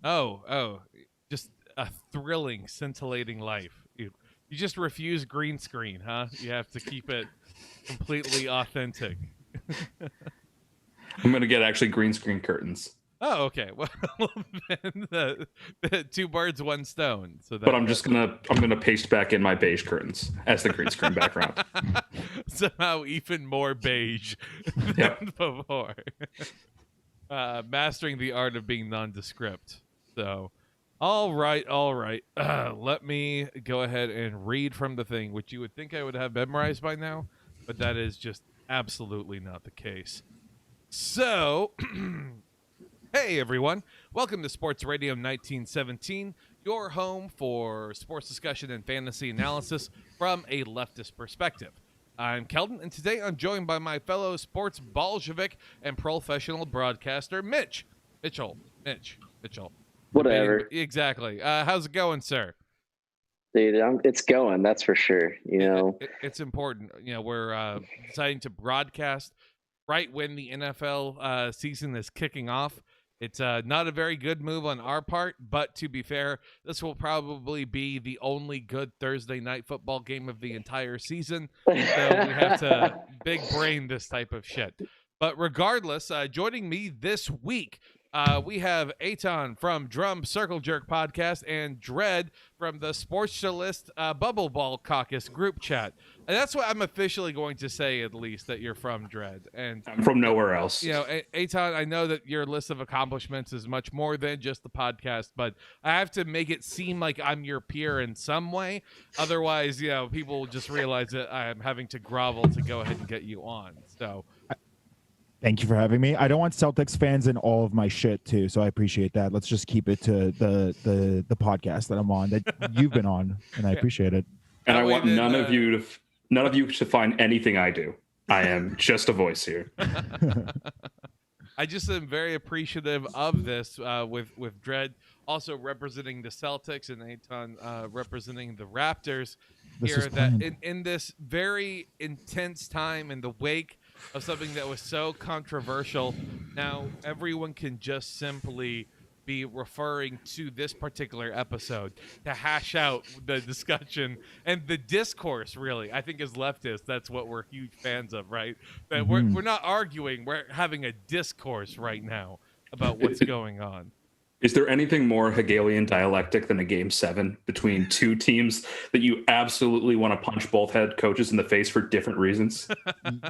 Oh, just a thrilling, scintillating life. You just refuse green screen, huh? You have to keep it completely authentic. I'm gonna get actually green screen curtains, Oh, okay. Well, then the two birds, one stone. So but that, I'm gonna paste back in my beige curtains as the green screen background. somehow even more beige than Yep. before. Mastering the art of being nondescript. So, all right. Let me go ahead and read from the thing, which you would think I would have memorized by now, but that is just absolutely not the case. So, hey everyone, welcome to Sports Radio 1917, your home for sports discussion and fantasy analysis from a leftist perspective. I'm Keldon, and today I'm joined by my fellow sports Bolshevik and professional broadcaster, Mitchell. Whatever. Exactly. How's it going, sir? Dude, it's going, that's for sure. It's important. We're deciding to broadcast right when the NFL season is kicking off. It's not a very good move on our part, but to be fair, this will probably be the only good Thursday night football game of the entire season. So we have to big brain this type of shit. But regardless, joining me this week, we have Aton from Drum Circle Jerk Podcast and Dread from the Sportsalist Bubble Ball Caucus group chat. And that's what I'm officially going to say, at least, that you're from Dread. And I'm from nowhere else. Aton, I know that your list of accomplishments is much more than just the podcast, but I have to make it seem like I'm your peer in some way. Otherwise, people will just realize that I'm having to grovel to go ahead and get you on. So thank you for having me. I don't want Celtics fans in all of my shit too, so I appreciate that. Let's just keep it to the podcast that I'm on, that you've been on, and I appreciate it. And I want none of you to find anything I do. I am just a voice here. I just am very appreciative of this with Dredd also representing the Celtics and Aton representing the Raptors here. That in this very intense time in the wake of something that was so controversial, now everyone can just simply be referring to this particular episode to hash out the discussion and the discourse. Really, I think as leftists, that's what we're huge fans of, right? That we're not arguing, we're having a discourse right now about what's going on. Is there anything more Hegelian dialectic than a game 7 between two teams that you absolutely want to punch both head coaches in the face for different reasons?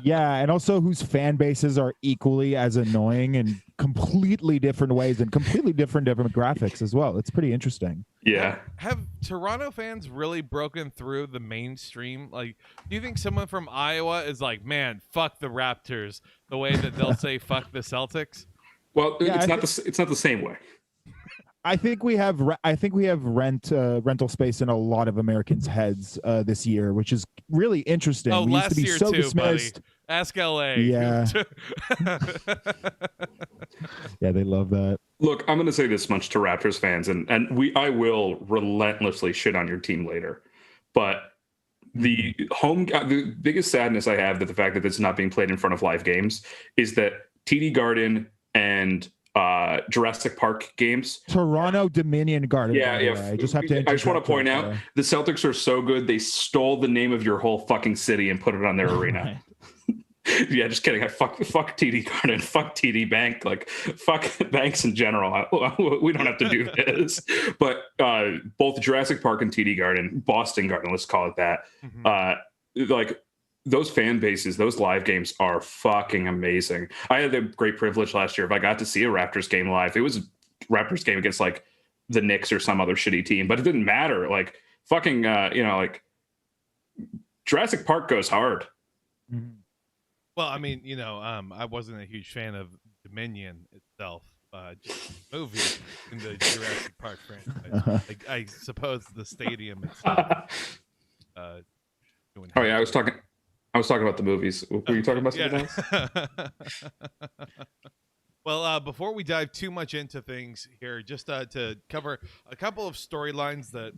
Yeah, and also whose fan bases are equally as annoying in completely different ways and completely different demographics as well. It's pretty interesting. Yeah. Have Toronto fans really broken through the mainstream? Like, do you think someone from Iowa is like, man, fuck the Raptors, the way that they'll say fuck the Celtics? Well, yeah, it's not the same way. I think we have rental space in a lot of Americans' heads this year, which is really interesting. Oh, we last used to be year so too, dismissed. buddy. Ask LA. Yeah. Yeah, they love that. Look, I'm going to say this much to Raptors fans, and I will relentlessly shit on your team later, but the biggest sadness I have that the fact that it's not being played in front of live games is that TD Garden and Jurassic Park games. Toronto Dominion Garden. Yeah. I just want to point out the Celtics are so good they stole the name of your whole fucking city and put it on their arena. Yeah, just kidding. Fuck TD Garden, fuck TD Bank, like fuck banks in general. We don't have to do this. But both Jurassic Park and TD Garden, Boston Garden, let's call it that. Like those fan bases, those live games are fucking amazing. I had the great privilege last year if I got to see a Raptors game live. It was a Raptors game against like the Knicks or some other shitty team, but it didn't matter. Like fucking, like Jurassic Park goes hard. Mm-hmm. Well, I mean, I wasn't a huge fan of Dominion itself, just the movie in the Jurassic Park franchise. I suppose the stadium itself. Oh yeah, I was talking about the movies. Were you talking about something else? Well, before we dive too much into things here, just to cover a couple of storylines that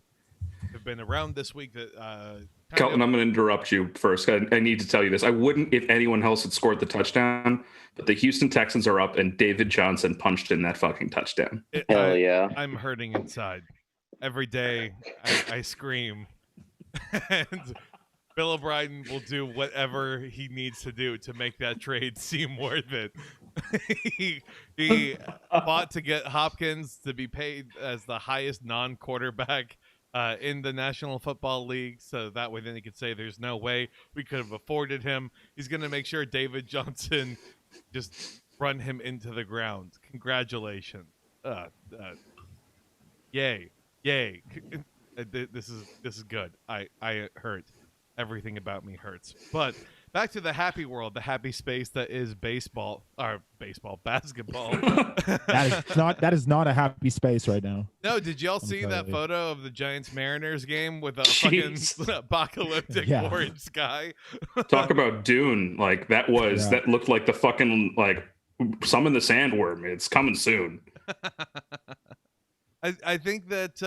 have been around this week that Kelton, I'm going to interrupt you first. I need to tell you this. I wouldn't if anyone else had scored the touchdown, but the Houston Texans are up, and David Johnson punched in that fucking touchdown. Hell yeah. I'm hurting inside. Every day I scream. And Bill O'Brien will do whatever he needs to do to make that trade seem worth it. he fought to get Hopkins to be paid as the highest non-quarterback in the National Football League, so that way then he could say there's no way we could have afforded him. He's going to make sure David Johnson just run him into the ground. Congratulations. Yay. This is good. I hurt. Everything about me hurts. But back to the happy world, the happy space that is basketball. That is not a happy space right now. No, did y'all see that photo of the Giants Mariners game with a fucking apocalyptic orange sky? Talk about Dune. Like that looked like the fucking like summon the sandworm. It's coming soon. I think that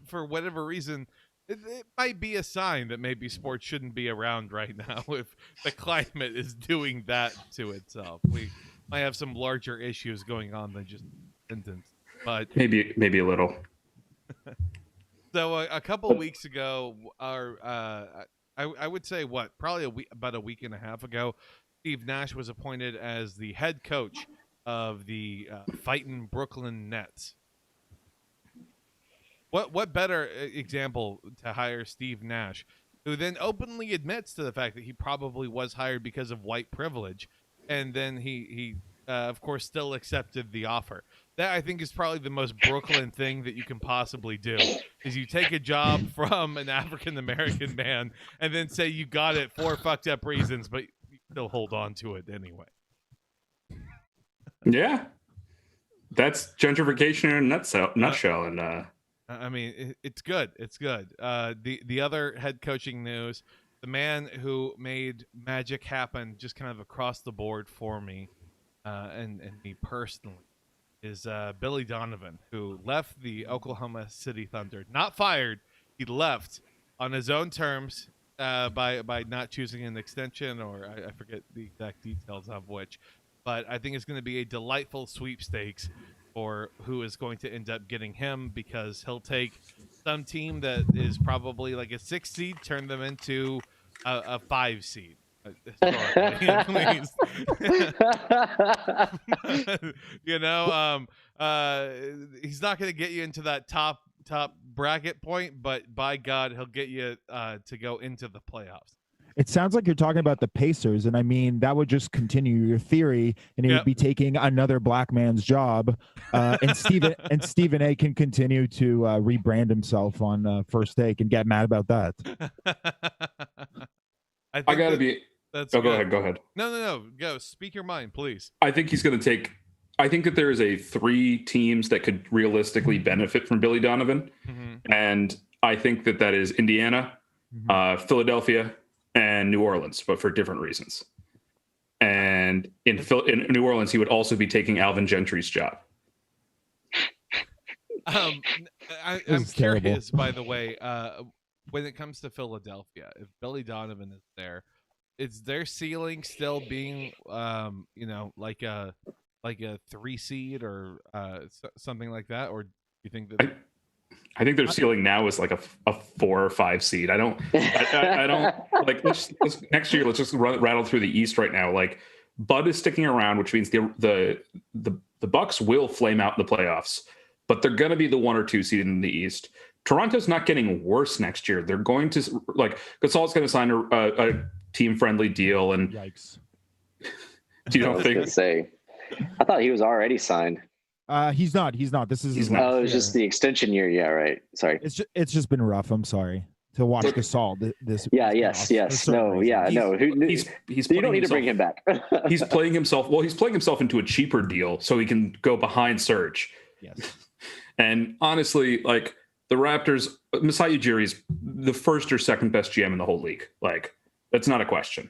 for whatever reason, it might be a sign that maybe sports shouldn't be around right now if the climate is doing that to itself. We might have some larger issues going on than just sentence, but maybe a little. So a couple of weeks ago, I would say probably about a week and a half ago, Steve Nash was appointed as the head coach of the fighting Brooklyn Nets. What better example to hire Steve Nash, who then openly admits to the fact that he probably was hired because of white privilege, and then he of course still accepted the offer. That I think is probably the most Brooklyn thing that you can possibly do, is you take a job from an African American man and then say you got it for fucked up reasons, but you still hold on to it anyway. Yeah, that's gentrification in a nutshell, and. I mean, it's good. It's good. The other head coaching news, the man who made magic happen just kind of across the board for me and me personally is Billy Donovan, who left the Oklahoma City Thunder. Not fired. He left on his own terms by not choosing an extension, or I forget the exact details of which. But I think it's going to be a delightful sweepstakes or who is going to end up getting him, because he'll take some team that is probably like a 6 seed, turn them into a 5 seed. At least. You know, he's not going to get you into that top bracket point, but by God, he'll get you to go into the playoffs. It sounds like you're talking about the Pacers, and I mean that would just continue your theory, and he would be taking another black man's job, and Stephen A can continue to rebrand himself on First Take and get mad about that. I gotta be. That's go ahead. No. Go. Speak your mind, please. I think he's going to take. I think that there is 3 teams that could realistically benefit from Billy Donovan, and I think that is Indiana, Philadelphia, and New Orleans, but for different reasons. And in New Orleans, he would also be taking Alvin Gentry's job. I'm curious, by the way, when it comes to Philadelphia, if Billy Donovan is there, is their ceiling still being, like a 3 seed or something like that, or do you think that? I think their ceiling now is like a 4 or 5 seed. I don't like. Let's next year. Let's just rattle through the East right now. Like Bud is sticking around, which means the Bucks will flame out in the playoffs, but they're going to be the 1 or 2 seed in the East. Toronto's not getting worse next year. They're going to Gasol's going to sign a team friendly deal. And yikes! Do you don't think? I thought he was already signed. He's not. This is his last it was just the extension year. Yeah, right. Sorry. It's just been rough. I'm sorry to watch Gasol this. Yes. No. Yeah. No. He's you don't need to bring him back. He's playing himself. Well, he's playing himself into a cheaper deal so he can go behind Serge. Yes. And honestly, like the Raptors, Masai Ujiri is the first or second best GM in the whole league. Like that's not a question.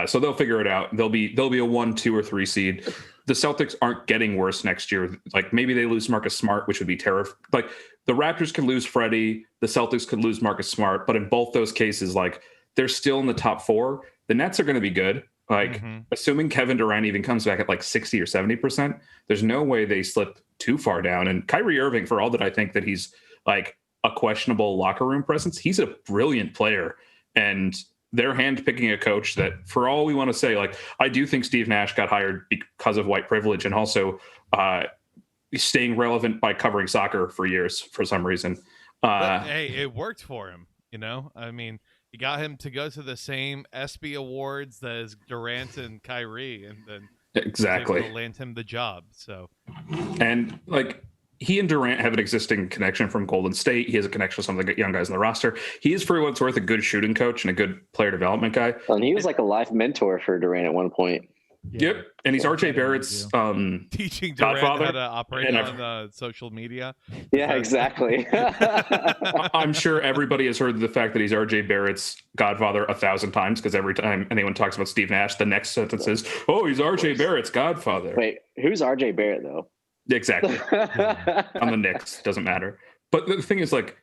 So they'll figure it out. They'll be a 1, 2, or 3 seed. The Celtics aren't getting worse next year. Like maybe they lose Marcus Smart, which would be terrible. Like the Raptors could lose Freddie, the Celtics could lose Marcus Smart, but in both those cases, like they're still in the top 4. The Nets are going to be good. Like assuming Kevin Durant even comes back at like 60 or 70%, there's no way they slip too far down. And Kyrie Irving, for all that I think that he's like a questionable locker room presence, he's a brilliant player. And they're handpicking a coach that, for all we want to say, like I do think Steve Nash got hired because of white privilege and also staying relevant by covering soccer for years for some reason. But, hey, it worked for him. I mean, he got him to go to the same ESPY awards as Durant and Kyrie, and then exactly land him the job. So, and like. He and Durant have an existing connection from Golden State. He has a connection with some of the young guys on the roster. He is, for what it's worth, a good shooting coach and a good player development guy. And he was like a life mentor for Durant at one point. Yeah. Yep. And he's RJ Barrett's teaching Durant godfather. how to operate on social media. Yeah, exactly. I'm sure everybody has heard the fact that he's RJ Barrett's godfather 1,000 times, because every time anyone talks about Steve Nash, the next sentence is, "Oh, he's RJ Barrett's godfather." Wait, who's RJ Barrett though? Exactly. On the Knicks, doesn't matter. But the thing is, like,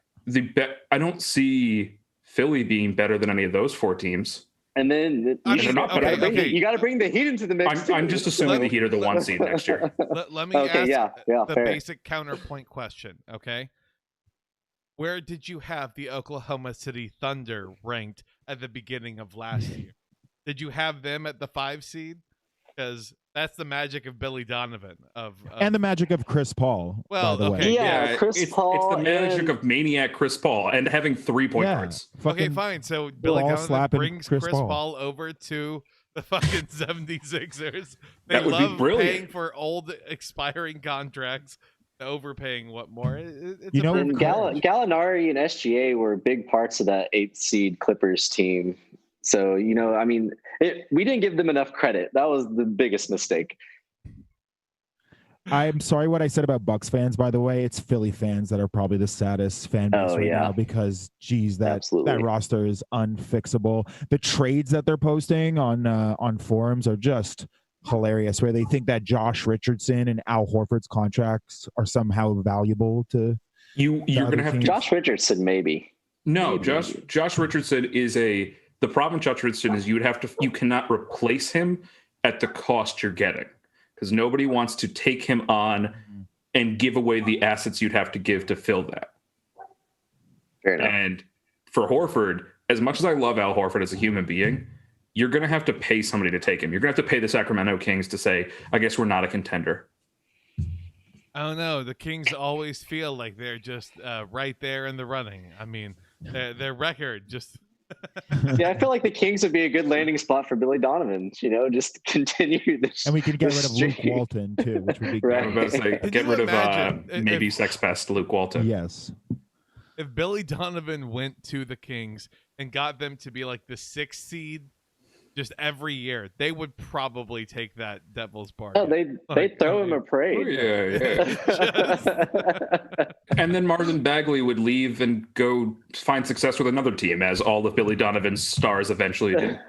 I don't see Philly being better than any of those 4 teams. And then you got to bring the Heat into the mix. I'm just assuming the Heat are the 1 seed next year. Let me ask the fair. basic counterpoint question. Okay, where did you have the Oklahoma City Thunder ranked at the beginning of last year? Did you have them at the 5 seed? Because that's the magic of Billy Donovan and the magic of Chris Paul. Well, by the okay, way. Yeah, Chris Paul. It's the magic of maniac Chris Paul and having 3-point guards. Okay, fine. So Billy Donovan brings Chris Paul over to the fucking 76ers. They that would love be brilliant. paying for old expiring contracts, overpaying what more? Gallinari and SGA were big parts of that 8th seed Clippers team. So, I mean, we didn't give them enough credit. That was the biggest mistake. I'm sorry what I said about Bucks fans, by the way. It's Philly fans that are probably the saddest fan base now because, geez, that roster is unfixable. The trades that they're posting on forums are just hilarious, where they think that Josh Richardson and Al Horford's contracts are somehow valuable to you're going to have Josh Richardson, maybe. No, Josh Richardson is the problem with Josh Richardson is you cannot replace him at the cost you're getting, because nobody wants to take him on and give away the assets you'd have to give to fill that. Fair enough. And for Horford, as much as I love Al Horford as a human being, you're going to have to pay somebody to take him. You're going to have to pay the Sacramento Kings to say, I guess we're not a contender. I don't know. The Kings always feel like they're just right there in the running. I mean, their record just... Yeah, I feel like the Kings would be a good landing spot for Billy Donovan. Just continue this. And we could get rid of Luke Walton too, which would be great. I was about to say, get rid of maybe sex pest Luke Walton. Yes. If Billy Donovan went to the Kings and got them to be like the 6th seed just every year, they would probably take that Devil's bargain. Oh, they throw him a parade. Yeah. And then Marvin Bagley would leave and go find success with another team, as all of Billy Donovan's stars eventually did.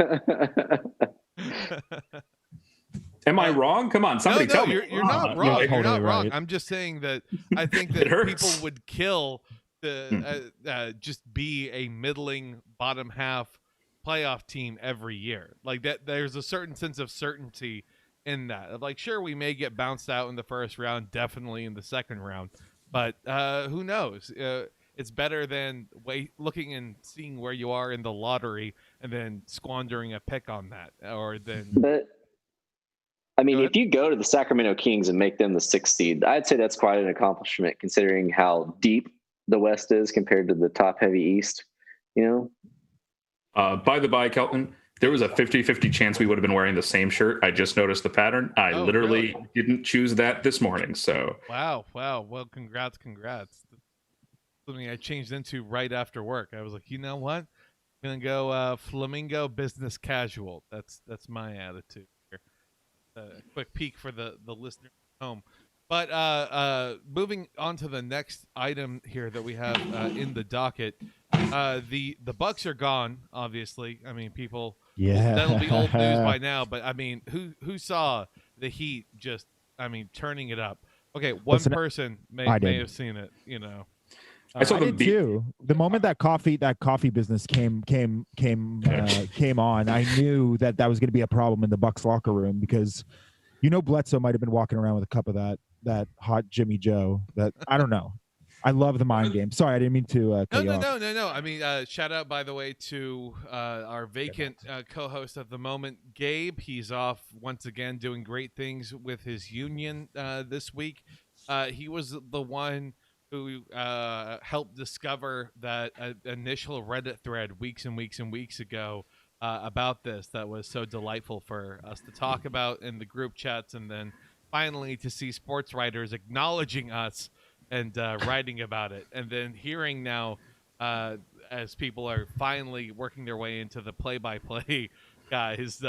Am I wrong? Come on, somebody tell me. You're not wrong. You're You're not wrong. right. I'm just saying that I think that people would kill to just be a middling bottom half playoff team every year. Like that, there's a certain sense of certainty in that. Like, sure, we may get bounced out in the first round, definitely in the second round, but who knows? It's better than looking and seeing where you are in the lottery and then squandering a pick on that, or then. But I mean, if you go to the Sacramento Kings and make them the 6th seed, I'd say that's quite an accomplishment considering how deep the West is compared to the top-heavy East. By the by, Kelton, there was a 50-50 chance we would have been wearing the same shirt. I just noticed the pattern. I literally didn't choose that this morning. So wow. Well, congrats. Something I changed into right after work. I was like, you know what? I'm gonna go flamingo business casual. That's my attitude here. Quick peek for the listener at home. But moving on to the next item here that we have in the docket, The Bucks are gone. Obviously, I mean, people. Yeah, That'll be old news by now. But I mean, who saw the Heat just? I mean, turning it up. Okay, one person may have seen it. You know. I saw did too. The moment that coffee business came on, I knew that was going to be a problem in the Bucks locker room because, Bledsoe might have been walking around with a cup of that hot Jimmy Joe. That I don't know. I love the mind game. Sorry, I didn't mean to cut you off. No. I mean, shout out, by the way, to our vacant co-host of the moment, Gabe. He's off once again doing great things with his union this week. He was the one who helped discover that initial Reddit thread weeks and weeks and weeks ago about this that was so delightful for us to talk about in the group chats, and then finally to see sports writers acknowledging us and writing about it, and then hearing now as people are finally working their way into the play-by-play guys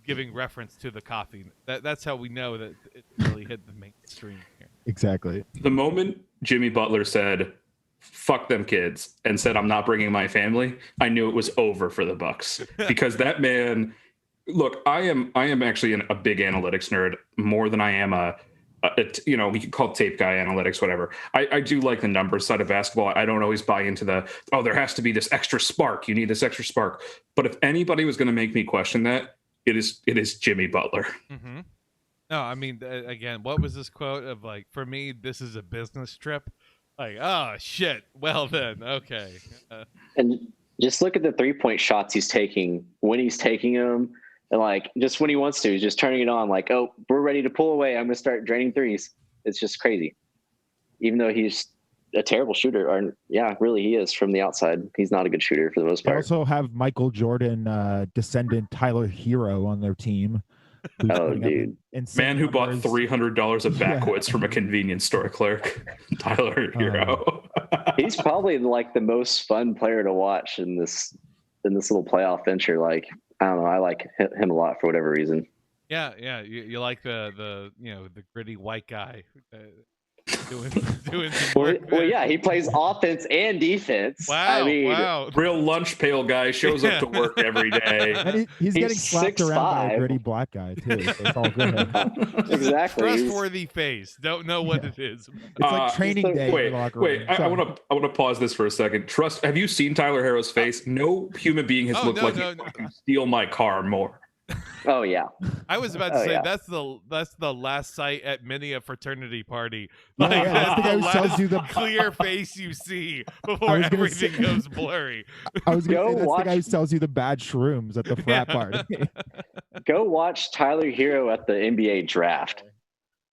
giving reference to the coffee. That's how we know that it really hit the mainstream here. Exactly. The moment Jimmy Butler said, "Fuck them kids," and said, "I'm not bringing my family," I knew it was over for the Bucks because that man. Look, I am actually a big analytics nerd more than I am we could call it tape guy analytics, whatever. I do like the numbers side of basketball. I don't always buy into there has to be this extra spark. You need this extra spark. But if anybody was going to make me question that, it is Jimmy Butler. Mm-hmm. No, I mean, again, what was this quote of like, for me, this is a business trip? Like, oh, shit. Well, then, okay. And just look at the 3-point shots he's taking when he's taking them. And like, just when he wants to, he's just turning it on. Like, oh, we're ready to pull away. I'm going to start draining threes. It's just crazy. Even though he's a terrible shooter, or really he is from the outside. He's not a good shooter for the most part. They also have Michael Jordan descendant Tyler Hero on their team. Oh, dude. Man who bought $300 of backwoods from a convenience store clerk. Tyler Hero. He's probably like the most fun player to watch in this little playoff venture. Like, I don't know. I like him a lot for whatever reason. Yeah. You like the gritty white guy doing well, yeah. He plays offense and defense. Wow. I mean, wow. Real lunch pail guy shows up to work every day. And he's getting slapped 6'5". around by a gritty black guy too. So it's all good. Exactly. Trustworthy face. Don't know what it is. It's like training day. Wait. In the locker room. I want to pause this for a second. Have you seen Tyler Harrow's face? No human being has looked like he can steal my car more. Oh yeah. I was about to say that's the last sight at many a fraternity party. Like, that's the guy who tells you the clear face you see before everything goes blurry. I was going to say that's the guy who tells you the bad shrooms at the frat party. Go watch Tyler Hero at the NBA draft.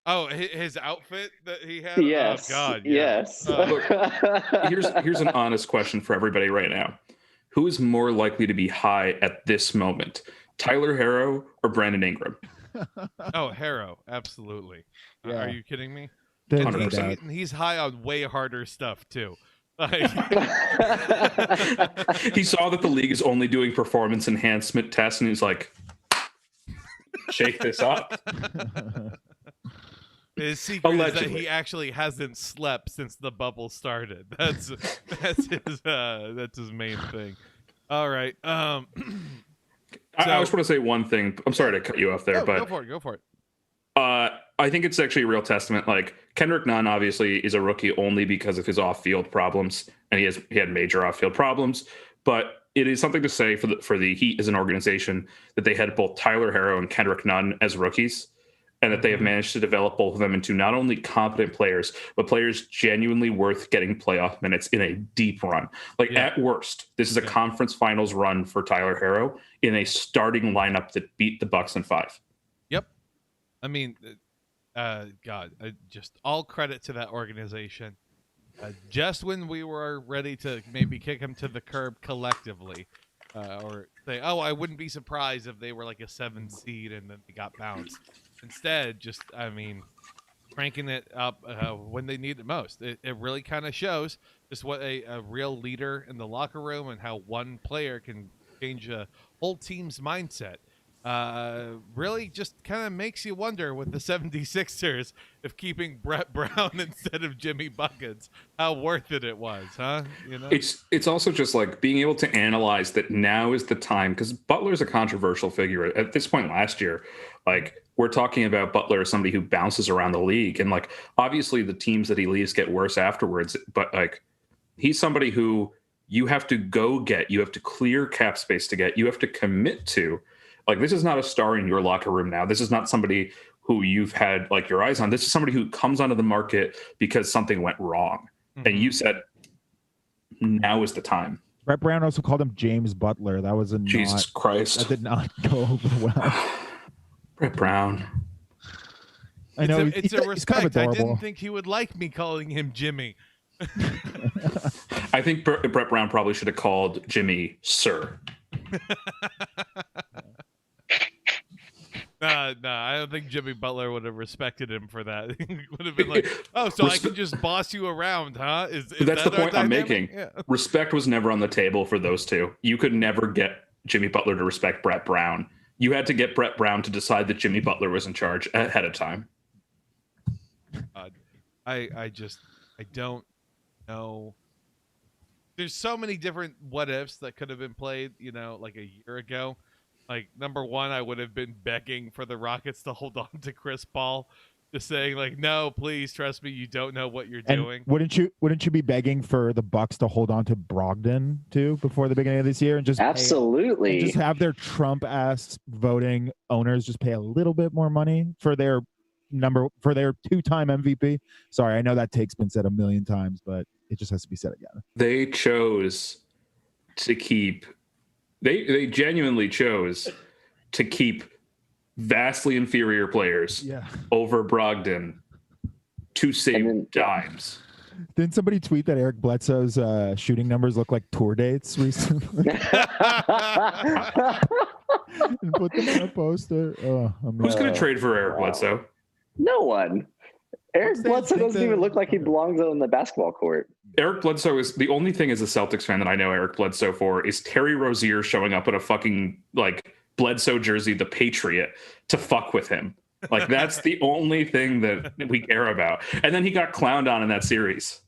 Oh, his outfit that he had? Yes. Oh, God. Yeah. Yes. Look, here's an honest question for everybody right now. Who is more likely to be high at this moment? Tyler Harrow or Brandon Ingram? Oh, Harrow, absolutely. Yeah. Are you kidding me? 100%. He's high on way harder stuff too. Like, he saw that the league is only doing performance enhancement tests, and he's like, "Shake this up." His secret Allegedly. is that he actually hasn't slept since the bubble started. That's his main thing. All right. I just want to say one thing. I'm sorry to cut you off there, but go for it. I think it's actually a real testament. Like, Kendrick Nunn obviously is a rookie only because of his off-field problems, and he had major off-field problems. But it is something to say for the Heat as an organization that they had both Tyler Harrow and Kendrick Nunn as rookies, and that they have managed to develop both of them into not only competent players, but players genuinely worth getting playoff minutes in a deep run. Like, at worst, this is a conference finals run for Tyler Harrow in a starting lineup that beat the Bucks in 5. Yep. I mean, just all credit to that organization. Just when we were ready to maybe kick him to the curb collectively, or say, oh, I wouldn't be surprised if they were like a 7 seed and then they got bounced. Instead, cranking it up when they need it most. It really kind of shows just what a real leader in the locker room and how one player can change a whole team's mindset. really just kind of makes you wonder with the 76ers if keeping Brett Brown instead of Jimmy Buckets, how worth it was, huh? You know, it's also just like being able to analyze that now is the time, because Butler's a controversial figure at this point last year. Like, we're talking about Butler as somebody who bounces around the league, and like obviously the teams that he leaves get worse afterwards, but like he's somebody who you have to go get, you have to clear cap space to get, you have to commit to. Like, this is not a star in your locker room now. This is not somebody who you've had like your eyes on. This is somebody who comes onto the market because something went wrong. Mm-hmm. And you said, now is the time. Brett Brown also called him James Butler. That was Jesus Christ. That did not go over well. Brett Brown. I know it's a respect. Kind of I didn't think he would like me calling him Jimmy. I think Brett Brown probably should have called Jimmy Sir. No, I don't think Jimmy Butler would have respected him for that. He would have been like, "Oh, so I can just boss you around, huh?" Is that's that the point I'm making. Yeah. Respect was never on the table for those two. You could never get Jimmy Butler to respect Brett Brown. You had to get Brett Brown to decide that Jimmy Butler was in charge ahead of time. I don't know. There's so many different what ifs that could have been played, you know, like a year ago. Like, number one, I would have been begging for the Rockets to hold on to Chris Paul, just saying like, no, please trust me, you don't know what you're doing. Wouldn't you be begging for the Bucks to hold on to Brogdon too before the beginning of this year and just absolutely just have their Trump ass voting owners just pay a little bit more money for their two-time MVP? Sorry, I know that take's been said a million times, but it just has to be said again. They chose to keep. They genuinely chose to keep vastly inferior players over Brogdon to save dimes. Didn't somebody tweet that Eric Bledsoe's shooting numbers look like tour dates recently? And put them on a poster. Who's going to trade for Eric Bledsoe? No one. Eric Bledsoe doesn't even look like he belongs on the basketball court. Eric Bledsoe is the only thing as a Celtics fan that I know Eric Bledsoe for is Terry Rozier showing up in a fucking like Bledsoe jersey, the Patriot, to fuck with him. Like, that's the only thing that we care about. And then he got clowned on in that series.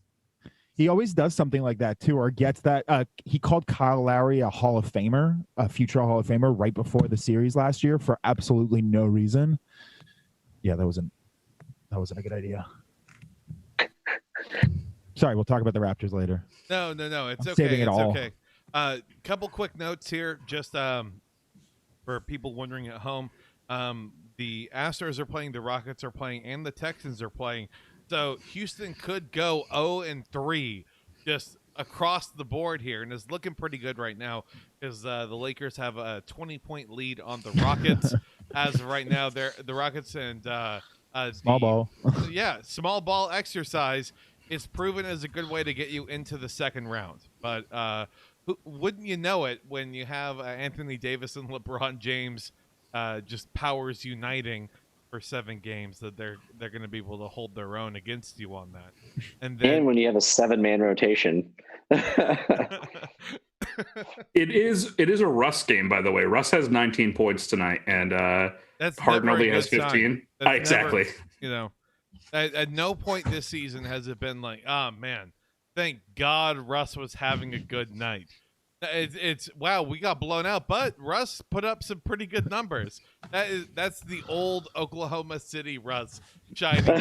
He always does something like that too, or gets that. He called Kyle Lowry a Hall of Famer, a future Hall of Famer, right before the series last year for absolutely no reason. Yeah, that wasn't a good idea. Sorry, we'll talk about the Raptors later. No, it's okay. Saving it all. Okay. Couple quick notes here, just for people wondering at home. The Astros are playing, the Rockets are playing, and the Texans are playing. So Houston could go 0-3 just across the board here, and is looking pretty good right now because the Lakers have a 20-point lead on the Rockets as of right now. They're the Rockets and small ball. Small ball exercise is proven as a good way to get you into the second round. But wouldn't you know it when you have Anthony Davis and LeBron James just powers uniting for 7 games, that they're going to be able to hold their own against you on that. And then when you have a 7-man rotation. It is a Russ game, by the way. Russ has 19 points tonight, and Harden only has 15. Exactly. Never, at no point this season has it been like, oh man, thank God Russ was having a good night. It's wow, we got blown out, but Russ put up some pretty good numbers. That's the old Oklahoma City Russ shining through.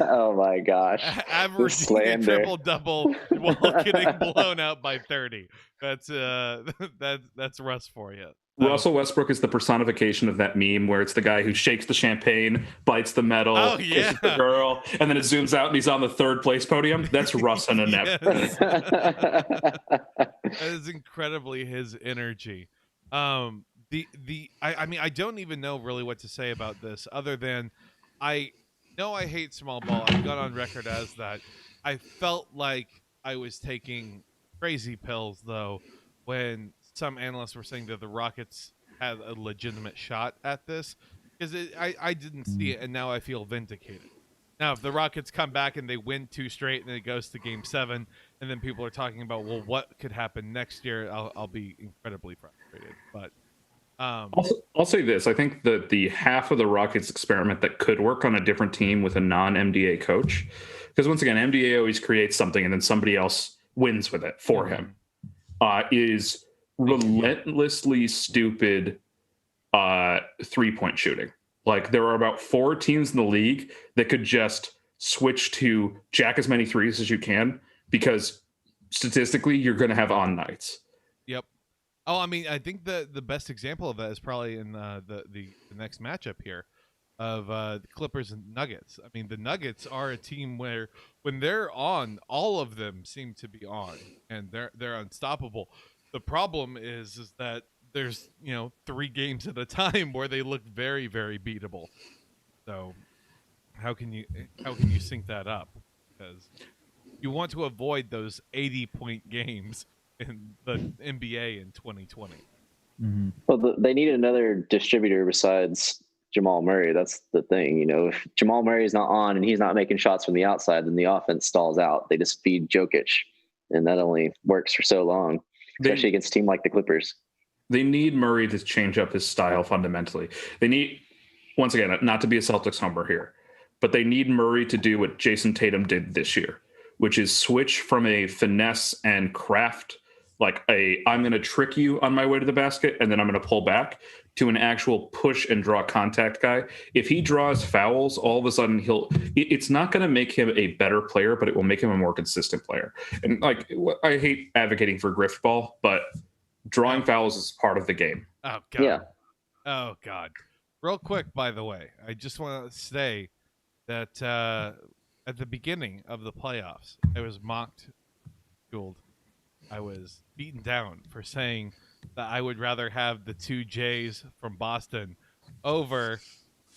Oh my gosh, averaging a triple-double while getting blown out by 30. That's Russ for you. So. Russell Westbrook is the personification of that meme where it's the guy who shakes the champagne, bites the metal, kisses the girl, and then it zooms out and he's on the 3rd place podium. That's Russ in a net. Yes. That is incredibly his energy. I mean, I don't even know really what to say about this other than I know I hate small ball. I've gone on record as that. I felt like I was taking crazy pills though when some analysts were saying that the Rockets had a legitimate shot at this, because I didn't see it, and now I feel vindicated. Now, if the Rockets come back and they win 2 straight and it goes to Game 7, and then people are talking about, well, what could happen next year, I'll be incredibly frustrated. But Also, I'll say this. I think that the half of the Rockets experiment that could work on a different team with a non-MDA coach, because once again, MDA always creates something and then somebody else wins with it for him, is relentlessly stupid three-point shooting. Like, there are about 4 teams in the league that could just switch to jack as many threes as you can, because statistically you're going to have on nights. Yep. Oh, I mean, I think the best example of that is probably in the next matchup here of the Clippers and Nuggets. I mean, the Nuggets are a team where when they're on, all of them seem to be on, and they're unstoppable. The problem is that there's 3 games at a time where they look very, very beatable. So how can you sync that up? Because you want to avoid those 80-point games in the NBA in 2020. Mm-hmm. Well, they need another distributor besides Jamal Murray. That's the thing. If Jamal Murray is not on and he's not making shots from the outside, then the offense stalls out. They just feed Jokic, and that only works for so long, especially against a team like the Clippers. They need Murray to change up his style fundamentally. They need, once again, not to be a Celtics homer here, but they need Murray to do what Jason Tatum did this year, which is switch from a finesse and craft, like I'm going to trick you on my way to the basket and then I'm going to pull back, to an actual push and draw contact guy. If he draws fouls, all of a sudden it's not going to make him a better player, but it will make him a more consistent player. And like, I hate advocating for grift ball, but drawing fouls is part of the game. Oh, God. Yeah. Oh, God. Real quick, by the way, I just want to say that at the beginning of the playoffs, I was mocked, schooled. I was beaten down for saying that I would rather have the 2 J's from Boston over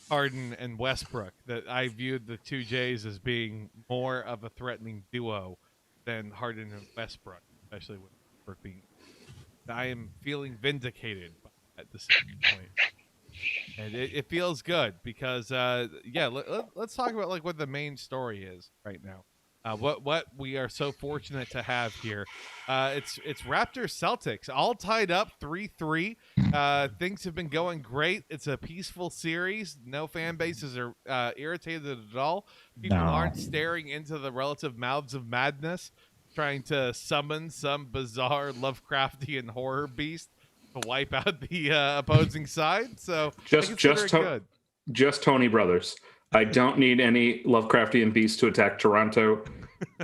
Harden and Westbrook, that I viewed the 2 J's as being more of a threatening duo than Harden and Westbrook, especially with Westbrook being. I am feeling vindicated at this point. And it feels good because, let's talk about like what the main story is right now. What we are so fortunate to have here. It's Raptors Celtics all tied up 3-3. Things have been going great. It's a peaceful series. No fan bases are irritated at all. People aren't staring into the relative mouths of madness, trying to summon some bizarre Lovecraftian horror beast to wipe out the opposing side. So just Tony Brothers. I don't need any Lovecraftian beast to attack Toronto.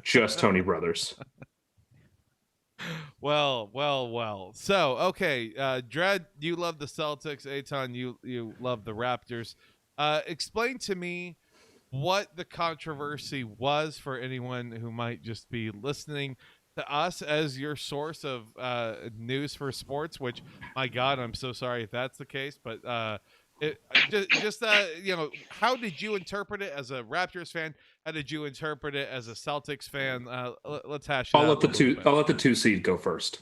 Just Tony Brothers. Well. So, okay, Dredd, you love the Celtics. Eitan, you love the Raptors. Explain to me what the controversy was for anyone who might just be listening to us as your source of news for sports, which, my God, I'm so sorry if that's the case, but how did you interpret it as a Raptors fan? How did you interpret it as a Celtics fan? Let's hash it out. I'll let the 2 seed go first.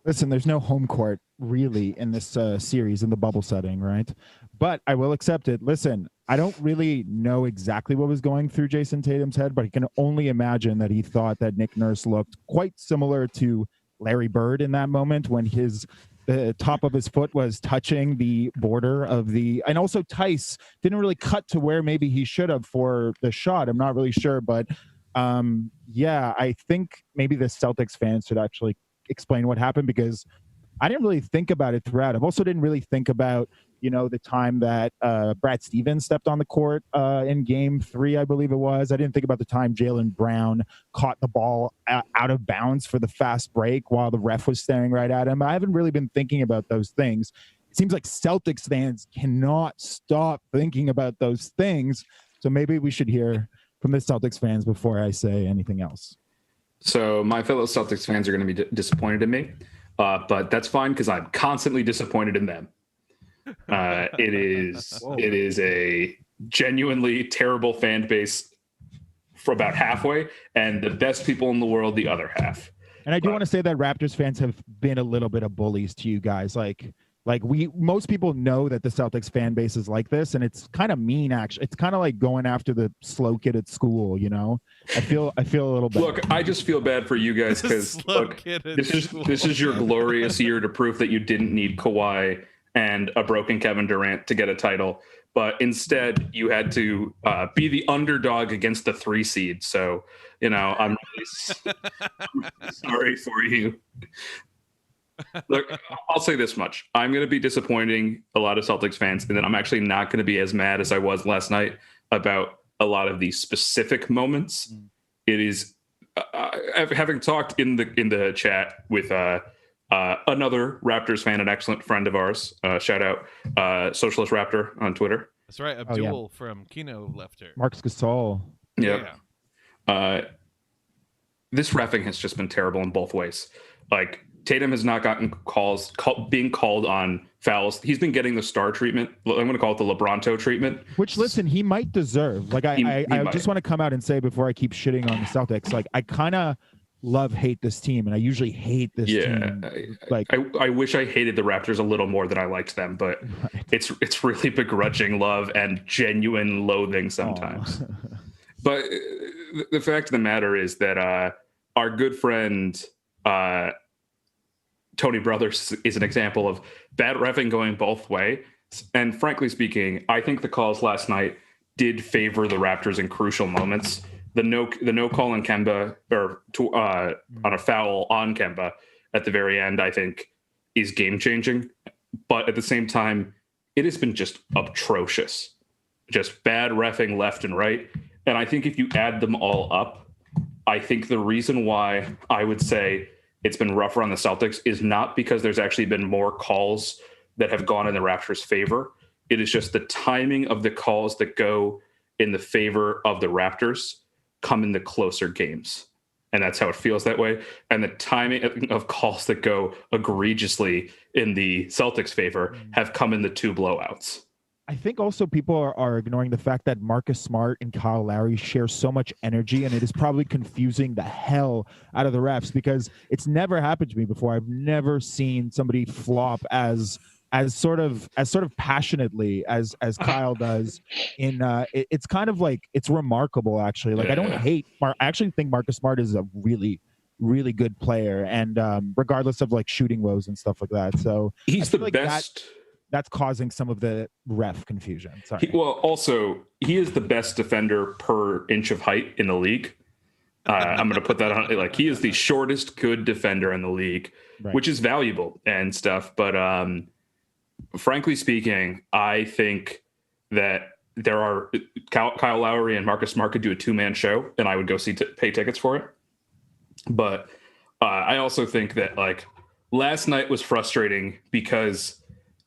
Listen, there's no home court really in this series in the bubble setting, right? But I will accept it. Listen, I don't really know exactly what was going through Jason Tatum's head, but I can only imagine that he thought that Nick Nurse looked quite similar to Larry Bird in that moment when the top of his foot was touching the border of and also Tice didn't really cut to where maybe he should have for the shot. I'm not really sure, but I think maybe the Celtics fans should actually explain what happened, because I didn't really think about it throughout. I also didn't really think about, the time that Brad Stevens stepped on the court in game 3, I believe it was. I didn't think about the time Jaylen Brown caught the ball out of bounds for the fast break while the ref was staring right at him. I haven't really been thinking about those things. It seems like Celtics fans cannot stop thinking about those things. So maybe we should hear from the Celtics fans before I say anything else. So my fellow Celtics fans are going to be disappointed in me, but that's fine because I'm constantly disappointed in them. It is a genuinely terrible fan base for about halfway, and the best people in the world the other half. And I do want to say that Raptors fans have been a little bit of bullies to you guys. Like Like most people know that the Celtics fan base is like this, and it's kind of mean. Actually, it's kind of like going after the slow kid at school. You know, I feel a little bad. Look, I just feel bad for you guys because this is your glorious year to prove that you didn't need Kawhi and a broken Kevin Durant to get a title, but instead you had to be the underdog against the 3 seed. So I'm really sorry for you. Look, I'll say this much. I'm going to be disappointing a lot of Celtics fans, and then I'm actually not going to be as mad as I was last night about a lot of these specific moments. It is having talked in the chat with another Raptors fan, an excellent friend of ours. Shout out Socialist Raptor on Twitter. That's right. Abdul from Kino Lefter. Marcus Gasol. Yeah. This reffing has just been terrible in both ways. Like, Tatum has not gotten being called on fouls. He's been getting the star treatment. I'm going to call it the LeBronto treatment. Which, listen, he might deserve. Like, I just want to come out and say before I keep shitting on the Celtics, like, I kind of hate this team, and I usually hate this team. I wish I hated the Raptors a little more than I liked them, but it's really begrudging love and genuine loathing sometimes. But the fact of the matter is that our good friend Tony Brothers is an example of bad reffing going both ways. And frankly speaking, I think the calls last night did favor the Raptors in crucial moments. The no call on Kemba on a foul on Kemba at the very end, I think, is game changing. But at the same time, it has been just atrocious, just bad reffing left and right. And I think if you add them all up, I think the reason why I would say it's been rougher on the Celtics is not because there's actually been more calls that have gone in the Raptors' favor. It is just the timing of the calls that go in the favor of the Raptors come in the closer games. And that's how it feels that way. And the timing of calls that go egregiously in the Celtics' favor have come in the 2 blowouts. I think also people are ignoring the fact that Marcus Smart and Kyle Lowry share so much energy, and it is probably confusing the hell out of the refs because it's never happened to me before. I've never seen somebody flop as sort of passionately as Kyle does. It's kind of like, it's remarkable actually. Like, I don't hate I actually think Marcus Smart is a really, really good player, and regardless of like shooting woes and stuff like that. So he's the best. That's causing some of the ref confusion. Sorry. He is the best defender per inch of height in the league. I'm going to put that on. Like, he is the shortest good defender in the league, which is valuable and stuff. But frankly speaking, I think that there are Kyle Lowry and Marcus Smart could do a 2-man show, and I would go pay tickets for it. But I also think that, like, last night was frustrating because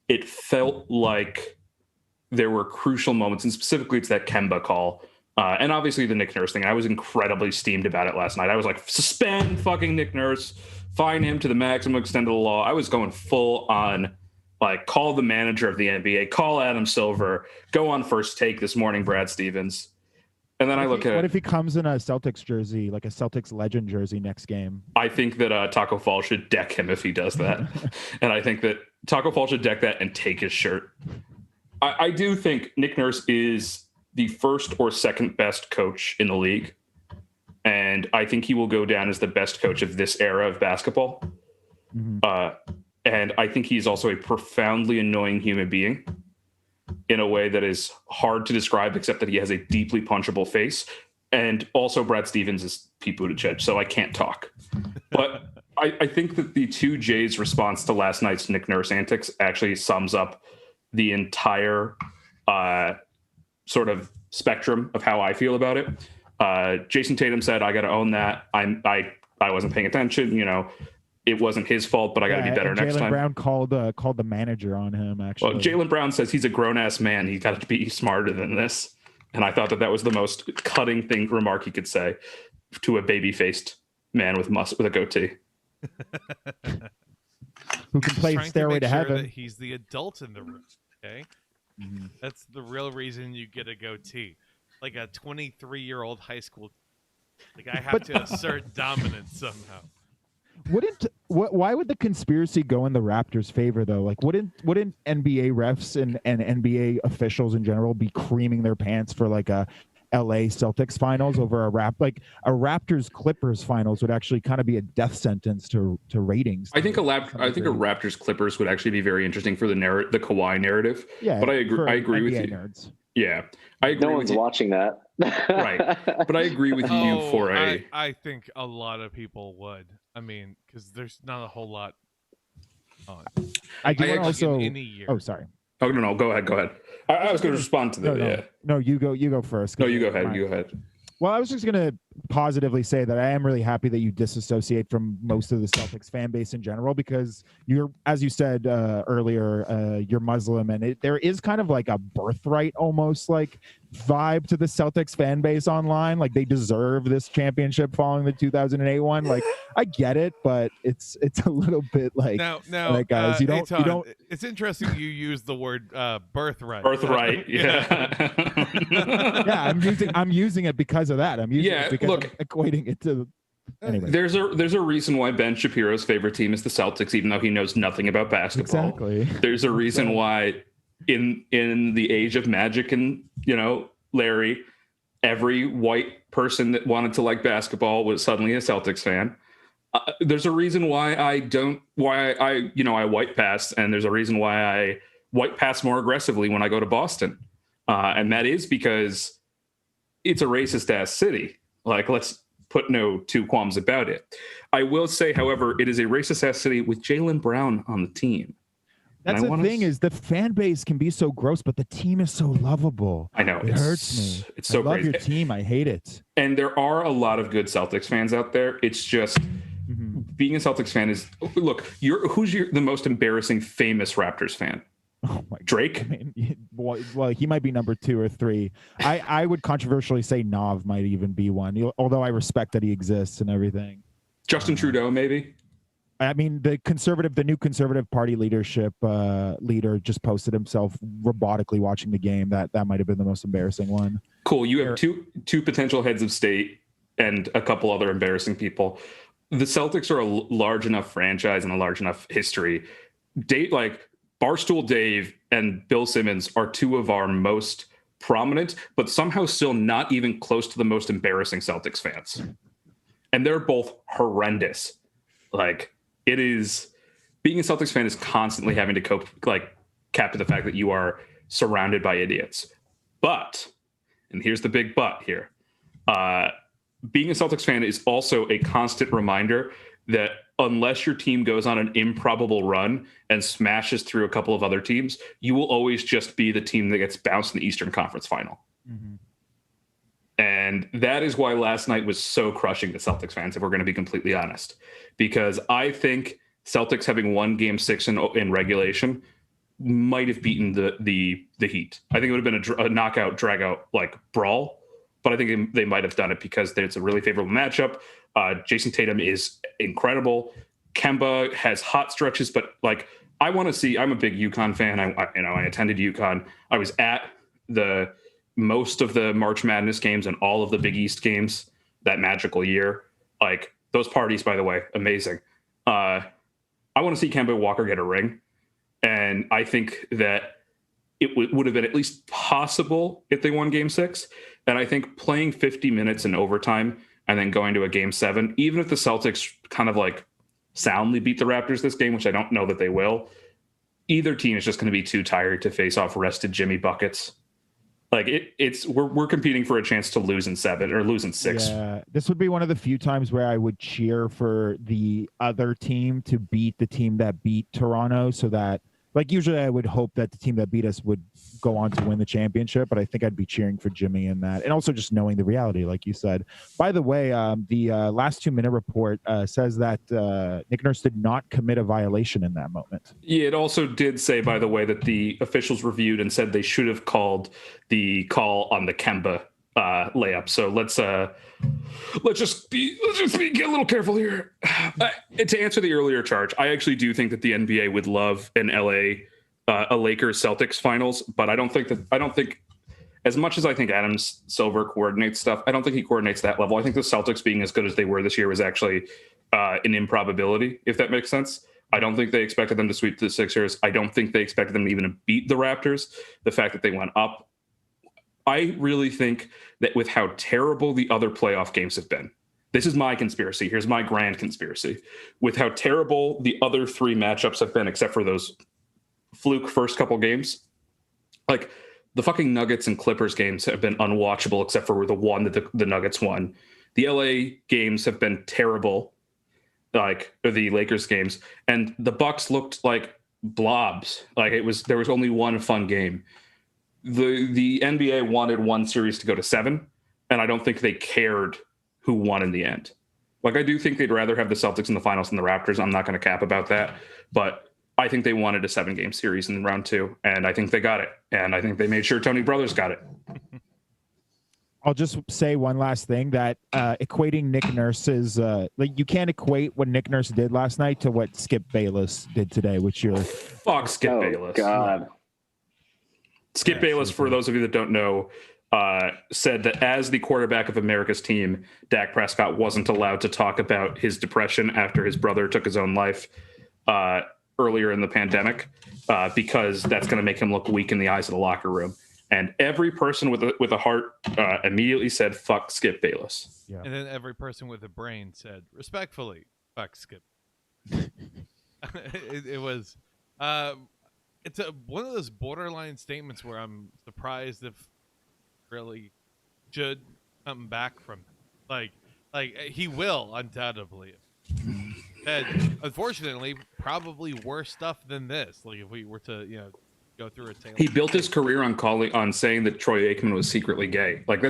it felt like there were crucial moments, and specifically it's that Kemba call. And obviously the Nick Nurse thing. I was incredibly steamed about it last night. I was like, suspend fucking Nick Nurse, fine him to the maximum extent of the law. I was going full on, like, call the manager of the NBA, call Adam Silver, go on First Take this morning, Brad Stevens. And then what if he comes in a Celtics jersey, like a Celtics legend jersey next game? I think that Taco Fall should deck him if he does that. And I think that Taco Fall should deck that and take his shirt. I do think Nick Nurse is the first or second best coach in the league. And I think he will go down as the best coach of this era of basketball. Mm-hmm. And I think he's also a profoundly annoying human being in a way that is hard to describe, except that he has a deeply punchable face. And also Brad Stevens is Pete Buttigieg, so I can't talk. But I think that the 2J's response to last night's Nick Nurse antics actually sums up the entire sort of spectrum of how I feel about it. Jason Tatum said, I got to own that. I wasn't paying attention, it wasn't his fault, but I got to be better next time. Jaylen Brown called the manager on him, actually. Well, Jaylen Brown says he's a grown-ass man. He's got to be smarter than this. And I thought that was the most cutting remark he could say to a baby-faced man with a goatee. Who can play Stairway to Heaven. That he's the adult in the room, okay? Mm-hmm. That's the real reason you get a goatee. Like a 23-year-old high school. Like, I have to assert dominance somehow. Why would the conspiracy go in the Raptors' favor though? Like, wouldn't NBA refs and NBA officials in general be creaming their pants for like a LA Celtics finals over a Raptors Clippers finals would actually kind of be a death sentence to ratings. I think a Raptors Clippers would actually be very interesting for the Kawhi narrative. Yeah, but I agree with you. Nerds. Yeah, I agree. No one's watching that. Right, but I agree with you for I think a lot of people would. I mean, because there's not a whole lot on. I do also. In a year. Oh, sorry. Oh no, go ahead. I was going to respond to that. Yeah. No, you go first. No, you go ahead. You go ahead. Well, I was just going to positively say that I am really happy that you disassociate from most of the Celtics fan base in general, because you're, as you said earlier, you're Muslim, and there is kind of like a birthright almost like vibe to the Celtics fan base online. Like they deserve this championship following the 2008 one. Like I get it, but it's a little bit like now, like, guys, you don't. It's interesting you use the word birthright. Birthright, yeah. Yeah, I'm using it because of that. I'm using it because I'm equating it to. Anyway. There's a reason why Ben Shapiro's favorite team is the Celtics, even though he knows nothing about basketball. Exactly. There's a reason why in the age of Magic and Larry, every white person that wanted to like basketball was suddenly a Celtics fan. There's a reason why I white pass, and there's a reason why I white pass more aggressively when I go to Boston, and that is because it's a racist ass city. Like, let's put no two qualms about it. I will say, however, it is a racist ass city with Jaylen Brown on the team. That's the thing is the fan base can be so gross, but the team is so lovable. I know. It hurts me. It's so I love crazy. Your team. I hate it. And there are a lot of good Celtics fans out there. It's just being a Celtics fan is who's the most embarrassing famous Raptors fan? Oh my Drake? God. I mean, well, he might be number 2 or 3. I would controversially say Nav might even be one, although I respect that he exists and everything. Justin Trudeau, maybe? I mean, the new Conservative Party leadership leader just posted himself robotically watching the game. That might have been the most embarrassing one. Cool. You have two potential heads of state and a couple other embarrassing people. The Celtics are a large enough franchise and a large enough history. Barstool Dave and Bill Simmons are two of our most prominent, but somehow still not even close to the most embarrassing Celtics fans. And they're both horrendous. Like, it is, being a Celtics fan is constantly having to cap to the fact that you are surrounded by idiots. But, and here's the big but here, being a Celtics fan is also a constant reminder that unless your team goes on an improbable run and smashes through a couple of other teams, you will always just be the team that gets bounced in the Eastern Conference Final. Mm-hmm. And that is why last night was so crushing to Celtics fans, if we're going to be completely honest. Because I think Celtics having won Game 6 in regulation might have beaten the Heat. I think it would have been a knockout, drag-out brawl. But I think they might have done it because it's a really favorable matchup. Jason Tatum is incredible. Kemba has hot stretches, but I want to see. I'm a big UConn fan. I attended UConn. I was at most of the March Madness games and all of the Big East games that magical year. Those parties, by the way, amazing. I want to see Kemba Walker get a ring, and I think that it would have been at least possible if they won Game 6. And I think playing 50 minutes in overtime and then going to a Game 7, even if the Celtics kind of soundly beat the Raptors this game, which I don't know that they will, either team is just going to be too tired to face off rested Jimmy buckets. We're competing for a chance to lose in 7 or lose in 6. Yeah, this would be one of the few times where I would cheer for the other team to beat the team that beat Toronto, so that usually I would hope that the team that beat us would go on to win the championship, but I think I'd be cheering for Jimmy in that. And also just knowing the reality, like you said. By the way, the last 2-minute report says that Nick Nurse did not commit a violation in that moment. Yeah, it also did say, by the way, that the officials reviewed and said they should have called the call on the Kemba layup. So let's just get a little careful here. To answer the earlier charge, I actually do think that the NBA would love a Lakers Celtics finals, but I don't think as much as I think Adam Silver coordinates stuff, I don't think he coordinates that level. I think the Celtics being as good as they were this year was actually an improbability, if that makes sense. I don't think they expected them to sweep the Sixers. I don't think they expected them to even beat the Raptors. The fact that they went up, I really think that with how terrible the other playoff games have been, this is my conspiracy. Here's my grand conspiracy. With how terrible the other three matchups have been, except for those fluke first couple games, like the fucking Nuggets and Clippers games have been unwatchable, except for the one that the Nuggets won. The LA games have been terrible, like the Lakers games, and the Bucks looked like blobs. Like there was only one fun game. The NBA wanted one series to go to 7, and I don't think they cared who won in the end. Like, I do think they'd rather have the Celtics in the finals than the Raptors. I'm not going to cap about that, but I think they wanted a 7-game series in round 2, and I think they got it. And I think they made sure Tony Brothers got it. I'll just say one last thing, that equating Nick Nurse's like, you can't equate what Nick Nurse did last night to what Skip Bayless did today, which you're fuck Skip Bayless. God. Skip Bayless, for those of you that don't know, said that as the quarterback of America's team, Dak Prescott wasn't allowed to talk about his depression after his brother took his own life earlier in the pandemic, because that's going to make him look weak in the eyes of the locker room. And every person with a heart immediately said, fuck Skip Bayless. Yeah. And then every person with a brain said, respectfully, fuck Skip. it was... it's one of those borderline statements where I'm surprised if really should come back from it. Like he will undoubtedly. And unfortunately, probably worse stuff than this. Like if we were to, go through a tale. He built his career on saying that Troy Aikman was secretly gay. Like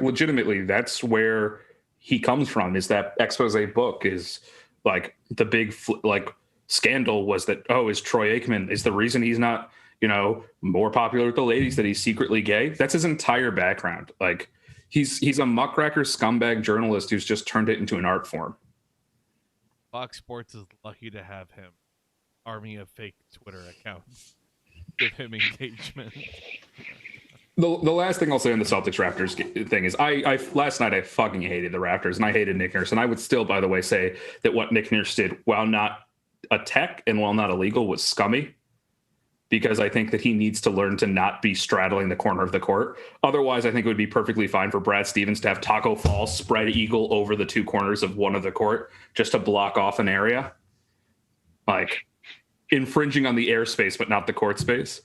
legitimately, that's where he comes from. Is that expose book is like the big scandal was that, is Troy Aikman is the reason he's not, more popular with the ladies, that he's secretly gay. That's his entire background. Like he's a muckraker scumbag journalist who's just turned it into an art form. Fox Sports is lucky to have him. Army of fake Twitter accounts give him engagement. The last thing I'll say on the Celtics Raptors thing is I last night I fucking hated the Raptors and I hated Nick Nurse, and I would still, by the way, say that what Nick Nurse did, while not a tech and while not illegal, was scummy, because I think that he needs to learn to not be straddling the corner of the court. Otherwise, I think it would be perfectly fine for Brad Stevens to have Taco Fall spread eagle over the two corners of one of the court just to block off an area, like infringing on the airspace but not the court space.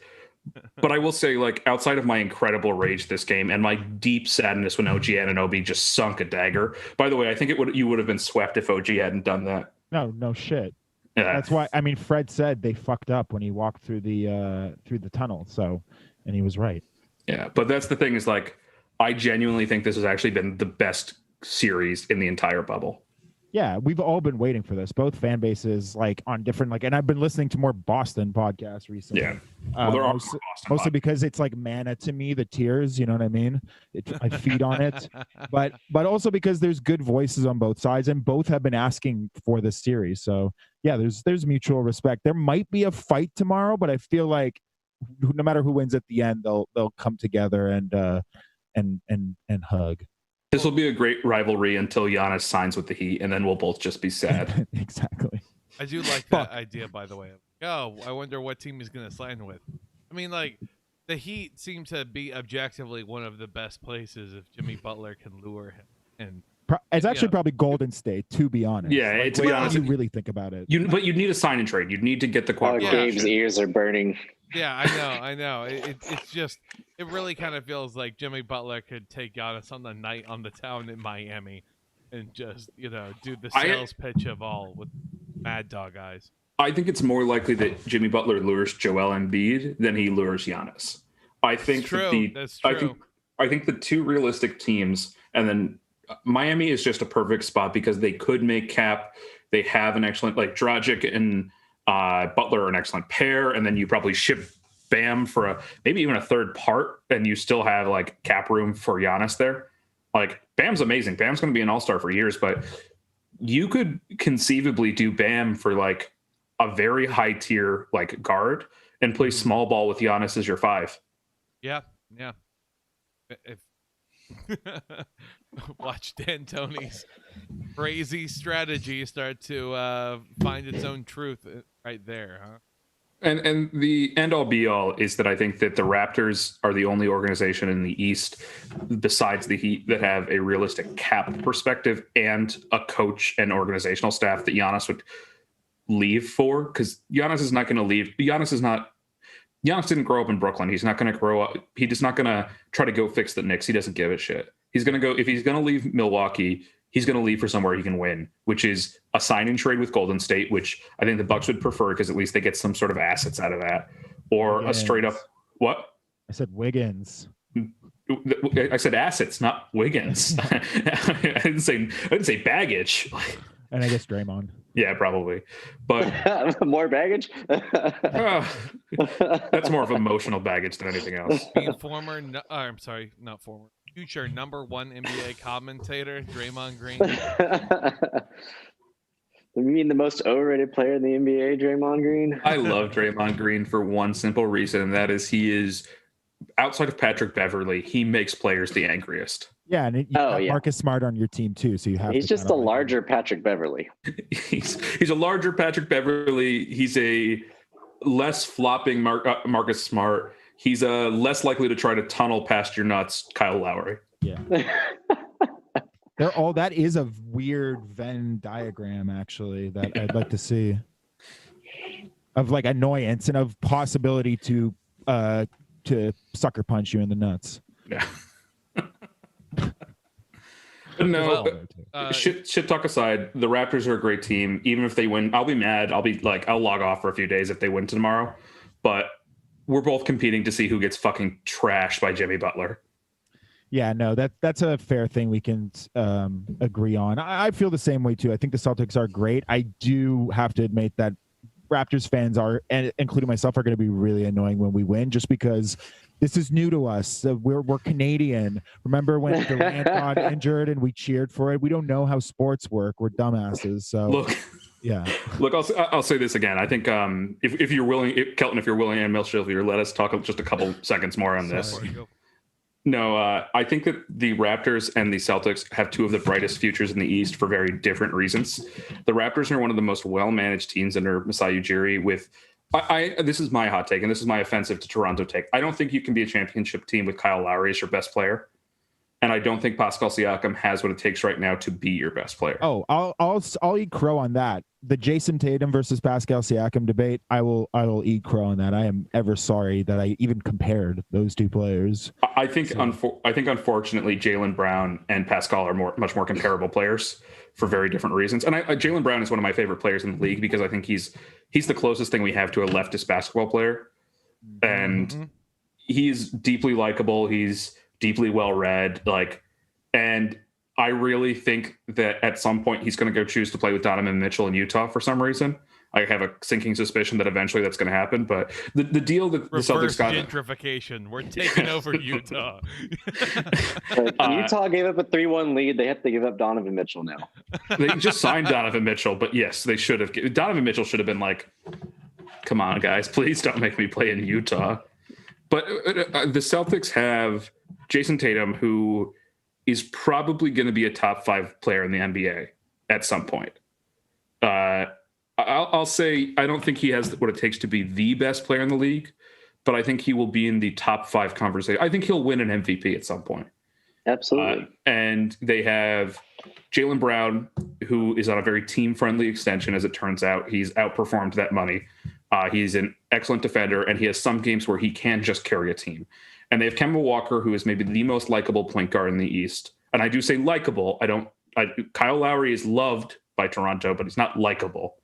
But I will say, like, outside of my incredible rage this game and my deep sadness when OG Anunoby just sunk a dagger. By the way, I think you would have been swept if OG hadn't done that. No shit. Yeah. That's why, I mean, Fred said they fucked up when he walked through the tunnel. So, and he was right. Yeah, but that's the thing is, like, I genuinely think this has actually been the best series in the entire bubble. Yeah, we've all been waiting for this. Both fan bases, like, on different, like, and I've been listening to more Boston podcasts recently. Yeah, well, they're all mostly because it's like manna to me, the tears. You know what I mean? I feed on it, but also because there's good voices on both sides, and both have been asking for this series. So yeah, there's mutual respect. There might be a fight tomorrow, but I feel like no matter who wins at the end, they'll come together and hug. This will be a great rivalry until Giannis signs with the Heat, and then we'll both just be sad. Exactly. I do like that idea, by the way. I wonder what team he's going to sign with. I mean, like, the Heat seem to be objectively one of the best places if Jimmy Butler can lure him. And it's actually probably Golden State, to be honest. Yeah, like, to be honest, you really think about it. But you'd need a sign and trade. You'd need to get the quality. Gabe's ears are burning. Yeah, I know. It's just, it really kind of feels like Jimmy Butler could take Giannis on the night on the town in Miami and just, do the sales pitch of all with Mad Dog eyes. I think it's more likely that Jimmy Butler lures Joel Embiid than he lures Giannis. I think that's true. I think the two realistic teams, and then Miami is just a perfect spot because they could make cap. They have an excellent, like, Dragic and Butler are an excellent pair, and then you probably ship Bam for maybe even a third part, and you still have, like, cap room for Giannis there. Like, Bam's amazing. Bam's going to be an all-star for years, but you could conceivably do Bam for, like, a very high tier, like, guard and play small ball with Giannis as your 5. Yeah. if watch D'Antoni's crazy strategy start to find its own truth right there, huh? And the end all be all is that I think that the Raptors are the only organization in the East besides the Heat that have a realistic cap perspective and a coach and organizational staff that Giannis would leave for, because Giannis is not going to leave. Giannis didn't grow up in Brooklyn. He's not going to grow up. He's not going to try to go fix the Knicks. He doesn't give a shit. He's going to go, if he's going to leave Milwaukee, he's going to leave for somewhere he can win, which is a sign and trade with Golden State, which I think the Bucks would prefer because at least they get some sort of assets out of that, or Wiggins. A straight up what? I said Wiggins. I said assets, not Wiggins. I didn't say baggage. And I guess Draymond. Yeah, probably. But more baggage? That's more of emotional baggage than anything else. Being future number one NBA commentator, Draymond Green. You mean the most overrated player in the NBA, Draymond Green? I love Draymond Green for one simple reason, and that is he is, outside of Patrick Beverley, he makes players the angriest. Yeah, and you have Marcus Smart on your team too, so you have. He's just a larger Patrick Beverley. He's a larger Patrick Beverley. He's a less flopping Marcus Smart. He's less likely to try to tunnel past your nuts, Kyle Lowry. Yeah. That is a weird Venn diagram, actually, that I'd like to see, of like annoyance and of possibility to sucker punch you in the nuts. Yeah. No, shit talk aside, the Raptors are a great team. Even if they win, I'll be mad. I'll log off for a few days if they win tomorrow. But we're both competing to see who gets fucking trashed by Jimmy Butler. Yeah, no, that's a fair thing we can agree on. I feel the same way too. I think the Celtics are great. I do have to admit that Raptors fans are, and including myself, are going to be really annoying when we win, just because this is new to us. We're Canadian. Remember when Durant got injured and we cheered for it? We don't know how sports work. We're dumbasses. So look, I'll say this again. I think if you're willing, Kelton, if you're willing, and Milshil, if you let us talk just a couple seconds more on this. No, I think that the Raptors and the Celtics have two of the brightest futures in the East for very different reasons. The Raptors are one of the most well-managed teams under Masai Ujiri. This is my hot take, and this is my offensive to Toronto take. I don't think you can be a championship team with Kyle Lowry as your best player, and I don't think Pascal Siakam has what it takes right now to be your best player. Oh, I'll eat crow on that. The Jason Tatum versus Pascal Siakam debate, I will eat crow on that. I am ever sorry that I even compared those two players. I think unfortunately Jaylen Brown and Pascal are much more comparable players for very different reasons. And Jaylen Brown is one of my favorite players in the league because I think he's the closest thing we have to a leftist basketball player, and he's deeply likable. He's deeply well read, and I really think that at some point he's going to go choose to play with Donovan Mitchell in Utah for some reason. I have a sinking suspicion that eventually that's going to happen. But the deal that the Celtics got, gentrification, we're taking over Utah. Utah gave up a 3-1 lead. They have to give up Donovan Mitchell now. They just signed Donovan Mitchell, but yes, they should have. Donovan Mitchell should have been like, "Come on, guys, please don't make me play in Utah." But the Celtics have Jason Tatum, who is probably going to be a top 5 player in the NBA at some point. I'll say I don't think he has what it takes to be the best player in the league, but I think he will be in the top 5 conversation. I think he'll win an MVP at some point. Absolutely. And they have Jaylen Brown, who is on a very team-friendly extension, as it turns out. He's outperformed that money. He's an excellent defender, and he has some games where he can just carry a team. And they have Kemba Walker, who is maybe the most likable point guard in the East. And I do say likable. Kyle Lowry is loved by Toronto, but he's not likable.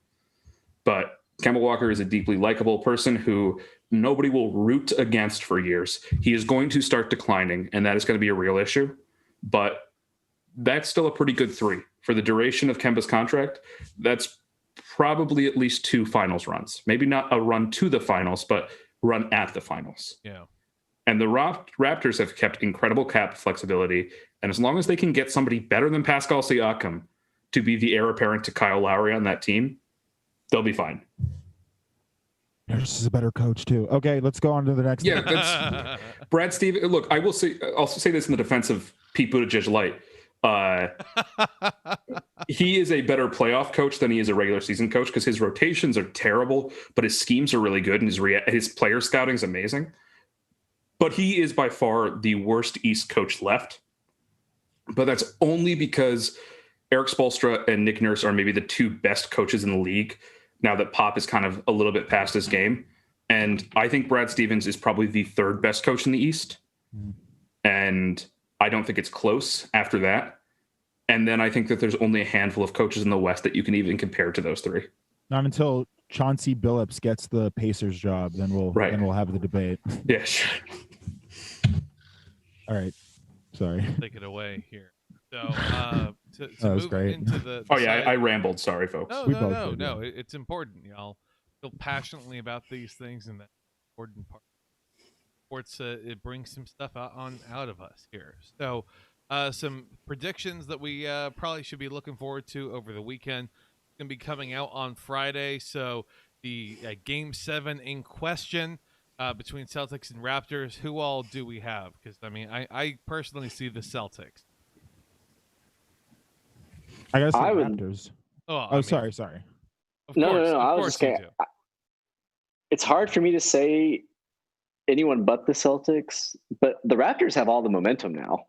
But Kemba Walker is a deeply likable person who nobody will root against for years. He is going to start declining, and that is going to be a real issue. But that's still a pretty good 3. For the duration of Kemba's contract, that's probably at least 2 finals runs. Maybe not a run to the finals, but run at the finals. Yeah. And the Raptors have kept incredible cap flexibility. And as long as they can get somebody better than Pascal Siakam to be the heir apparent to Kyle Lowry on that team, they'll be fine. Nurse is a better coach too. Okay, let's go on to the next. Yeah, that's Brad Stevens. Look, I will say, I'll say this in the defense of Pete Buttigieg light. He is a better playoff coach than he is a regular season coach because his rotations are terrible, but his schemes are really good and his player scouting is amazing. But he is by far the worst East coach left. But that's only because Eric Spoelstra and Nick Nurse are maybe the two best coaches in the league now that Pop is kind of a little bit past his game. And I think Brad Stevens is probably the third best coach in the East. And I don't think it's close after that. And then I think that there's only a handful of coaches in the West that you can even compare to those three. Not until Chauncey Billups gets the Pacers job, then we'll have the debate. Yeah, sure. All right. Sorry. Take it away here. So to move great. into the Oh yeah, I rambled. Sorry, folks. No. It's important, y'all. Feel passionately about these things, and that's the important part. Sports, it brings some stuff out of us here. So, some predictions that we probably should be looking forward to over the weekend. It's going to be coming out on Friday. So, the Game 7 in question between Celtics and Raptors. Who all do we have? Because I personally see the Celtics. I gotta say Raptors. Sorry. No. I was just saying, it's hard for me to say anyone but the Celtics, but the Raptors have all the momentum now.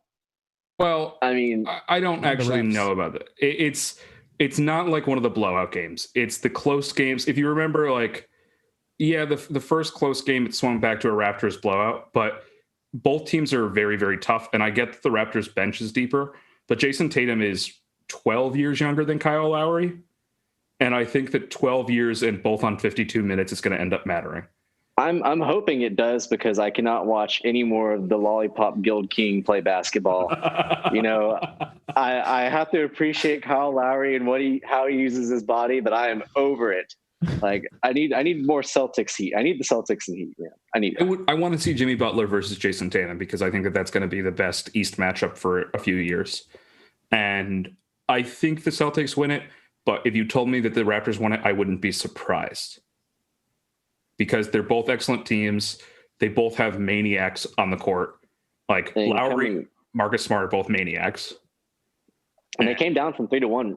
Well, I mean, I don't actually know about that. It's not like one of the blowout games. It's the close games. If you remember, the first close game, it swung back to a Raptors blowout, but both teams are very, very tough. And I get that the Raptors bench is deeper, but Jason Tatum is 12 years younger than Kyle Lowry. And I think that 12 years and both on 52 minutes is going to end up mattering. I'm hoping it does because I cannot watch any more of the Lollipop Guild King play basketball. I have to appreciate Kyle Lowry and how he uses his body, but I am over it. I need more Celtics heat. I need the Celtics and heat. Man. I want to see Jimmy Butler versus Jason Tatum because I think that that's going to be the best East matchup for a few years. And I think the Celtics win it, but if you told me that the Raptors won it, I wouldn't be surprised. Because they're both excellent teams. They both have maniacs on the court. Lowry, Marcus Smart are both maniacs. And they came down from 3-1,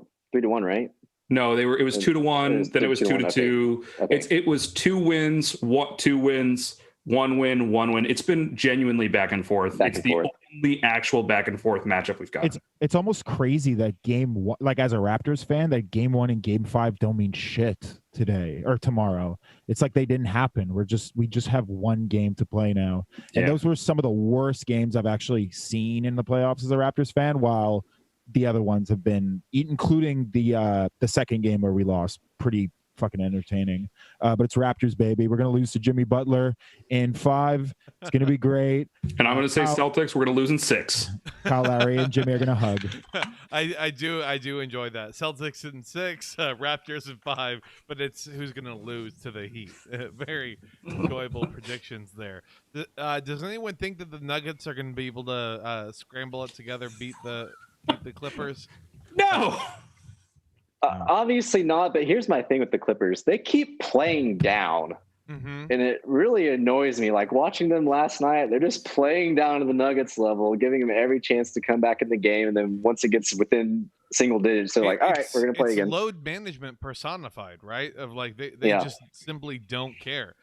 right? No, it was 2-1, then it was 2-2. Okay. It was 2 wins, 1 win. It's been genuinely back and forth. It's the only actual back and forth matchup we've got. It's almost crazy that game one, as a Raptors fan, that game 1 and game 5 don't mean shit today or tomorrow. It's like they didn't happen. we just have one game to play now. And those were some of the worst games I've actually seen in the playoffs as a Raptors fan, while the other ones have been, including the second game where we lost, pretty fucking entertaining. But it's Raptors, baby. We're going to lose to Jimmy Butler in 5. It's going to be great. And I'm going to say Celtics, we're going to lose in 6. Kyle Lowry and Jimmy are going to hug. I do enjoy that. Celtics in 6, Raptors in 5, but it's who's going to lose to the Heat. Very enjoyable predictions there. Does anyone think that the Nuggets are going to be able to scramble it together, beat the Clippers? No. Obviously not, but here's my thing with the Clippers. They keep playing down, and it really annoys me. Watching them last night, they're just playing down to the Nuggets level, giving them every chance to come back in the game, and then once it gets within single digits, they're all right, we're going to play again. Load management personified, right? Of they just simply don't care.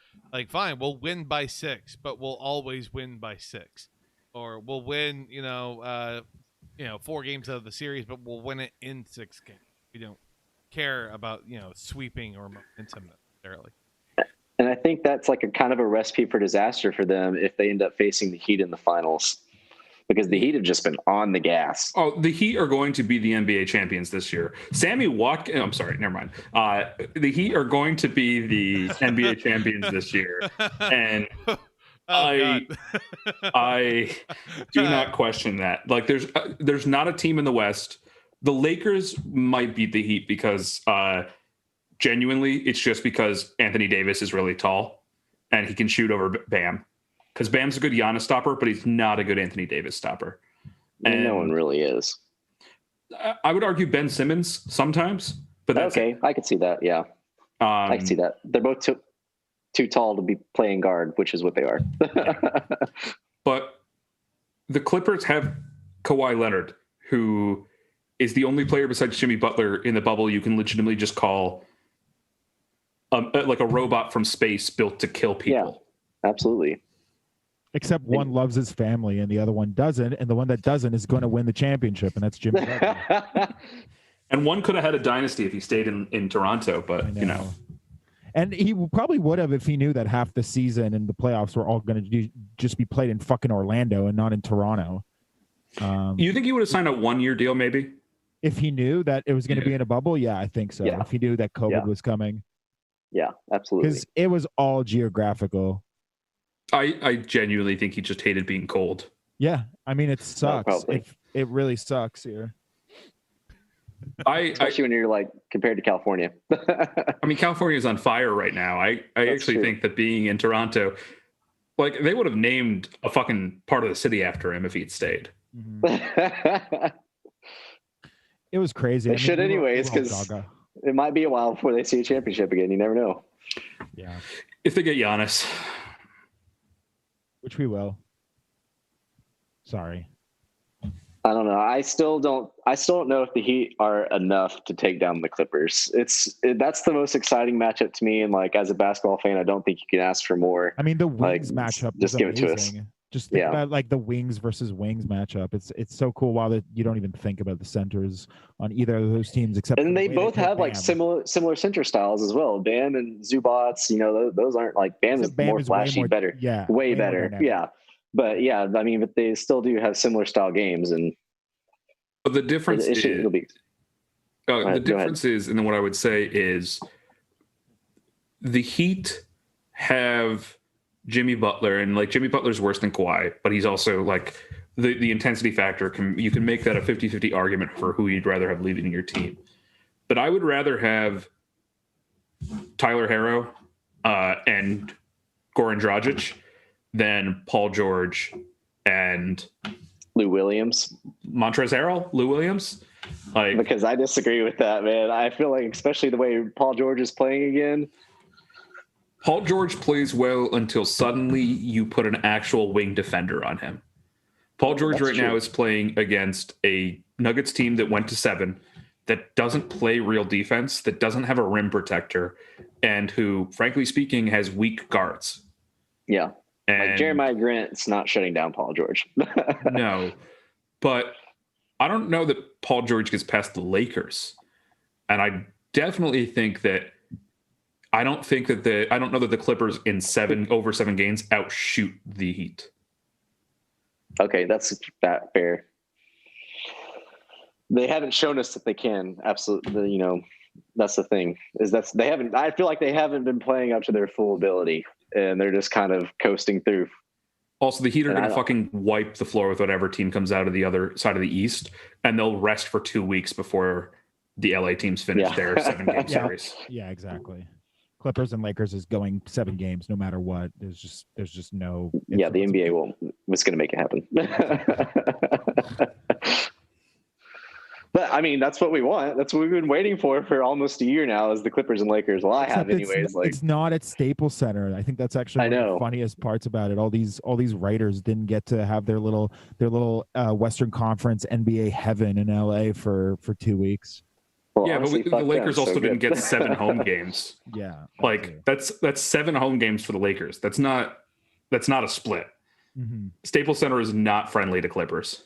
Fine, we'll win by 6, but we'll always win by 6. Or we'll win, 4 games out of the series, but we'll win it in 6 games. We don't care about sweeping or momentum necessarily. And I think that's a kind of a recipe for disaster for them if they end up facing the Heat in the finals, because the Heat have just been on the gas. Oh, the Heat are going to be the NBA champions this year. Sammy Watkins. I'm sorry, never mind. The Heat are going to be the NBA champions this year, and I do not question that. There's not a team in the West. The Lakers might beat the Heat because genuinely it's just because Anthony Davis is really tall and he can shoot over Bam. Because Bam's a good Giannis stopper, but he's not a good Anthony Davis stopper. And no one really is. I would argue Ben Simmons sometimes, but that's okay. I could see that. Yeah, I can see that. They're both too tall to be playing guard, which is what they are. But the Clippers have Kawhi Leonard, who is the only player besides Jimmy Butler in the bubble you can legitimately just call like a robot from space built to kill people. Yeah, absolutely. Except one loves his family and the other one doesn't, and the one that doesn't is going to win the championship, and that's Jimmy Butler. And one could have had a dynasty if he stayed in Toronto, but And he probably would have if he knew that half the season and the playoffs were all going to just be played in fucking Orlando and not in Toronto. You think he would have signed a 1-year deal maybe? If he knew that it was going to be in a bubble, yeah, I think so. Yeah. If he knew that COVID was coming. Yeah, absolutely. Because it was all geographical. I genuinely think he just hated being cold. Yeah, I mean, it sucks. Probably. It really sucks here. Especially when you're like compared to California. I mean, California is on fire right now. I actually think that being in Toronto, like they would have named a fucking part of the city after him if he'd stayed. Mm-hmm. It was crazy. They should anyways, because it might be a while before they see a championship again. You never know. Yeah. If they get Giannis. Which we will. Sorry. I don't know. I still don't know if the Heat are enough to take down the Clippers. That's the most exciting matchup to me. And like as a basketball fan, I don't think you can ask for more. I mean, the Wings matchup just is give amazing. it to us. Just think about like the Wings versus Wings matchup. It's so cool. While you don't even think about the centers on either of those teams, except and they both have like similar center styles as well. Bam and Zubats. You know, those aren't like Bam is more flashy, better. Yeah, way better. Yeah. But yeah, I mean, but they still do have similar style games, and but the difference is, and then what I would say is, the Heat have Jimmy Butler, and like Jimmy Butler's worse than Kawhi, but he's also like the intensity factor. You can make that a 50-50 argument for who you'd rather have leading your team. But I would rather have Tyler Herro and Goran Dragic than Paul George and Lou Williams, Montrezl Harrell, Lou Williams. Like, because I disagree with that, man. I feel like, especially the way Paul George is playing again. Paul George plays well until suddenly you put an actual wing defender on him. Paul George now is playing against a Nuggets team that went to 7, that doesn't play real defense, that doesn't have a rim protector, and who, frankly speaking, has weak guards. Yeah. And like Jeremiah Grant's not shutting down Paul George. No, but I don't know that Paul George gets past the Lakers. And I definitely think that I don't know that the Clippers in over 7 games outshoot the Heat. Okay, that's that fair. They haven't shown us that they can. Absolutely, you know, that's the thing. I feel like they haven't been playing up to their full ability, and they're just kind of coasting through. Also, the Heat are going to fucking wipe the floor with whatever team comes out of the other side of the East, and they'll rest for 2 weeks before the LA teams finish their 7-game series. Yeah, exactly. Clippers and Lakers is going 7 games no matter what. There's just no. Yeah, the NBA was going to make it happen. But I mean, that's what we want. That's what we've been waiting for almost a year now, is the Clippers and Lakers. Well, I have anyways. It's not at Staples Center. I think that's actually one of the funniest parts about it. All these writers didn't get to have their little Western Conference NBA heaven in LA for 2 weeks. Well, yeah, honestly, but the Lakers also didn't get 7 home games. Yeah, like that's 7 home games for the Lakers. That's not a split. Mm-hmm. Staples Center is not friendly to Clippers.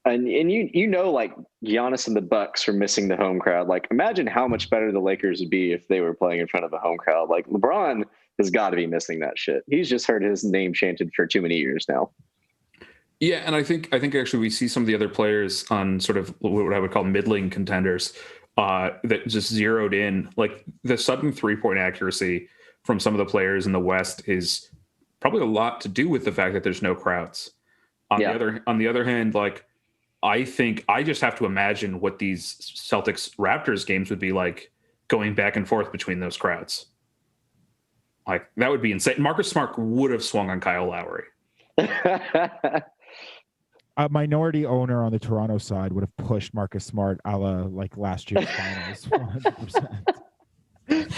And you know, like Giannis and the Bucks are missing the home crowd. Like, imagine how much better the Lakers would be if they were playing in front of a home crowd. Like, LeBron has got to be missing that shit. He's just heard his name chanted for too many years now. Yeah, and I think actually we see some of the other players on sort of what I would call middling contenders that just zeroed in. Like the sudden 3-point accuracy from some of the players in the West is probably a lot to do with the fact that there's no crowds. On the other hand, like, I think I just have to imagine what these Celtics Raptors games would be like going back and forth between those crowds. Like, that would be insane. Marcus Smart would have swung on Kyle Lowry. A minority owner on the Toronto side would have pushed Marcus Smart a la like last year's finals. 100%.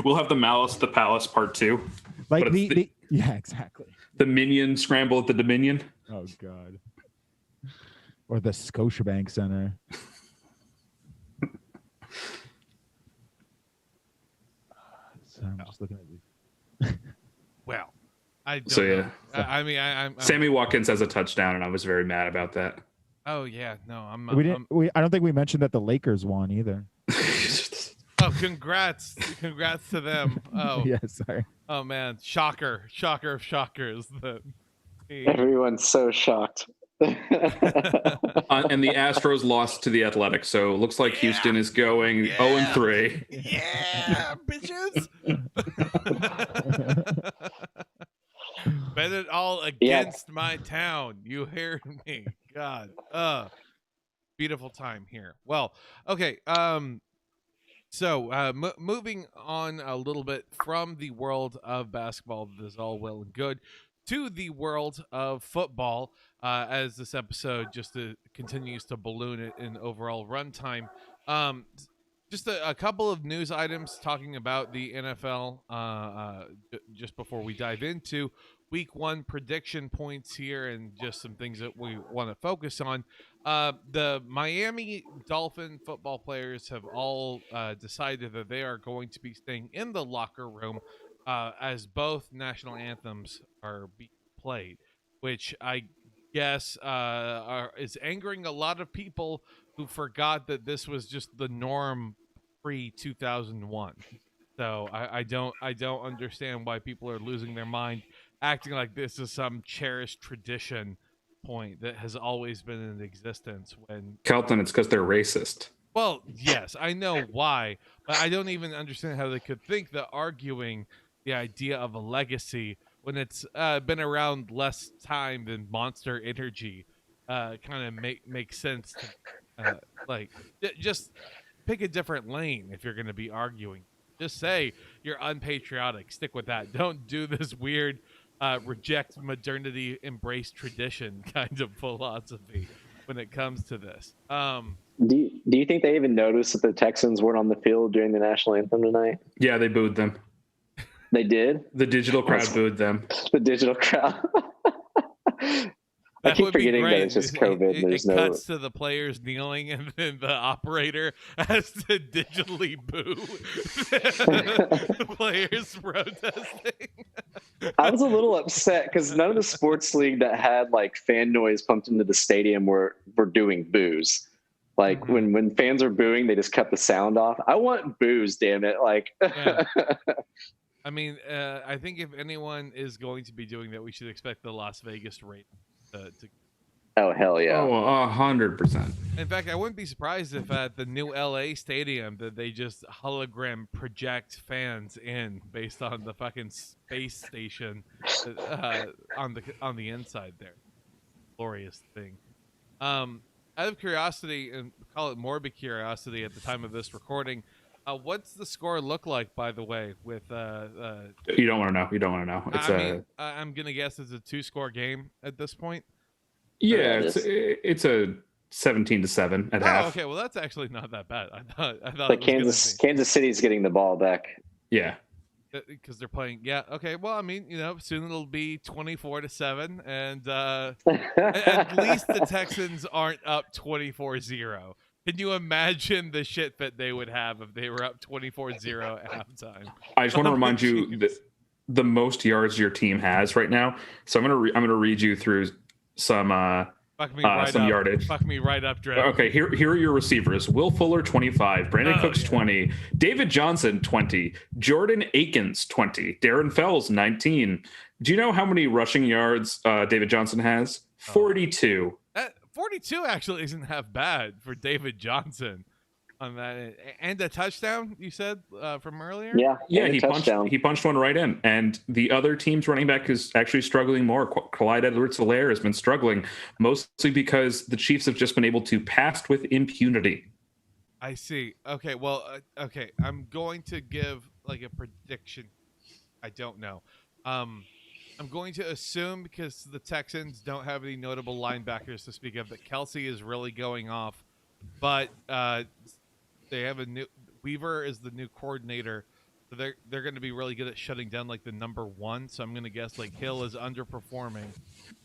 We'll have the Malice at the Palace Part 2. Like yeah, exactly. The Minion scramble at the Dominion. Oh God. Or the Scotiabank Center. So I'm just looking at these. Well, I don't So, yeah. know. I mean, I'm Sammy Watkins has a touchdown, and I was very mad about that. Oh yeah, no, I'm. I don't think we mentioned that the Lakers won either. Oh, congrats to them. Oh Yeah, sorry. Oh man, shocker of shockers. Everyone's so shocked. And the Astros lost to the Athletics, so it looks like Houston is going 0-3. Yeah, bitches. Bet it all against my town. You hear me? God. Beautiful time here. Well, okay. So moving on a little bit from the world of basketball, that is all well and good, to the world of football, as this episode just continues to balloon in overall runtime. Just a couple of news items talking about the NFL just before we dive into week one prediction points here and just some things that we want to focus on. The Miami Dolphin football players have all decided that they are going to be staying in the locker room as both national anthems are being played, which I guess is angering a lot of people who forgot that this was just the norm pre-2001. So I don't understand why people are losing their mind, acting like this is some cherished tradition point that has always been in existence. When Kelton, it's because they're racist. Well, yes, I know why, but I don't even understand how they could think that arguing the idea of a legacy when it's been around less time than Monster Energy kind of makes sense to just pick a different lane if you're going to be arguing. Just say you're unpatriotic. Stick with that. Don't do this weird reject modernity, embrace tradition kind of philosophy when it comes to this. Do you think they even noticed that the Texans weren't on the field during the national anthem tonight? Yeah, they booed them. They did? The digital crowd booed them. The digital crowd. I keep forgetting that it's just COVID. It cuts to the players kneeling, and then the operator has to digitally boo the players protesting. I was a little upset because none of the sports league that had like fan noise pumped into the stadium were doing boos. Like when fans are booing, they just cut the sound off. I want boos, damn it! Like. Yeah. I mean, I think if anyone is going to be doing that, we should expect the Las Vegas rate. Oh hell yeah! Oh, 100%. In fact, I wouldn't be surprised if at the new LA stadium that they just hologram project fans in based on the fucking space station on the inside there. Glorious thing. Out of curiosity, and call it morbid curiosity at the time of this recording, what's the score look like, by the way? With You don't want to know. You don't want to know. It's I'm gonna guess it's a 2-score game at this point. Yeah, it's a 17-7 at half. Okay, well that's actually not that bad. I thought like Kansas City's getting the ball back. Yeah, because they're playing. Yeah, okay. Well, I mean, soon it'll be 24-7, and at least the Texans aren't up 24-0. Can you imagine the shit that they would have if they were up 24-0 at halftime? I just want to remind you that the most yards your team has right now. So I'm gonna read you through some yardage. Fuck me right up, Dre. Okay, here are your receivers: Will Fuller 25, Brandon Cooks 20, David Johnson 20, Jordan Akins 20, Darren Fells 19. Do you know how many rushing yards David Johnson has? 42. 42 actually isn't half bad for David Johnson on that, and a touchdown you said from earlier. Yeah, he punched one right in, and the other team's running back is actually struggling more. Clyde Edwards-Helaire has been struggling mostly because the Chiefs have just been able to pass with impunity. I see. Okay, well, I'm going to give like a prediction. I don't know. I'm going to assume, because the Texans don't have any notable linebackers to speak of, that Kelsey is really going off. But they have Weaver is the new coordinator, So they're going to be really good at shutting down like the number one. So I'm going to guess like Hill is underperforming,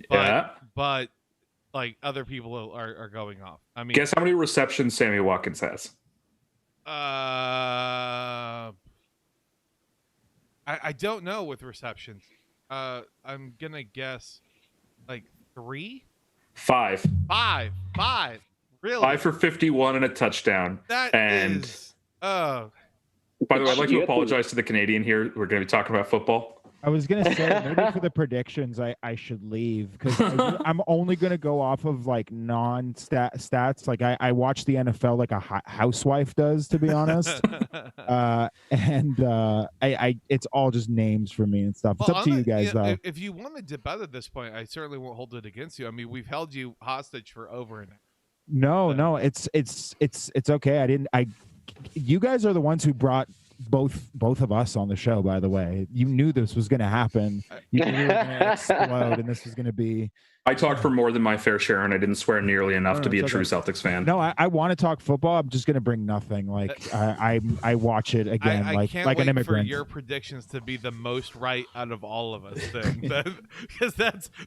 but like other people are going off. I mean, guess how many receptions Sammy Watkins has? I don't know with receptions. I'm gonna guess like 3, 5. 5. Really? 5 for 51 and a touchdown. That and is. Oh. By the way, I'd like to apologize to the Canadian here. We're going to be talking about football. I was gonna say maybe for the predictions I should leave because I'm only gonna go off of like stats. Like I watch the NFL like a housewife does, to be honest. And it's all just names for me and stuff. It's up to you guys though. If you want to dip out at this point, I certainly won't hold it against you. I mean, we've held you hostage for over an hour. No, it's okay. You guys are the ones who brought both of us on the show, by the way. You knew this was going to happen. You knew we were going to explode and this was going to be... I talked for more than my fair share, and I didn't swear nearly enough to be a true Celtics fan. No, I want to talk football. I'm just going to bring nothing. Like I watch it again, I can't like wait an immigrant. for your predictions to be the most right out of all of us. Because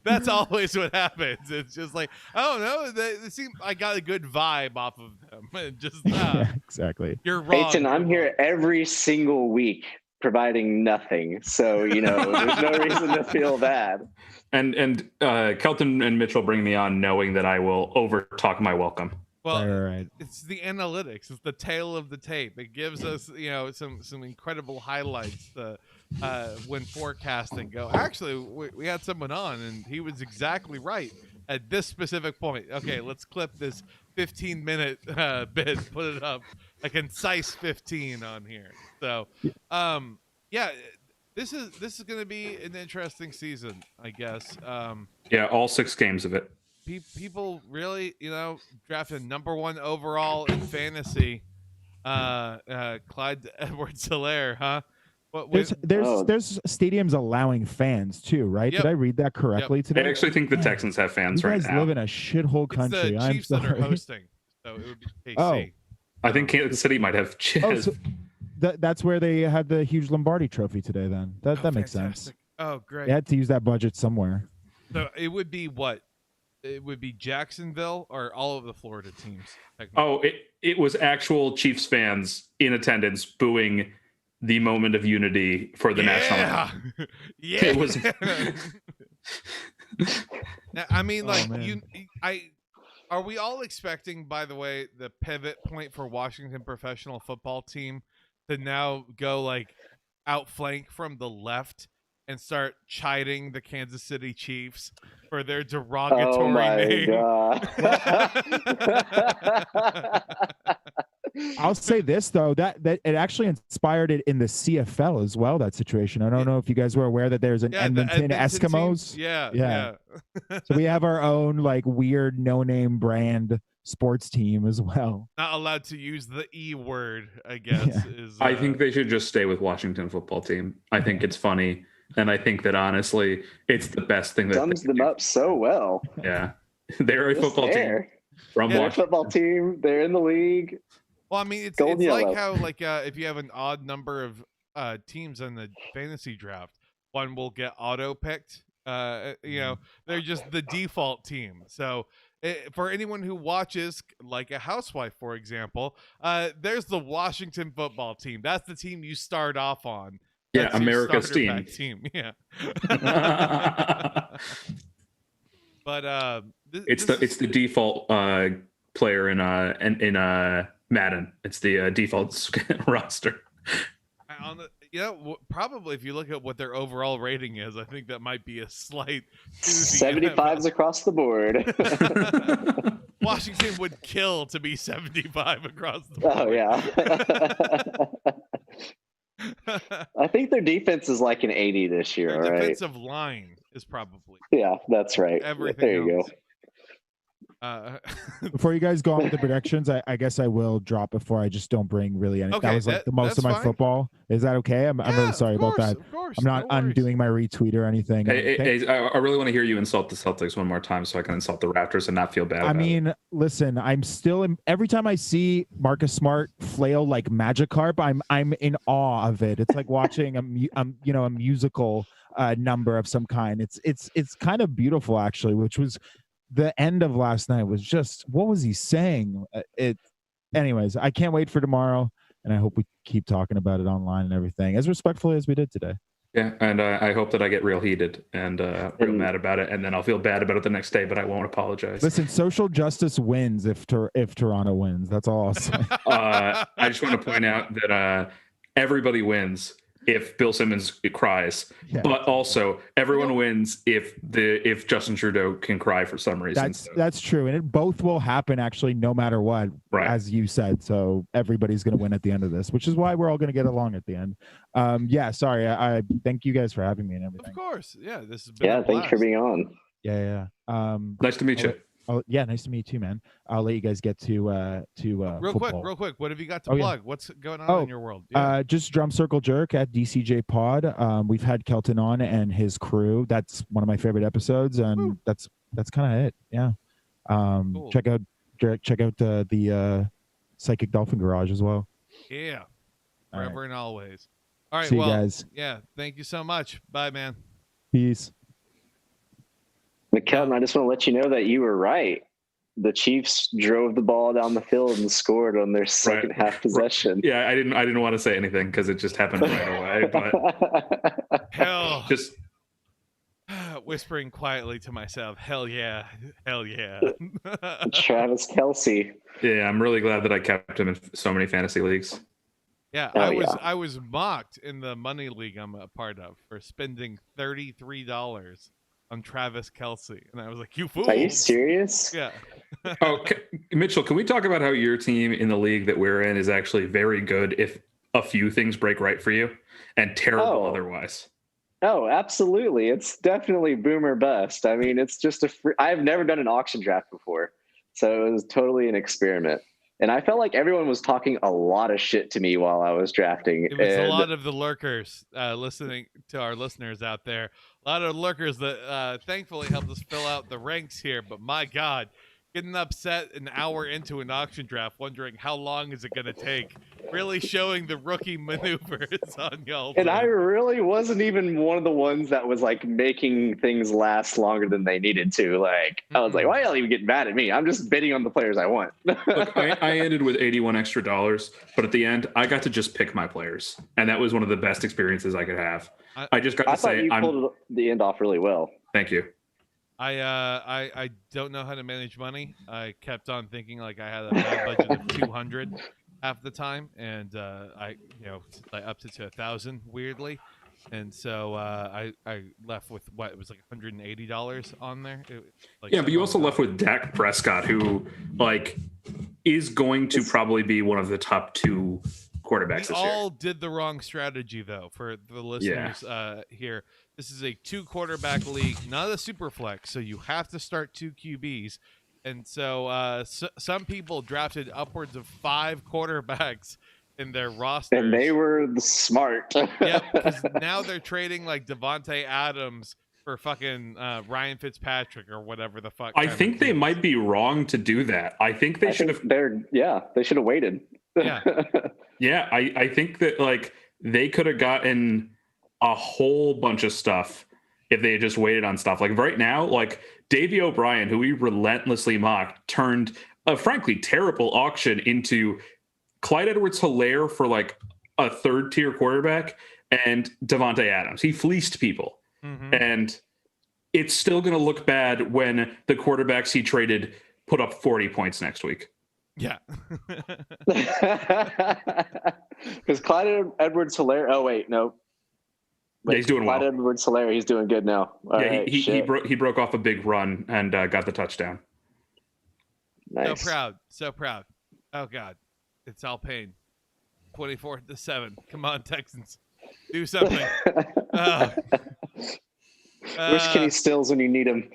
that's always what happens. It's just like, oh no, they seem I got a good vibe off of them. Just yeah, exactly. You're wrong. Peyton, I'm here every single week providing nothing, so there's no reason to feel bad. And Kelton and Mitchell bring me on knowing that I will over talk my welcome. Well, right. It's the analytics. It's the tail of the tape. It gives us, some incredible highlights when forecasting go. Actually, we had someone on, and he was exactly right at this specific point. Okay, let's clip this 15-minute bit, put it up, a concise 15 on here. So, yeah. This is going to be an interesting season, I guess. Yeah, all 6 games of it. People really, drafted number 1 overall in fantasy. Clyde Edwards-Helaire, huh? There's stadiums allowing fans too, right? Yep. Did I read that correctly today? I actually think the Texans have fans right now. You guys live in a shithole country. It's the Chiefs that are hosting, so it would be KC. I think Kansas City might have. So that's where they had the huge Lombardi Trophy today. Then that makes sense. Oh, great! They had to use that budget somewhere. So it would be what? It would be Jacksonville or all of the Florida teams. Oh, it was actual Chiefs fans in attendance booing the moment of unity for the national anthem. Yeah, it was. I mean, like are we all expecting? By the way, the pivot point for Washington professional football team to now go like outflank from the left and start chiding the Kansas City Chiefs for their derogatory name. God. I'll say this though, that it actually inspired it in the CFL as well, that situation. I don't know if you guys were aware that there's an Edmonton Eskimos. Yeah. So we have our own like weird no-name brand sports team as well. Not allowed to use the E word, I guess. Yeah. I think they should just stay with Washington football team. I think it's funny. And I think that honestly, it's the best thing that sums them up so well. Yeah. They're a football team from Washington. Football team. They're in the league. Well, I mean, it's like how if you have an odd number of teams in the fantasy draft, one will get auto picked. They're just the default team. So for anyone who watches, like a housewife, for example, there's the Washington football team. That's the team you start off on. That's America's team. Yeah. But it's the default player in Madden. It's the default roster. Probably if you look at what their overall rating is, I think that might be a slight 75s across the board. Washington would kill to be 75 across the board. Oh yeah. I think their defense is like an 80 this year. Their right? defensive line is probably. Yeah, that's right. Everything. There you else. go. Before you guys go on with the predictions, I guess I will drop before I just don't bring really any. Okay, that was like the most of my fine. football. Is that okay? I'm really sorry about that. Of course, I'm not undoing my retweet or anything. Hey, I really want to hear you insult the Celtics one more time so I can insult the Raptors and not feel bad about it. Listen, I'm still every time I see Marcus Smart flail like Magikarp, I'm in awe of it. It's like watching a musical number of some kind. It's kind of beautiful actually, which was the end of last night was just, what was he saying? Anyways, I can't wait for tomorrow, and I hope we keep talking about it online and everything as respectfully as we did today. Yeah, and I hope that I get real heated and real mad about it, and then I'll feel bad about it the next day, but I won't apologize. Listen, social justice wins if Toronto wins. That's all I'll say. I just want to point out that everybody wins if Bill Simmons cries, but also everyone wins if Justin Trudeau can cry for some reason. That's true, and both will happen actually, no matter what, as you said. So everybody's going to win at the end of this, which is why we're all going to get along at the end. Sorry, I thank you guys for having me and everything. Of course, yeah, this has been thanks for being on. Yeah. Nice to meet you. Nice to meet you too, man. I'll let you guys get to real quick. What have you got to plug? What's going on in your world? Just Drum Circle Jerk at DCJ Pod. We've had Kelton on and his crew. That's one of my favorite episodes, and that's kind of it. Yeah. Cool. Check out the Psychic Dolphin Garage as well. Yeah. Forever and always. All right. See you guys. Yeah. Thank you so much. Bye, man. Peace. McKelton, I just want to let you know that you were right. The Chiefs drove the ball down the field and scored on their second half possession. Yeah, I didn't want to say anything because it just happened right away. But hell, just whispering quietly to myself, hell yeah. Travis Kelce. Yeah, I'm really glad that I kept him in so many fantasy leagues. Yeah, I was mocked in the money league I'm a part of for spending $33 on Travis Kelce, and I was like, "You fool!" Are you serious? Yeah. Mitchell, can we talk about how your team in the league that we're in is actually very good if a few things break right for you, and terrible otherwise? Oh, absolutely! It's definitely boomer bust. I mean, it's just I've never done an auction draft before, so it was totally an experiment. And I felt like everyone was talking a lot of shit to me while I was drafting. It was a lot of the lurkers listening to our listeners out there. A lot of lurkers that thankfully helped us fill out the ranks here. But my God, getting upset an hour into an auction draft, wondering how long is it going to take, really showing the rookie maneuvers on y'all. And I really wasn't even one of the ones that was like making things last longer than they needed to. Like, I was like, why y'all even get mad at me? I'm just bidding on the players I want. Look, I ended with $81 extra, but at the end, I got to just pick my players. And that was one of the best experiences I could have. I just got to say, you pulled the end off really well. Thank you. I don't know how to manage money. I kept on thinking like I had a bad budget of 200 half the time, and I upped it to 1,000 weirdly, and so I left with it was like $180 on there. But you also left with Dak Prescott, who is going to probably be one of the top two quarterbacks this year. All did the wrong strategy though. For the listeners here, this is a 2 quarterback league, not a super flex, so you have to start 2 QBs. And so, some people drafted upwards of 5 quarterbacks in their roster, and they were smart. Yep, because now they're trading like Devontae Adams for fucking Ryan Fitzpatrick or whatever the fuck. I think they might be wrong to do that. I think they should have. They should have waited. Yeah. Yeah, I think that they could have gotten a whole bunch of stuff if they had just waited on stuff. Like right now, Davey O'Brien, who we relentlessly mocked, turned a frankly terrible auction into Clyde Edwards-Helaire for a 3rd-tier quarterback and Devontae Adams. He fleeced people. Mm-hmm. And it's still going to look bad when the quarterbacks he traded put up 40 points next week. Yeah. Because Clyde Edwards-Helaire. Oh wait, no. Yeah, he's doing Clyde Edwards-Helaire. He's doing good now. He broke off a big run and got the touchdown. Nice. So proud. Oh God, it's all pain. 24-7. Come on, Texans, do something. Where's Kenny Stills when you need him?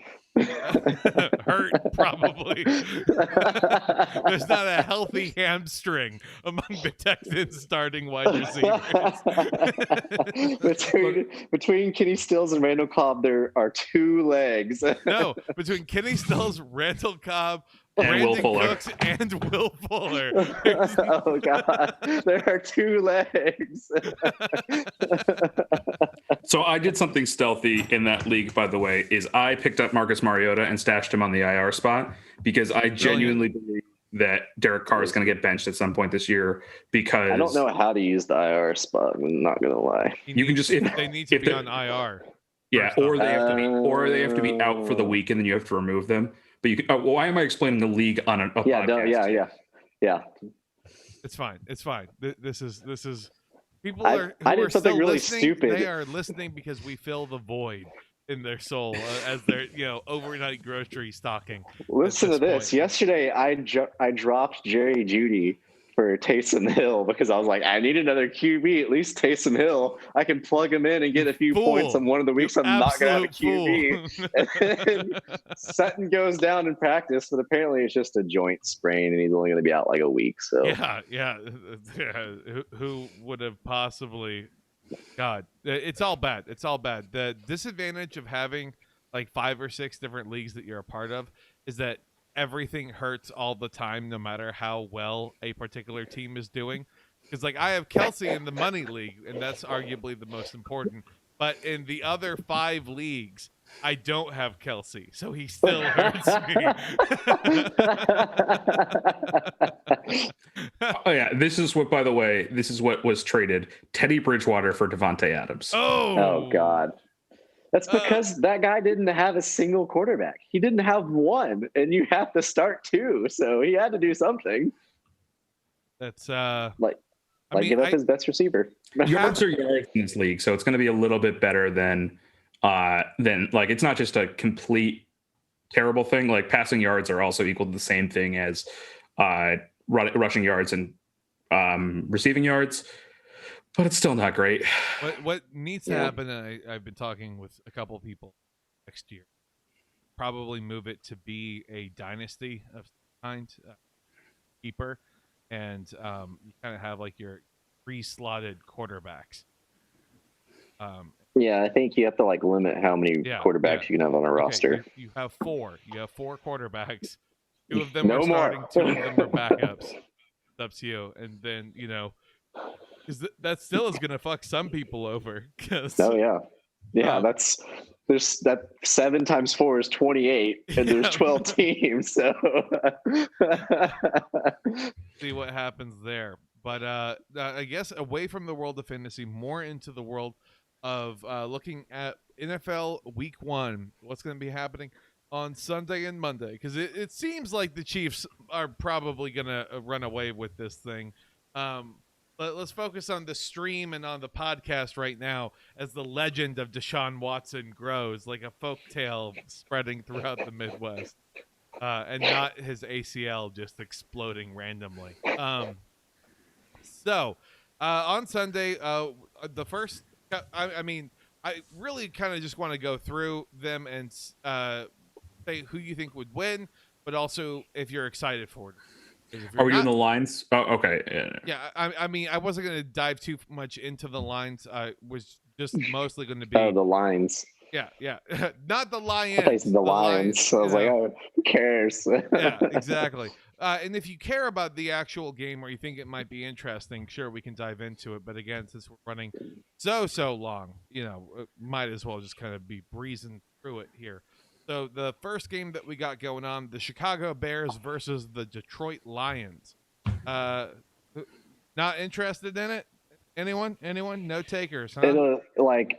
Hurt, probably. There's not a healthy hamstring among the Texans starting wide receivers. between Kenny Stills and Randall Cobb, there are 2 legs. No, between Kenny Stills, Randall Cobb, and Brandon Will Fuller. Cooks, and Will Fuller. Oh God, there are 2 legs. So I did something stealthy in that league, by the way, is I picked up Marcus Mariota and stashed him on the IR spot because I genuinely believe that Derek Carr is going to get benched at some point this year because I don't know how to use the IR spot. I'm not going to lie. You can just they need to be on IR. Yeah, or they have to be out for the week and then you have to remove them. But you can. Why am I explaining the league on a podcast? Yeah. It's fine. This is people I are. did are something still really listening. stupid. They are listening because we fill the void in their soul as their overnight grocery stocking. Listen to this. Point. Yesterday, I dropped Jerry Jeudy for Taysom Hill because I was like, I need another QB, at least Taysom Hill. I can plug him in and get a few points on one of the weeks I'm not going to have a QB. And then Sutton goes down in practice, but apparently it's just a joint sprain and he's only going to be out like a week. So yeah. Who would have possibly? God, it's all bad. The disadvantage of having like 5 or 6 different leagues that you're a part of is that everything hurts all the time, no matter how well a particular team is doing. Because like I have Kelsey in the money league, and that's arguably the most important. But in the other 5 leagues, I don't have Kelsey, so he still hurts me. Oh yeah, this is what was traded: Teddy Bridgewater for Devontae Adams. Oh God. That's because that guy didn't have a single quarterback. He didn't have one, and you have to start 2, so he had to do something. That's give up his best receiver. Yards are yards in this league, so it's going to be a little bit better than like it's not just a complete terrible thing. Like passing yards are also equal to the same thing as rushing yards and receiving yards. But it's still not great. What needs to happen, and I've been talking with a couple of people next year, probably move it to be a dynasty of kind, keeper, and you kind of have like your pre-slotted quarterbacks. Yeah, I think you have to like limit how many quarterbacks you can have on a roster. You have 4. You have 4 quarterbacks. 2 of them are starting, 2 of them are backups. It's up to you, and then because that still is going to fuck some people over. There's that 7 times 4 is 28, and there's 12 teams. So see what happens there. But I guess away from the world of fantasy, more into the world of looking at NFL Week 1. What's going to be happening on Sunday and Monday? Because it seems like the Chiefs are probably going to run away with this thing. But let's focus on the stream and on the podcast right now as the legend of Deshaun Watson grows like a folktale spreading throughout the Midwest, and not his ACL just exploding randomly. So on Sunday, the first, I really kind of just want to go through them and say who you think would win, but also if you're excited for it. Are we doing the lines? Oh, okay. Yeah, I wasn't going to dive too much into the lines. I was just mostly going to be the lines. Yeah, not the Lions. The Lions. So I was like, who cares? Yeah, exactly. And if you care about the actual game or you think it might be interesting, sure, we can dive into it. But again, since we're running so long, might as well just kind of be breezing through it here. So the first game that we got going on, the Chicago Bears versus the Detroit Lions. Not interested in it? Anyone? No takers, huh?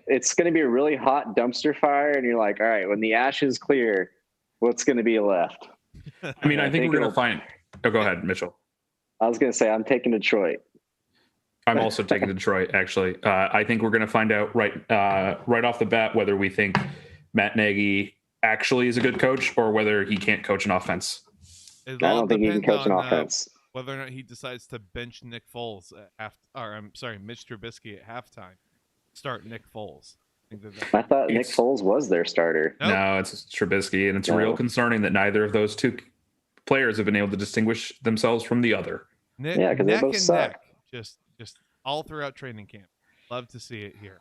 It's going to be a really hot dumpster fire, and you're like, all right, when the ashes clear, what's going to be left? I mean, I think we're going to find... Oh, go ahead, Mitchell. I was going to say, I'm taking Detroit. I'm also taking Detroit, actually. I think we're going to find out right off the bat whether we think Matt Nagy actually is a good coach or whether he can't coach an offense. I don't think he can coach an offense. Whether or not he decides to bench Nick Foles Mitch Trubisky at halftime, start Nick Foles. I thought Nick Foles was their starter. Nope. No, it's Trubisky, and it's real concerning that neither of those two players have been able to distinguish themselves from the other. Yeah, because they both suck. Just all throughout training camp. Love to see it here.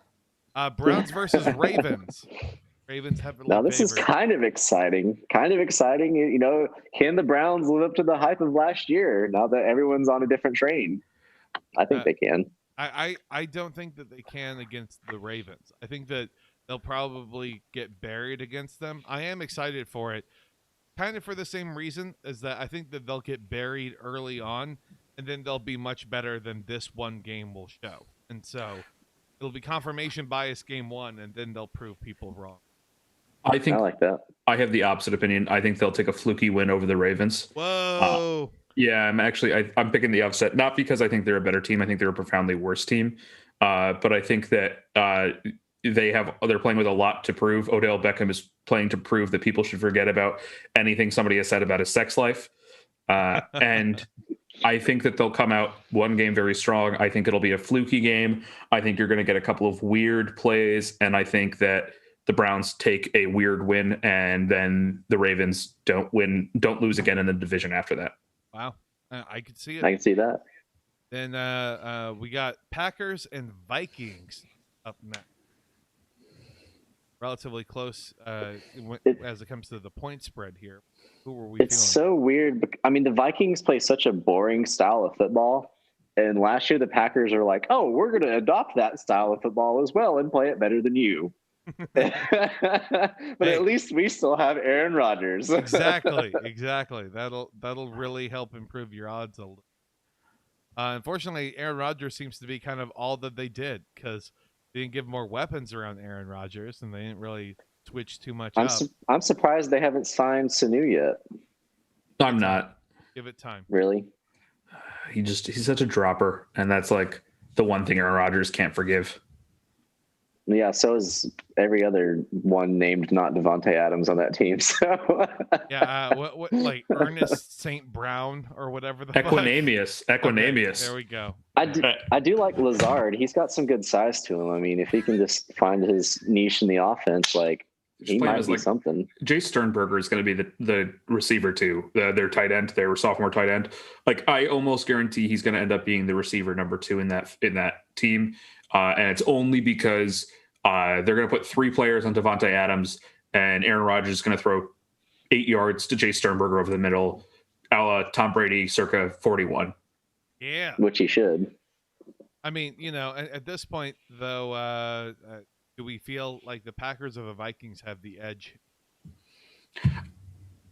Browns versus Ravens. Ravens have now this is kind of exciting. You know, can the Browns live up to the hype of last year now that everyone's on a different train? I think they can. I don't think that they can against the Ravens. I think that they'll probably get buried against them. I am excited for it, kind of for the same reason as that I think that they'll get buried early on, and then they'll be much better than this one game will show. And so it'll be confirmation bias game one, and then they'll prove people wrong. I like that. I have the opposite opinion. I think they'll take a fluky win over the Ravens. Whoa. Yeah, I'm picking the upset, not because I think they're a better team. I think they're a profoundly worse team. But I think that they're playing with a lot to prove. Odell Beckham is playing to prove that people should forget about anything somebody has said about his sex life. And I think that they'll come out one game very strong. I think it'll be a fluky game. I think you're going to get a couple of weird plays, and I think that the Browns take a weird win, and then the Ravens don't lose again in the division after that. Wow. I could see it. I can see that. Then we got Packers and Vikings up next. Relatively close as it comes to the point spread here. Who were we feeling? So weird. I mean, the Vikings play such a boring style of football. And last year, the Packers are like, oh, we're going to adopt that style of football as well and play it better than you. But at least we still have Aaron Rodgers. Exactly. That'll really help improve your odds a little. Unfortunately, Aaron Rodgers seems to be kind of all that they did, because they didn't give more weapons around Aaron Rodgers, and they didn't really switch too much up. I'm surprised they haven't signed Sanu yet. I'm not. Give it time. Really? He's such a dropper, and that's like the one thing Aaron Rodgers can't forgive. Yeah, so is every other one named not Devontae Adams on that team. So yeah, what like Ernest St. Brown or whatever the Equinemius. Okay, there we go. I do like Lazard. He's got some good size to him. I mean, if he can just find his niche in the offense, like he might be something. Jay Sternberger is going to be the receiver too. Their tight end, their sophomore tight end. Like I almost guarantee he's going to end up being the receiver number 2 in that team. And it's only because they're going to put 3 players on Devontae Adams, and Aaron Rodgers is going to throw 8 yards to Jay Sternberger over the middle, a la Tom Brady circa 41. Yeah. Which he should. I mean, at this point, though, do we feel like the Packers or the Vikings have the edge?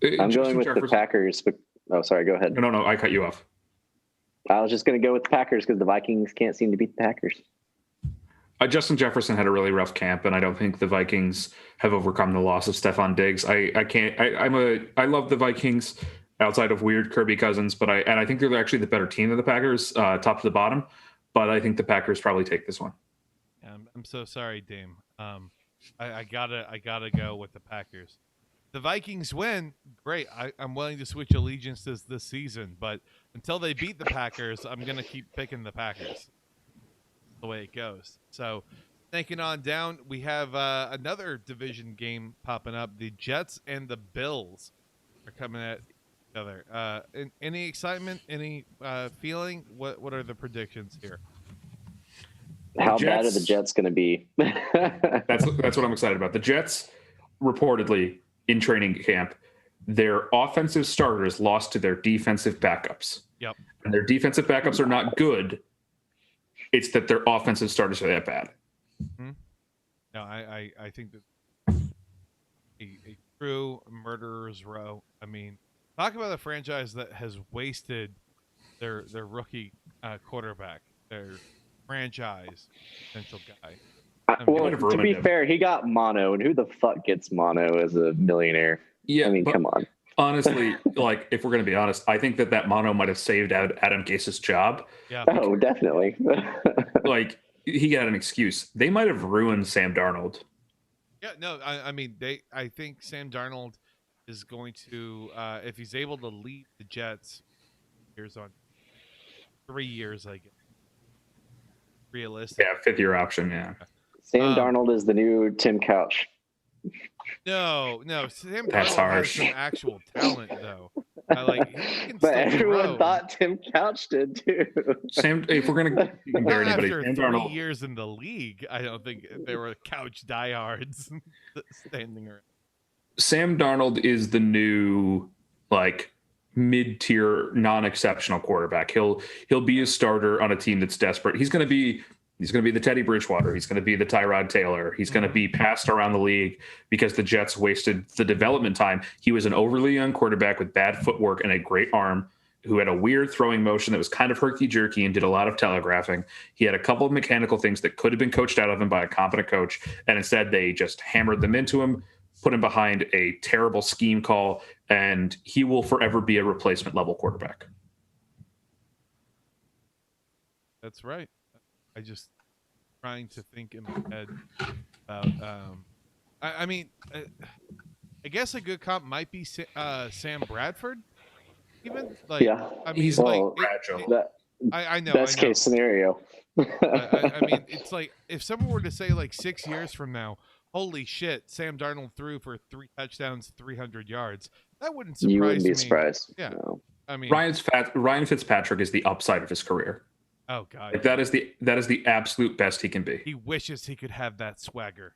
I'm going with the Packers. But, sorry, go ahead. No, I cut you off. I was just going to go with the Packers because the Vikings can't seem to beat the Packers. Justin Jefferson had a really rough camp, and I don't think the Vikings have overcome the loss of Stephon Diggs. I love the Vikings outside of weird Kirby Cousins, but I think they're actually the better team than the Packers, top to the bottom. But I think the Packers probably take this one. Yeah, I'm so sorry, Dame. I gotta go with the Packers. The Vikings win, great. I'm willing to switch allegiances this season, but until they beat the Packers, I'm gonna keep picking the Packers. The way it goes. So thinking on down, we have another division game popping up. The Jets and the Bills are coming at each other. Any excitement? Any feeling? What are the predictions here? How bad are the Jets going to be? That's what I'm excited about. The Jets, reportedly in training camp, their offensive starters lost to their defensive backups. Yep. And their defensive backups are not good. It's that their offensive starters are that bad. Mm-hmm. No, I think that a true murderer's row. I mean, talk about a franchise that has wasted their rookie quarterback, their franchise potential guy. Well, to be fair, he got mono, and who the fuck gets mono as a millionaire? Yeah, I mean, come on. Honestly, like if we're going to be honest, I think that mono might have saved Adam Gase's job. Yeah. Oh, definitely. Like he got an excuse. They might have ruined Sam Darnold. Yeah, no, I mean I think Sam Darnold is going to if he's able to lead the Jets years on 3 years, I guess. Realistic. Yeah, 5th-year option. Yeah. Sam Darnold is the new Tim Couch. No, Sam That's Darnold has harsh. some actual talent, though. He can But still everyone throw. thought Tim Couch did too. Sam, if we're gonna compare Not anybody, after Sam 3 Darnold, years in the league, I don't think there were couch diehards standing around. Sam Darnold is the new like mid-tier, non-exceptional quarterback. He'll be a starter on a team that's desperate. He's going to be the Teddy Bridgewater. He's going to be the Tyrod Taylor. He's going to be passed around the league because the Jets wasted the development time. He was an overly young quarterback with bad footwork and a great arm who had a weird throwing motion that was kind of herky-jerky and did a lot of telegraphing. He had a couple of mechanical things that could have been coached out of him by a competent coach, and instead they just hammered them into him, put him behind a terrible scheme call, and he will forever be a replacement level quarterback. That's right. I just trying to think in my head about. I mean, I guess a good comp might be Sam Bradford. Even like, Yeah. I mean, He's like, fragile. I know. Best case scenario. I mean, it's like if someone were to say like 6 years from now, holy shit, Sam Darnold threw for 3 touchdowns, 300 yards. That wouldn't surprise me. You wouldn't be surprised. Yeah. No. I mean, Ryan Fitzpatrick is the upside of his career. oh god, Like that is the absolute best he can be. he wishes he could have that swagger.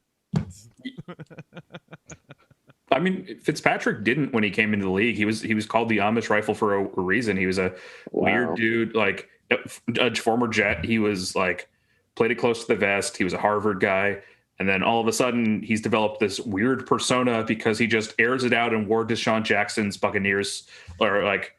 I mean, Fitzpatrick didn't when he came into the league. He was called the Amish rifle for a reason. He was a weird dude, like a former Jet. He was like played it close to the vest. He was a Harvard guy. And then all of a sudden he's developed this weird persona because he just airs it out and wore Deshaun Jackson's Buccaneers or like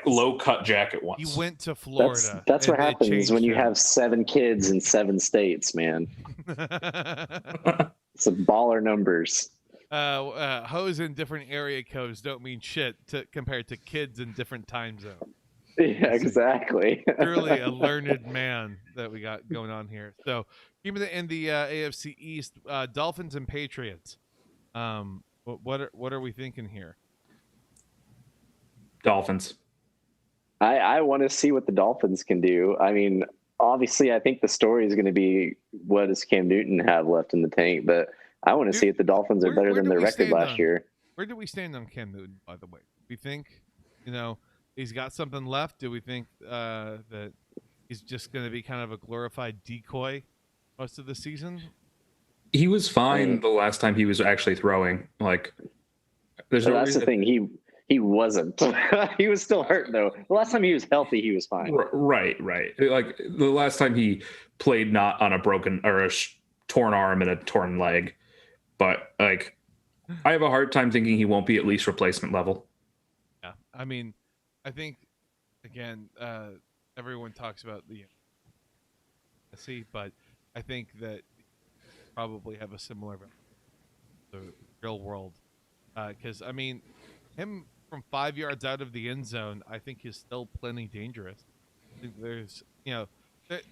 low cut jacket once. He went to Florida. That's what and it happens changed when you him. have 7 kids in 7 states, man. It's a baller numbers. Hoes in different area codes don't mean shit compared to kids in different time zones. Yeah, exactly. Truly a learned man that we got going on here. So, even in the AFC East, Dolphins and Patriots. What are we thinking here? Dolphins. I want to see what the Dolphins can do. I mean, obviously, I think the story is going to be what does Cam Newton have left in the tank, but I want to see if the Dolphins are better than their record last year. Where do we stand on Cam Newton, by the way? We think, he's got something left? Do we think that he's just going to be kind of a glorified decoy most of the season? He was fine the last time he was actually throwing. Like, there's no that's reason. The thing. He wasn't. He was still hurt though. The last time he was healthy, he was fine. Right. Like the last time he played not on a broken or a torn arm and a torn leg, but like I have a hard time thinking he won't be at least replacement level. Yeah, I mean, I think again, everyone talks about the but I think that probably have a similar the real world because I mean him from 5 yards out of the end zone I think is still plenty dangerous. I think there's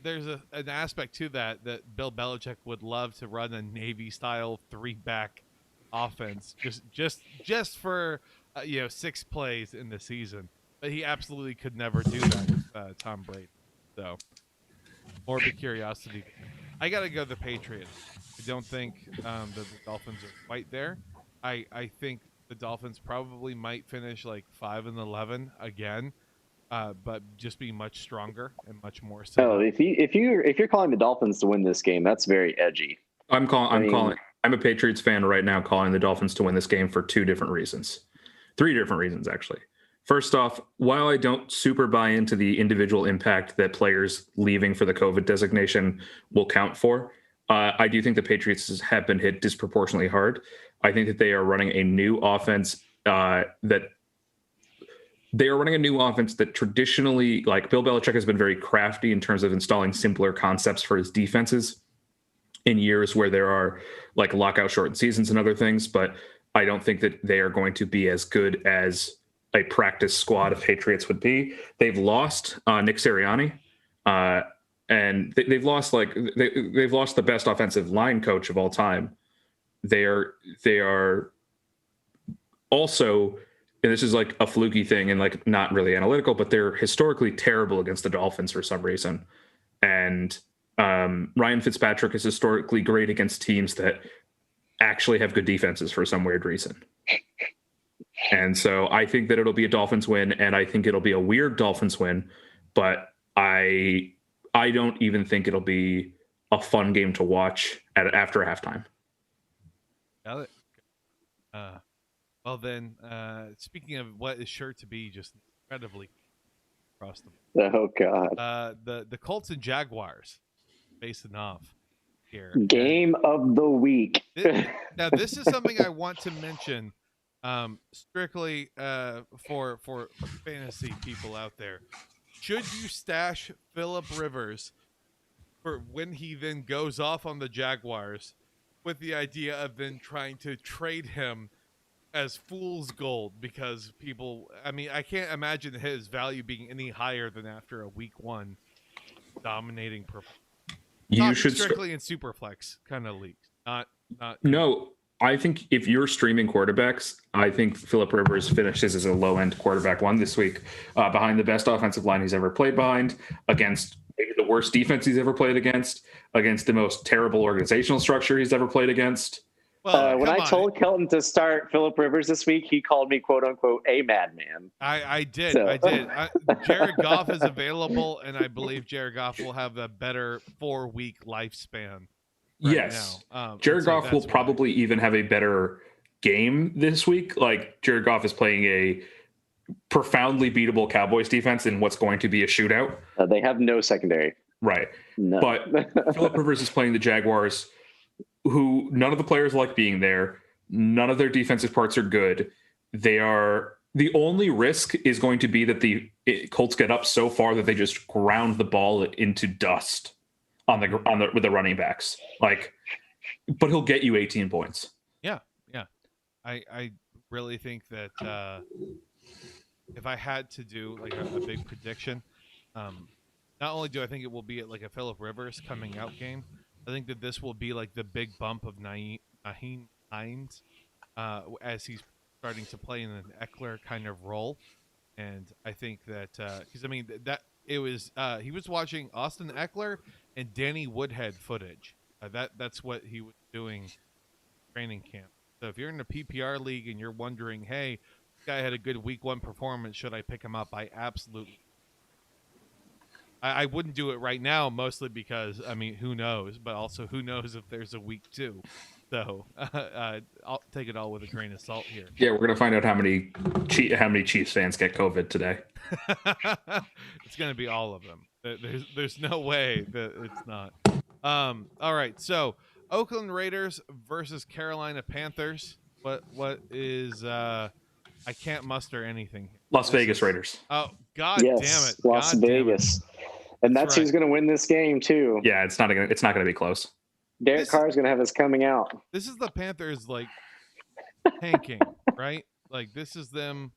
there's an aspect to that Bill Belichick would love to run a Navy style 3-back offense just for 6 plays in the season, but he absolutely could never do that with Tom Brady. So morbid curiosity. I gotta go the Patriots. I don't think that the Dolphins are quite there. I think the Dolphins probably might finish like 5-11 again, but just be much stronger and much more. Oh, if you're calling the Dolphins to win this game, that's very edgy. I'm a Patriots fan right now, calling the Dolphins to win this game for 3 different reasons actually. First off, while I don't super buy into the individual impact that players leaving for the COVID designation will count for, I do think the Patriots have been hit disproportionately hard. I think that they are running a new offense that traditionally, like Bill Belichick has been very crafty in terms of installing simpler concepts for his defenses in years where there are like lockout shortened seasons and other things. But I don't think that they are going to be as good as a practice squad of Patriots would be. They've lost Nick Sirianni, and they've lost the best offensive line coach of all time. They are also, and this is like a fluky thing and like not really analytical, but they're historically terrible against the Dolphins for some reason. And Ryan Fitzpatrick is historically great against teams that actually have good defenses for some weird reason. And so I think that it'll be a Dolphins win, and I think it'll be a weird Dolphins win, but I don't even think it'll be a fun game to watch after halftime. Got it. Well then, speaking of what is sure to be just incredibly across the Oh God. The Colts and Jaguars facing off here. Game of the week. Now this is something I want to mention, strictly for fantasy people out there. Should you stash Phillip Rivers for when he then goes off on the Jaguars, with the idea of then trying to trade him as fool's gold? Because people, I mean, I can't imagine his value being any higher than after a week 1 dominating performance. You should strictly in Superflex kind of leagues, not. No, I think if you're streaming quarterbacks, I think Phillip Rivers finishes as a low-end quarterback 1 this week, behind the best offensive line he's ever played behind, against maybe the worst defense he's ever played against the most terrible organizational structure he's ever played against. Well, when I told Kelton to start Phillip Rivers this week, he called me "quote unquote" a madman. I did. So. I did. Jared Goff is available, and I believe Jared Goff will have a better 4-week lifespan. Yes. Now. Jared Goff will probably even have a better game this week. Like, Jared Goff is playing a profoundly beatable Cowboys defense in what's going to be a shootout. They have no secondary. Right. No. But Phillip Rivers is playing the Jaguars, who none of the players like being there. None of their defensive parts are good. The only risk is going to be that the Colts get up so far that they just ground the ball into dust with the running backs. But he'll get you 18 points. Yeah. I really think that if I had to do like a big prediction, not only do I think it will be like a Phillip Rivers coming out game, I think that this will be like the big bump of Nyheim Hines as he's starting to play in an Eckler kind of role. And I think that because I mean that it was he was watching Austin Eckler and Danny Woodhead footage. That's what he was doing training camp. So if you're in a PPR league and you're wondering, hey, this guy had a good week 1 performance, should I pick him up? I wouldn't do it right now, mostly because, I mean, who knows? But also, who knows if there's a week 2? So I'll take it all with a grain of salt here. Yeah, we're gonna find out how many Chiefs fans get COVID today. It's gonna be all of them. There's no way that it's not. All right, so Oakland Raiders versus Carolina Panthers. What is I can't muster anything. Las Vegas Raiders. Oh God yes, damn it. Las Vegas. And that's right. who's gonna win this game too. Yeah, it's not gonna be close. Derek Carr's gonna have us coming out. This is the Panthers like tanking, right? Like this is them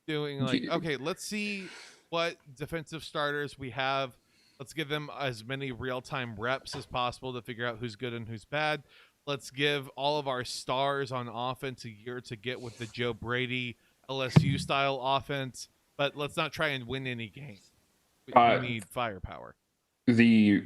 doing like, okay, let's see what defensive starters we have. Let's give them as many real-time reps as possible to figure out who's good and who's bad. Let's give all of our stars on offense a year to get with the Joe Brady LSU style offense, but let's not try and win any game. We need firepower. The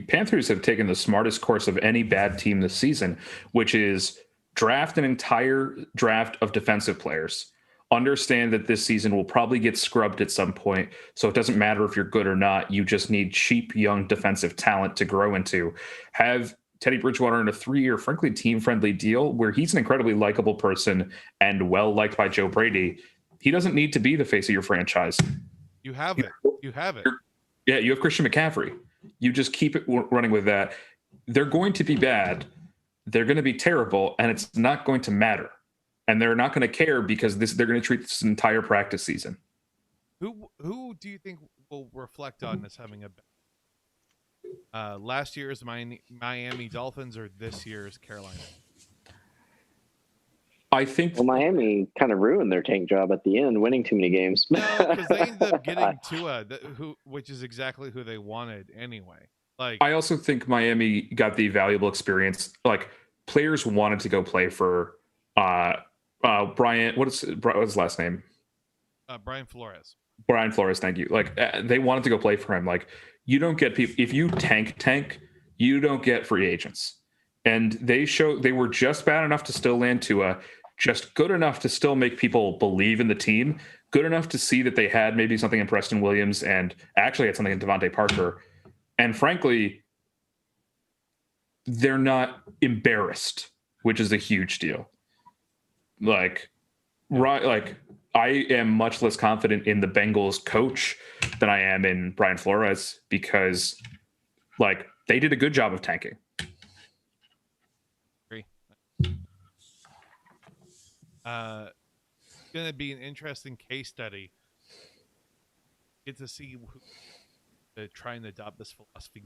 Panthers have taken the smartest course of any bad team this season, which is draft an entire draft of defensive players. Understand that this season will probably get scrubbed at some point, so it doesn't matter if you're good or not. You just need cheap, young defensive talent to grow into. Have Teddy Bridgewater in a 3-year, frankly, team-friendly deal where he's an incredibly likable person and well-liked by Joe Brady. He doesn't need to be the face of your franchise. You have it. You have it. Yeah, you have Christian McCaffrey. You just keep it running with that. They're going to be bad. They're going to be terrible, and it's not going to matter. And they're not going to care because they're going to treat this entire practice season. Who do you think will reflect on as having a last year's Miami Dolphins or this year's Carolina? I think Miami kind of ruined their tank job at the end, winning too many games. No, because they ended up getting Tua, which is exactly who they wanted anyway. Like I also think Miami got the valuable experience. Like players wanted to go play for Brian. What's his last name? Brian Flores. Brian Flores. Thank you. Like they wanted to go play for him. Like you don't get people if you tank. you don't get free agents. And they were just bad enough to still land Tua, just good enough to still make people believe in the team, good enough to see that they had maybe something in Preston Williams and actually had something in Devontae Parker. And frankly, they're not embarrassed, which is a huge deal. Like, right, like I am much less confident in the Bengals coach than I am in Brian Flores because, like, they did a good job of tanking. It's going to be an interesting case study. Get to see who they're trying to adopt this philosophy.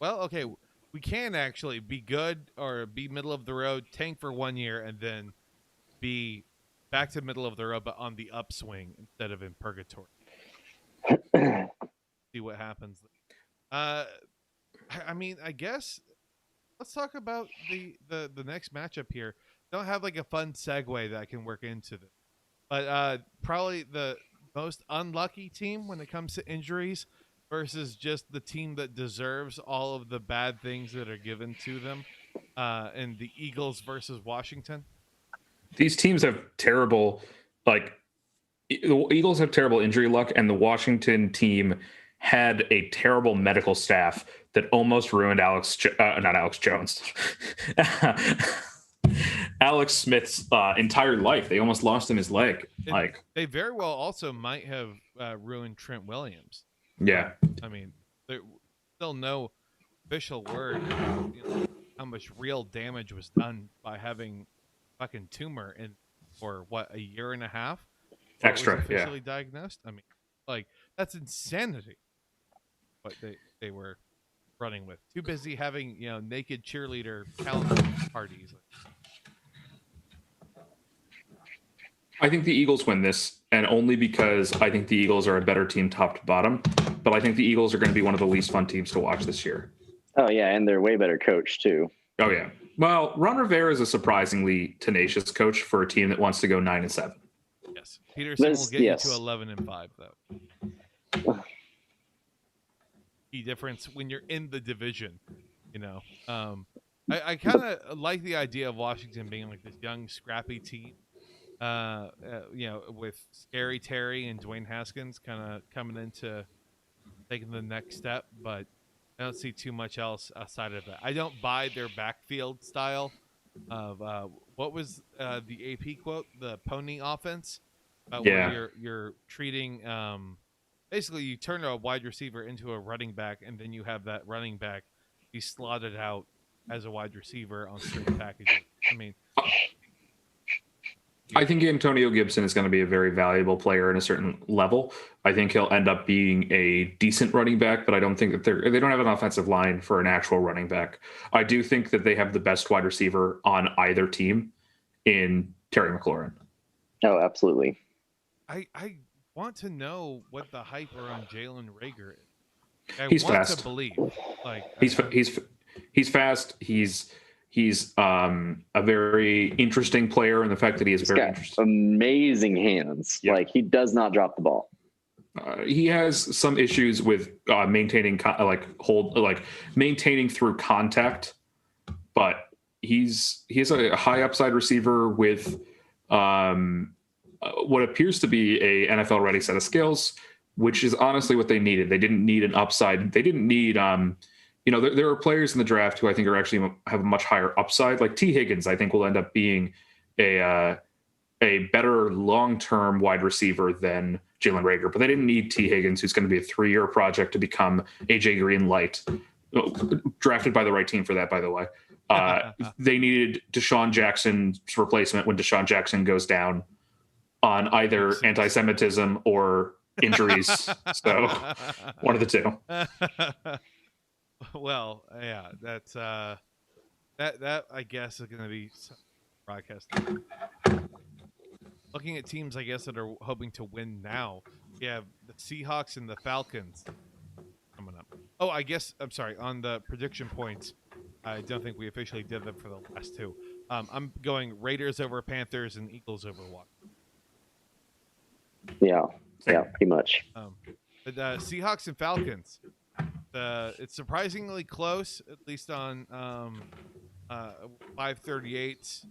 Well, okay, we can actually be good or be middle of the road, tank for 1 year, and then be back to middle of the road, but on the upswing instead of in purgatory. See what happens. I mean, I guess let's talk about the next matchup here. Don't have like a fun segue that I can work into this, but probably the most unlucky team when it comes to injuries versus just the team that deserves all of the bad things that are given to them, and the Eagles versus Washington. These teams have terrible, like the Eagles have terrible injury luck, and the Washington team had a terrible medical staff that almost ruined not Alex Jones, Alex Smith's entire life. They almost lost him his leg. They very well also might have ruined Trent Williams. Yeah. I mean, there's still no official word about how much real damage was done by having fucking tumor for a year and a half extra officially diagnosed. I mean, like, that's insanity what they were running with. Too busy having naked cheerleader calendar parties. I think the Eagles win this, and only because I think the Eagles are a better team top to bottom, but I think the Eagles are going to be one of the least fun teams to watch this year. Oh yeah, and they're way better coach too. Oh yeah. Well, Ron Rivera is a surprisingly tenacious coach for a team that wants to go 9-7. Yes, Peterson will get you to 11-5 though. Key difference when you're in the division, I kind of like the idea of Washington being like this young, scrappy team, with Scary Terry and Dwayne Haskins kind of coming into taking the next step, but I don't see too much else outside of that. I don't buy their backfield style of what was the AP quote, the pony offense, where you're treating basically you turn a wide receiver into a running back, and then you have that running back be slotted out as a wide receiver on certain packages. I mean, I think Antonio Gibson is going to be a very valuable player in a certain level. I think he'll end up being a decent running back, but I don't think that they don't have an offensive line for an actual running back. I do think that they have the best wide receiver on either team in Terry McLaurin. Oh, absolutely. I want to know what the hype around Jalen Reagor is. He's fast. To believe, he's fast. He's a very interesting player in the fact that he's very interesting. Amazing hands. Yep. Like, he does not drop the ball. He has some issues with maintaining through contact, but he has a high upside receiver with what appears to be a NFL ready set of skills, which is honestly what they needed. They didn't need an upside. They didn't need there are players in the draft who I think are actually have a much higher upside. Like T. Higgins, I think will end up being a better long-term wide receiver than Jalen Reagor. But they didn't need T. Higgins, who's going to be a 3-year project to become AJ Green light. Drafted by the right team for that, by the way. They needed Deshaun Jackson's replacement when Deshaun Jackson goes down on either anti-Semitism or injuries. So one of the two. Well, yeah, that's that I guess is going to be broadcasted. Looking at teams, I guess, that are hoping to win now, we have the Seahawks and the Falcons coming up. Oh, I guess I'm sorry. On the prediction points, I don't think we officially did them for the last two. I'm going Raiders over Panthers and Eagles over Washington. Yeah, pretty much. But Seahawks and Falcons. It's surprisingly close, at least on 538.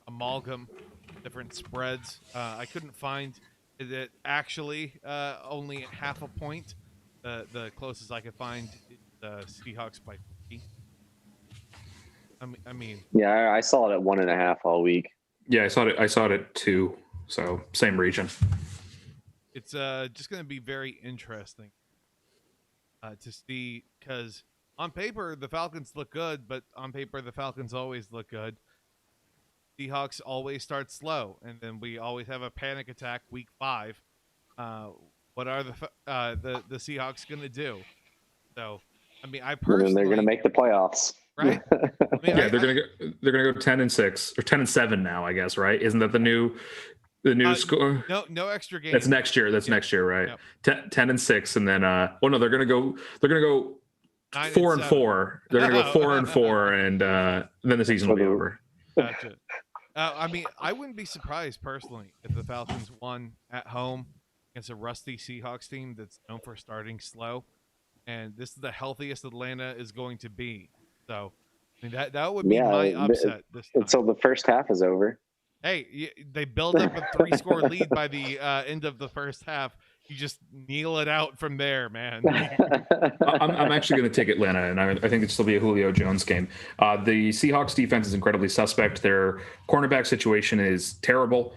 Amalgam, different spreads. I couldn't find it actually only at half a point. The closest I could find is the Seahawks by 50. I mean. Yeah, I saw it at 1.5 all week. Yeah, I saw it at 2. So same region. It's just going to be very interesting to see, because on paper the Falcons look good, but on paper the Falcons always look good. Seahawks always start slow, and then we always have a panic attack week 5. What are the Seahawks going to do? So, I mean, I personally, and they're going to make the playoffs, right? I mean, yeah, they're gonna go 10-6 or 10-7 now, I guess, right? Isn't that the new score? No extra games. That's next year. That's next year, right? Yep. 10-6, and then no, they're gonna go 4-4. They're gonna go 4-4, and then the season will be over. Gotcha. I mean, I wouldn't be surprised personally if the Falcons won at home against a rusty Seahawks team that's known for starting slow, and this is the healthiest Atlanta is going to be. So, I mean, that would be my upset this time. Until the first half is over. Hey, they build up a 3-score lead by the end of the first half. You just kneel it out from there, man. I'm actually going to take Atlanta, and I think it'll still be a Julio Jones game. The Seahawks defense is incredibly suspect. Their cornerback situation is terrible.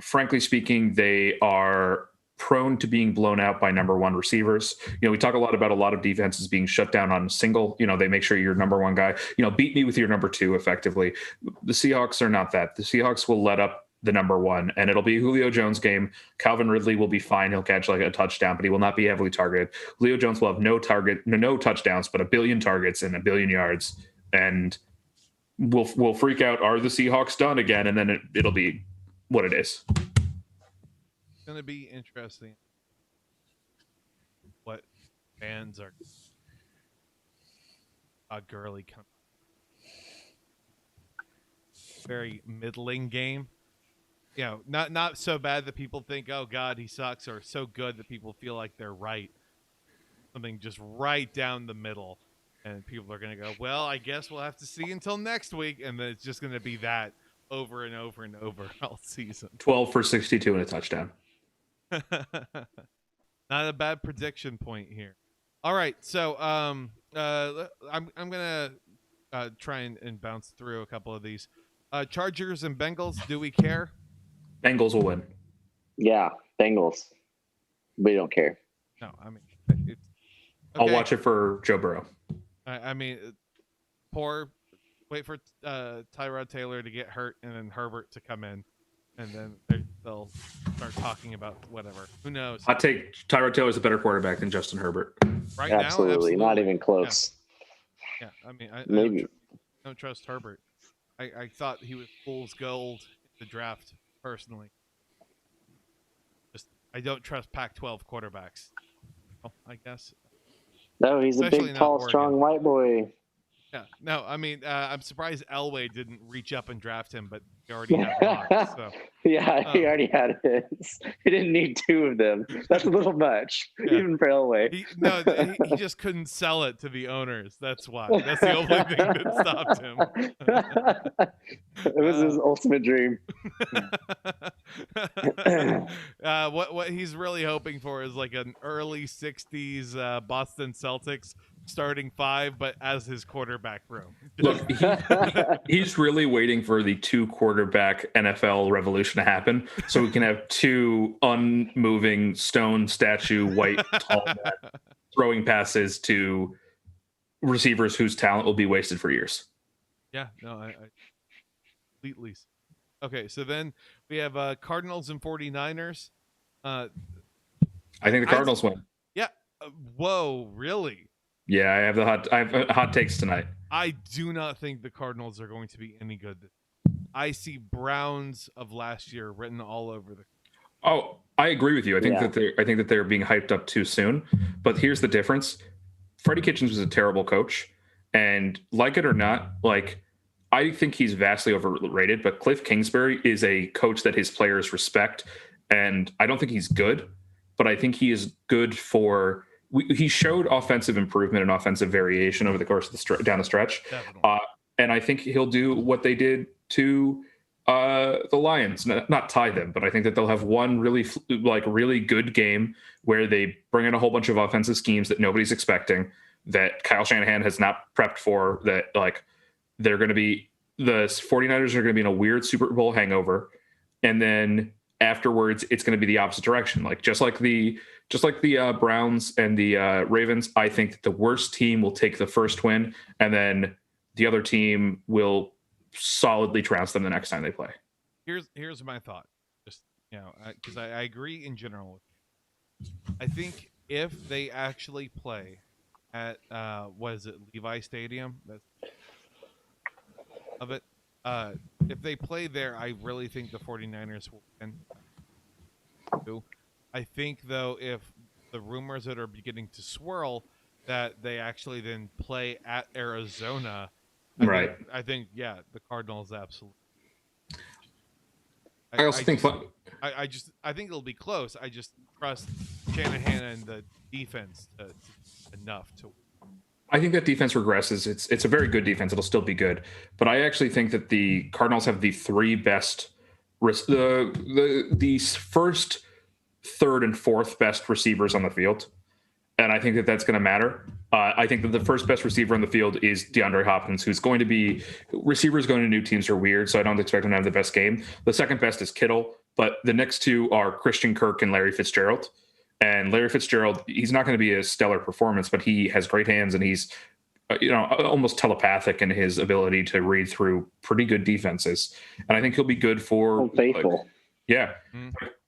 Frankly speaking, they are prone to being blown out by number one receivers. We talk a lot about a lot of defenses being shut down on single. They make sure your number one guy, beat me with your number two effectively. The Seahawks are not that. The Seahawks will let up the number one, and it'll be a Julio Jones game. Calvin Ridley will be fine. He'll catch like a touchdown, but he will not be heavily targeted. Julio Jones will have no touchdowns, but 1 billion targets and 1 billion yards. And we'll freak out. Are the Seahawks done again? And then it'll be what it is. It's going to be interesting what fans are Gurley coming. Very middling game. Not so bad that people think, oh God, he sucks, or so good that people feel like they're right. Something just right down the middle, and people are going to go, well, I guess we'll have to see until next week, and then it's just going to be that over and over and over all season. 12 for 62 and a touchdown. Not a bad prediction point here. All right, so I'm gonna try and bounce through a couple of these. Chargers and Bengals. Do we care? Bengals will win. Yeah, Bengals. We don't care. No, I mean, it's, okay. I'll watch it for Joe Burrow. I mean, wait for Tyrod Taylor to get hurt and then Herbert to come in, and then they'll start talking about whatever. Who knows? I take Tyrod Taylor's a better quarterback than Justin Herbert. Right absolutely. Now, not even close. Yeah, I mean, I don't trust Herbert. I thought he was fool's gold in the draft, personally. I don't trust Pac-12 quarterbacks. Well, I guess. No, he's especially a big, tall, strong white boy. Yeah. No, I mean, I'm surprised Elway didn't reach up and draft him, but he already had lots. So. Yeah, he already had his. He didn't need 2 of them. That's a little much, even for Elway. He just couldn't sell it to the owners. That's why. That's the only thing that stopped him. It was his ultimate dream. What he's really hoping for is like an early 60s Boston Celtics starting 5, but as his quarterback room. Look, he's really waiting for the 2 quarterback NFL revolution to happen so we can have 2 unmoving stone statue white tall men throwing passes to receivers whose talent will be wasted for years. Yeah, no, I completely. Okay, so then we have Cardinals and 49ers. I think the Cardinals win. Yeah. Whoa, really? Yeah, I have hot takes tonight. I do not think the Cardinals are going to be any good. I see Browns of last year written all over the. Oh, I agree with you. I think that they're being hyped up too soon. But here's the difference: Freddie Kitchens was a terrible coach, and like it or not, I think he's vastly overrated. But Cliff Kingsbury is a coach that his players respect, and I don't think he's good, but I think he is good for he showed offensive improvement and offensive variation over the course of the down the stretch. And I think he'll do what they did to the Lions, not tie them, but I think that they'll have one really good game where they bring in a whole bunch of offensive schemes that nobody's expecting, that Kyle Shanahan has not prepped for, that like they're going to be, the 49ers are going to be in a weird Super Bowl hangover. And then afterwards it's going to be the opposite direction. Like, just like the Browns and the Ravens, I think that the worst team will take the first win, and then the other team will solidly trounce them the next time they play. Here's my thought. Just, because I agree in general. I think if they actually play at Levi Stadium, if they play there, I really think the 49ers will win. I think, though, if the rumors that are beginning to swirl that they actually then play at Arizona, I think the Cardinals absolutely. I think it'll be close. I just trust Shanahan and the defense enough to. I think that defense regresses. It's a very good defense. It'll still be good, but I actually think that the Cardinals have the three best, the first, third, and fourth best receivers on the field, and I think that that's going to matter. I think that the first best receiver on the field is DeAndre Hopkins, who's going to be. Receivers going to new teams are weird, so I don't expect him to have the best game. The second best is Kittle, but the next two are Christian Kirk and Larry Fitzgerald. And Larry Fitzgerald, he's not going to be a stellar performance, but he has great hands, and he's, almost telepathic in his ability to read through pretty good defenses. And I think he'll be good for faithful.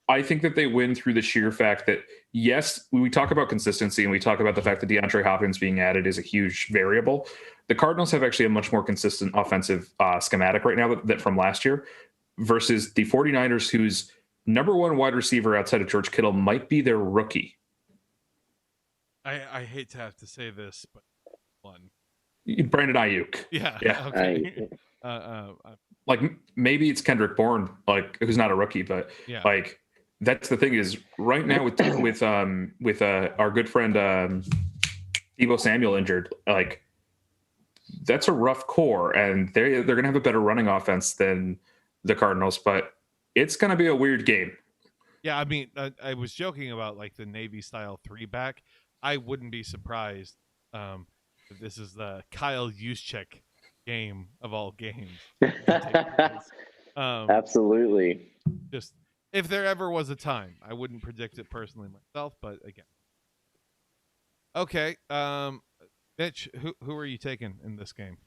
I think that they win through the sheer fact that, yes, we talk about consistency and we talk about the fact that DeAndre Hopkins being added is a huge variable. The Cardinals have actually a much more consistent offensive schematic right now that from last year versus the 49ers, whose number one wide receiver outside of George Kittle might be their rookie. I hate to have to say this, but one. Brandon Ayuk. Yeah. Okay. Like maybe it's Kendrick Bourne, like who's not a rookie, but like that's the thing is right now with our good friend Deebo Samuel injured, like that's a rough core, and they're gonna have a better running offense than the Cardinals, but it's gonna be a weird game. Yeah, I mean, I was joking about like the Navy style 3-back. I wouldn't be surprised if this is the Kyle Juszczyk game of all games. Absolutely. Just if there ever was a time, I wouldn't predict it personally myself, but again. Okay, Mitch, who are you taking in this game?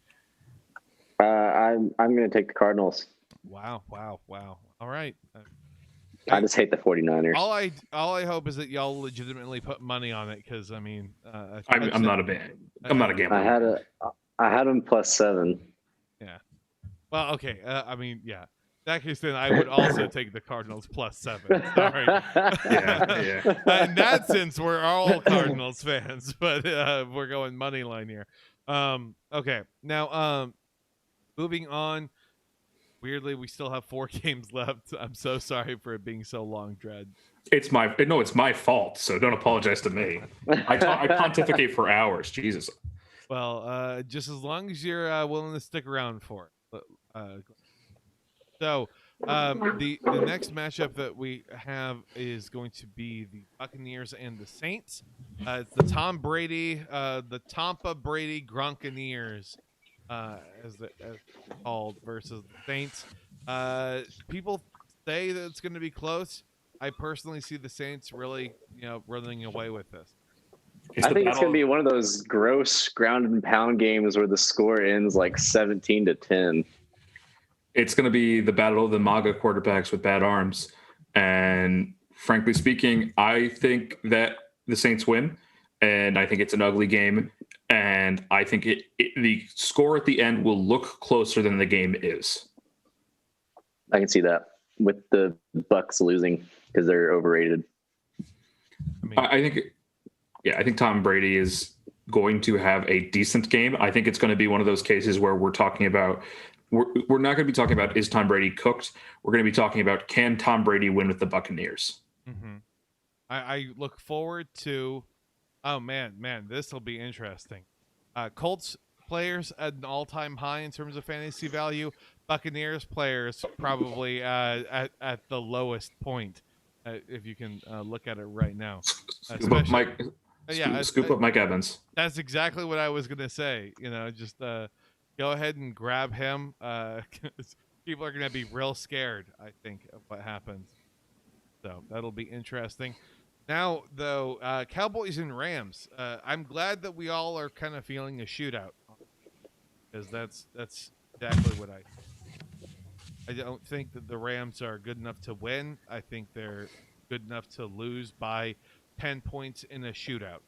I'm going to take the Cardinals. Wow. All right. I just hate the 49ers. All I hope is that y'all legitimately put money on it, because I mean, I'm not a gambler. I had them +7. Yeah. Well, okay. I mean, yeah. In that case, then I would also take the Cardinals +7. Sorry. Yeah. In that sense, we're all Cardinals fans, but we're going money line here. Okay. Now, moving on. Weirdly, we still have 4 games left. I'm so sorry for it being so long, Dread. It's my fault, so don't apologize to me. I pontificate for hours. Jesus. Well, just as long as you're willing to stick around for it. So, the next matchup that we have is going to be the Buccaneers and the Saints. It's the the Tampa Brady Gronkaneers. As called, versus the Saints. People say that it's going to be close. I personally see the Saints really, running away with this. I think it's going to be one of those gross ground and pound games where the score ends like 17-10. It's going to be the battle of the MAGA quarterbacks with bad arms. And frankly speaking, I think that the Saints win, and I think it's an ugly game. And I think the score at the end will look closer than the game is. I can see that with the Bucs losing because they're overrated. I think Tom Brady is going to have a decent game. I think it's going to be one of those cases where we're talking about we're not going to be talking about is Tom Brady cooked. We're going to be talking about can Tom Brady win with the Buccaneers. Mm-hmm. I look forward to Oh man, this will be interesting. Colts players at an all-time high in terms of fantasy value. Buccaneers players probably at the lowest point, if you can look at it right now. Scoop up Mike. Scoop up Mike Evans. That's exactly what I was gonna say. Just go ahead and grab him. 'Cause people are gonna be real scared, I think, of what happens. So that'll be interesting. Now, though, Cowboys and Rams. I'm glad that we all are kind of feeling a shootout, because that's exactly what I don't think that the Rams are good enough to win. I think they're good enough to lose by 10 points in a shootout.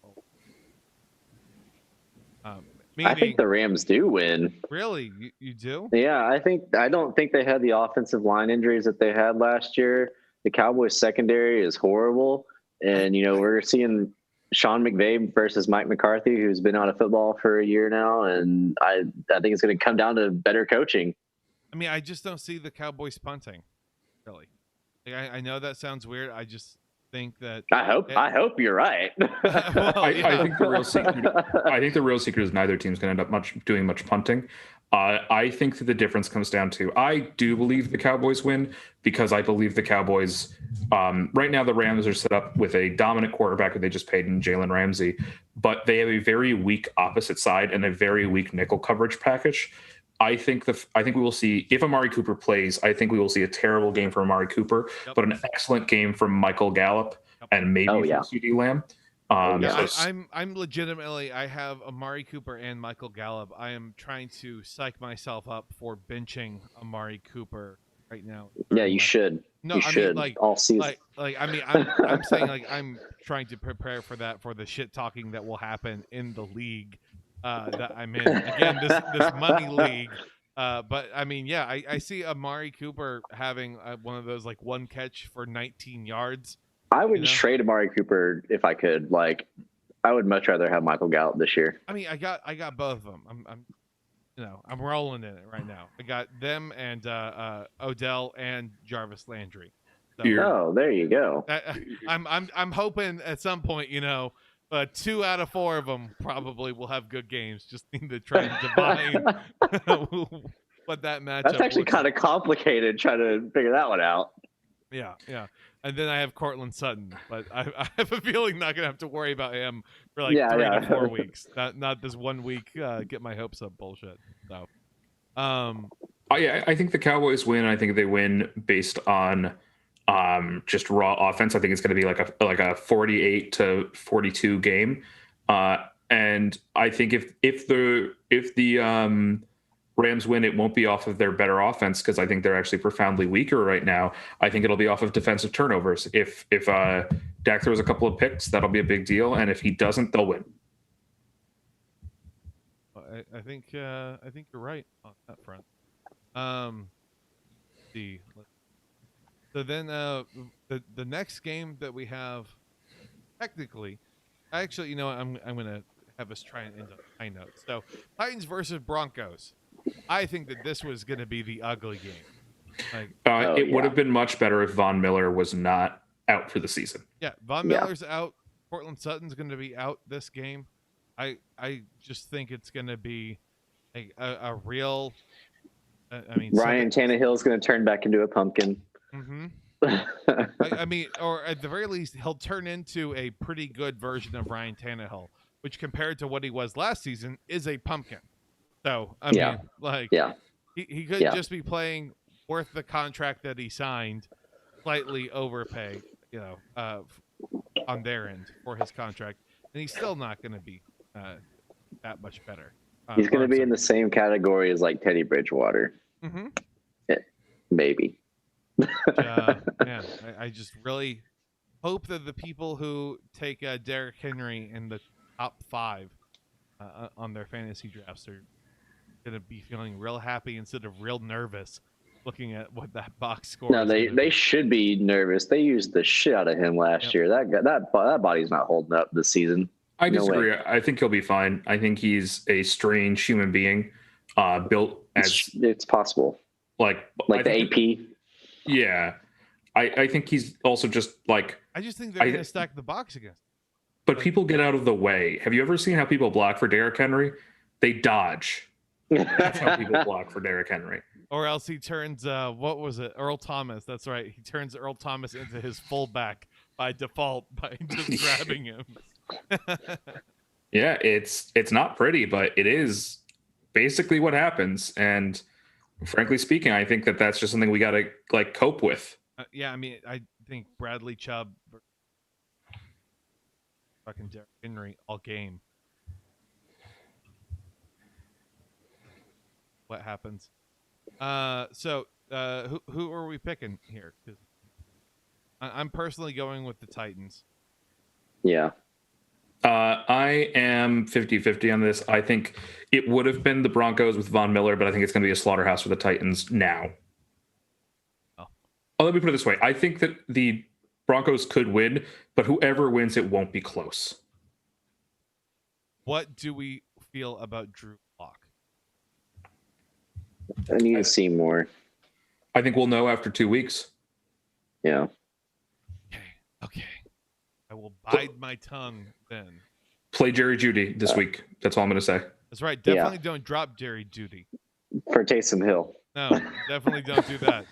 I think the Rams do win. Really? You do? Yeah, I don't think they had the offensive line injuries that they had last year. The Cowboys secondary is horrible. And, we're seeing Sean McVay versus Mike McCarthy, who's been out of football for a year now. And I think it's going to come down to better coaching. I mean, I just don't see the Cowboys punting, really. I know that sounds weird. I just think that I hope you're right. Well, yeah. I think the real secret is neither team's going to end up doing much punting. I think that the difference comes down to, I do believe the Cowboys win, because I believe the Cowboys right now, the Rams are set up with a dominant quarterback who they just paid in Jalen Ramsey, but they have a very weak opposite side and a very weak nickel coverage package. I think we will see, if Amari Cooper plays, I think we will see a terrible game from Amari Cooper, but an excellent game from Michael Gallup and maybe from CeeDee Lamb. I'm legitimately, I have Amari Cooper and Michael Gallup. I am trying to psych myself up for benching Amari Cooper right now. Yeah, you should. No, you should, all season. I'm saying I'm trying to prepare for that, for the shit talking that will happen in the league that I'm in. Again, this money league. But I mean, yeah, I see Amari Cooper having one of those one catch for 19 yards. I would trade Amari Cooper if I could. I would much rather have Michael Gallup this year. I mean, I got both of them. I'm rolling in it right now. I got them and Odell and Jarvis Landry. So, there you go. I'm hoping at some point, 2 out of 4 of them probably will have good games. Just need to try and divine what that matchup. That's actually kind of complicated trying to figure that one out. Yeah. And then I have Cortland Sutton, but I have a feeling not going to have to worry about him for 3 to 4 weeks. Not this 1 week, get my hopes up bullshit. So, I think the Cowboys win. I think they win based on just raw offense. I think it's going to be like a 48-42 game. And I think if the Rams win, it won't be off of their better offense, because I think they're actually profoundly weaker right now. I think it'll be off of defensive turnovers. If Dak throws a couple of picks, that'll be a big deal, and if he doesn't, they'll win. I think you're right on that front. See, so then the next game that we have, technically, actually, I'm gonna have us try and end on high notes. So Titans versus Broncos. I think that this was going to be the ugly game. It would have been much better if Von Miller was not out for the season. Yeah, Von Miller's out. Cortland Sutton's going to be out this game. I just think it's going to be a real. Ryan Tannehill's going to turn back into a pumpkin. Mm-hmm. I mean, or at the very least, he'll turn into a pretty good version of Ryan Tannehill, which compared to what he was last season is a pumpkin. So, I mean, he could just be playing worth the contract that he signed, slightly overpay, on their end for his contract. And he's still not going to be that much better. He's going to be in the same category as Teddy Bridgewater. Mm-hmm. Maybe. Man, I just really hope that the people who take Derrick Henry in the top 5 on their fantasy drafts are going to be feeling real happy instead of real nervous looking at what that box score is. No, they should be nervous. They used the shit out of him last year. That body's not holding up this season. I disagree. I think he'll be fine. I think he's a strange human being, built as... It's possible. Like the AP? Yeah. I think he's also just I just think they're going to stack the box against. but people get out of the way. Have you ever seen how people block for Derrick Henry? They dodge. That's how people block for Derrick Henry. Or else he turns, what was it? Earl Thomas. That's right. He turns Earl Thomas into his fullback by default by just grabbing him. Yeah, it's not pretty, but it is basically what happens. And frankly speaking, I think that's just something we got to like cope with. Yeah, I mean, I think Bradley Chubb, fucking Derrick Henry all game. What happens? So who are we picking here? 'Cause I'm personally going with the Titans. Yeah. I am 50-50 on this. I think it would have been the Broncos with Von Miller, but I think it's going to be a slaughterhouse for the Titans now. Oh, let me put it this way. I think that the Broncos could win, but whoever wins, it won't be close. What do we feel about Drew Lock? I need to see more. I think we'll know after 2 weeks. Yeah. Okay. I will bide my tongue then. Play Jerry Jeudy this week. That's all I'm going to say. That's right. Definitely don't drop Jerry Jeudy. For Taysom Hill. No, definitely don't do that.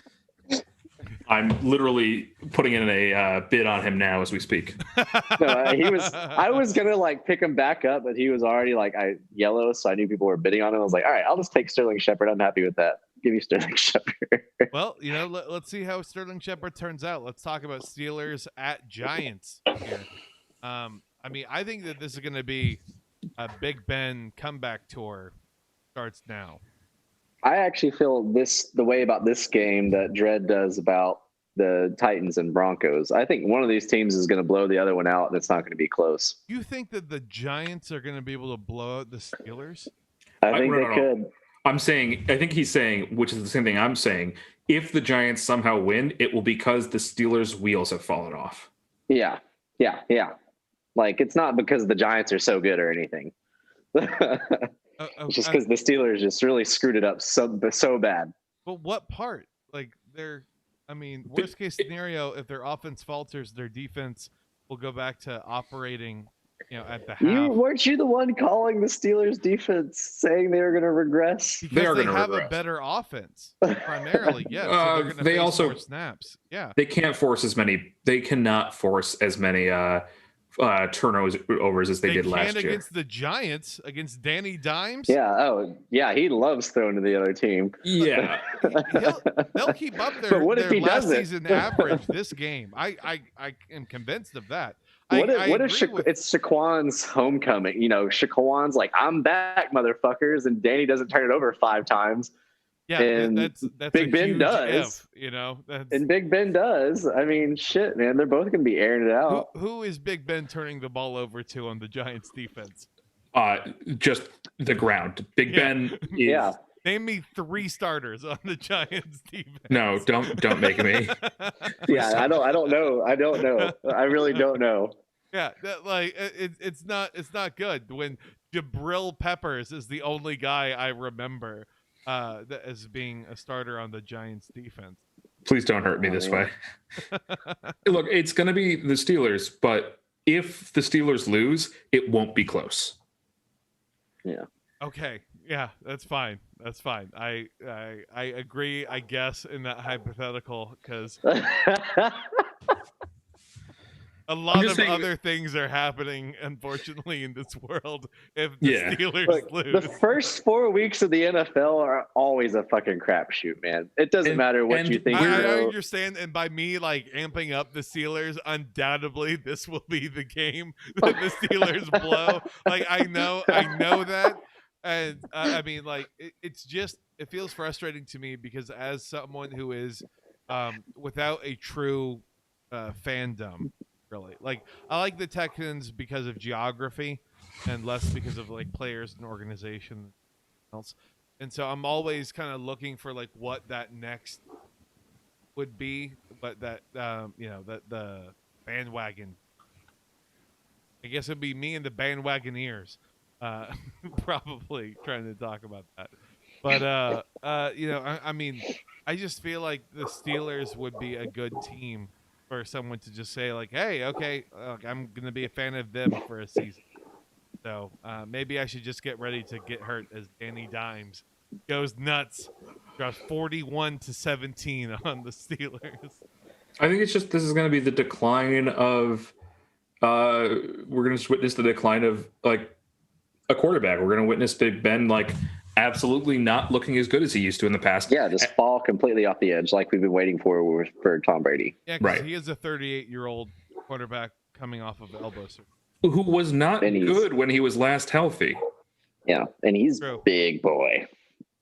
I'm literally putting in a bid on him now as we speak. No, I was going to like pick him back up, but he was already like yellow, so I knew people were bidding on him. I was like, all right, I'll just take Sterling Shepard. I'm happy with that. Give me Sterling Shepard. Well, let's see how Sterling Shepard turns out. Let's talk about Steelers at Giants here. I mean, I think that this is going to be a Big Ben comeback tour starts now. I actually feel the way about this game that Dredd does about the Titans and Broncos. I think one of these teams is going to blow the other one out, and it's not going to be close. You think that the Giants are going to be able to blow out the Steelers? I think they could. I think he's saying, which is the same thing I'm saying, if the Giants somehow win, it will because the Steelers' wheels have fallen off. Yeah. Like, it's not because the Giants are so good or anything. It's just because the Steelers just really screwed it up so bad. But what part? Like, worst case scenario, if their offense falters, their defense will go back to operating, at the half. Weren't you the one calling the Steelers defense saying they were going to regress? Because they have a better offense, primarily. Yeah, so they're they also more snaps. Yeah, they can't force as many. They cannot force as many turnovers as they did last year against the Giants, against Danny Dimes. Yeah. Oh, yeah. He loves throwing to the other team. Yeah. They'll keep up their, but what if he last doesn't? Season average this game. I am convinced of that. What if it's Shaquan's homecoming? Shaquan's like, I'm back, motherfuckers, and Danny doesn't turn it over 5 times. Yeah, and that's Big Ben does. And Big Ben does. I mean, shit, man, they're both gonna be airing it out. Who is Big Ben turning the ball over to on the Giants defense? Just the ground. Big Ben is. Yeah. Name me 3 starters on the Giants defense. No, don't make me. Yeah, I don't know. I really don't know. Yeah, it's not good when Jabril Peppers is the only guy I remember as being a starter on the Giants defense. Please don't hurt me this way. Look, it's going to be the Steelers, but if the Steelers lose, it won't be close. Yeah. Okay. Yeah, that's fine. That's fine. I agree, I guess, in that hypothetical, because a lot of other things are happening, unfortunately, in this world if the Steelers lose. The first 4 weeks of the NFL are always a fucking crapshoot, man. It doesn't matter what you think. I understand, and by me amping up the Steelers, undoubtedly this will be the game that the Steelers blow. I know that. And it feels frustrating to me because as someone who is without a true fandom, really, I like the Texans because of geography and less because of players and organization else. And so I'm always kind of looking for what that next would be, but that the bandwagon. I guess it'd be me and the bandwagoneers. Probably trying to talk about that, but I just feel like the Steelers would be a good team for someone to just say like, "Hey, okay, I'm gonna be a fan of them for a season." So maybe I should just get ready to get hurt as Danny Dimes goes nuts, drops 41-17 on the Steelers. I think it's just this is going to be the decline of. We're going to witness the decline of like a quarterback. We're going to witness Big Ben like absolutely not looking as good as he used to in the past. Yeah, just fall completely off the edge like we've been waiting for Tom Brady. Yeah, because he is a 38-year-old quarterback coming off of elbow surgery. Who was not good when he was last healthy. Yeah, and he's big boy.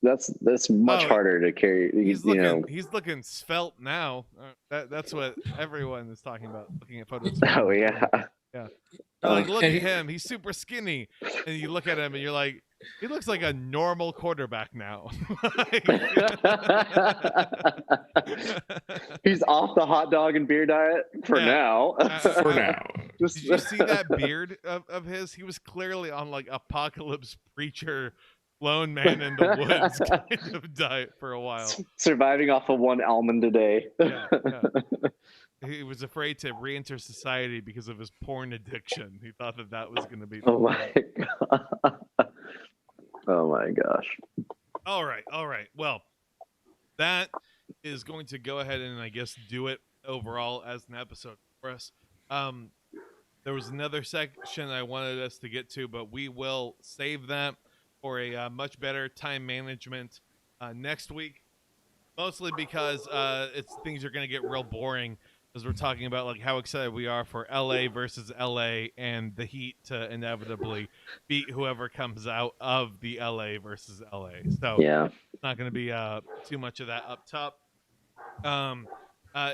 That's much harder to carry. He's looking svelte now. That's what everyone is talking about. Looking at photos. Oh yeah. Like, look at him. He's super skinny, and you look at him, and you're like, he looks like a normal quarterback now. He's off the hot dog and beer diet for now. For now. Did you see that beard of his? He was clearly on like Apocalypse Preacher, lone man in the woods kind of diet for a while. Surviving off of one almond a day. Yeah. He was afraid to re-enter society because of his porn addiction. He thought that was going to be. Oh my god. Oh my gosh. All right. Well, that is going to go ahead and I guess do it overall as an episode for us. There was another section I wanted us to get to, but we will save that for a much better time management next week. Mostly because things are going to get real boring as we're talking about like how excited we are for LA versus LA and the Heat to inevitably beat whoever comes out of the LA versus LA. So it's not going to be too much of that up top.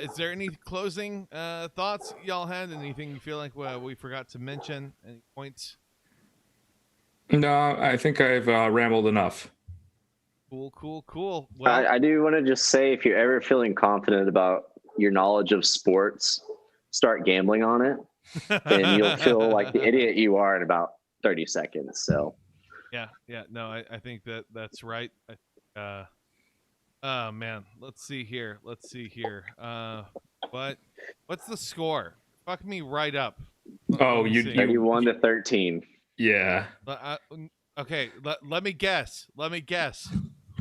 Is there any closing thoughts y'all had? Anything you feel like we forgot to mention? Any points? No, I think I've rambled enough. Cool. Well, I do want to just say, if you're ever feeling confident about your knowledge of sports, start gambling on it, and you'll feel like the idiot you are in about 30 seconds. So, yeah. No, I think that's right. Oh man, let's see here. What's the score? Fuck me right up. Oh, you 31-13. Yeah. Okay, let me guess.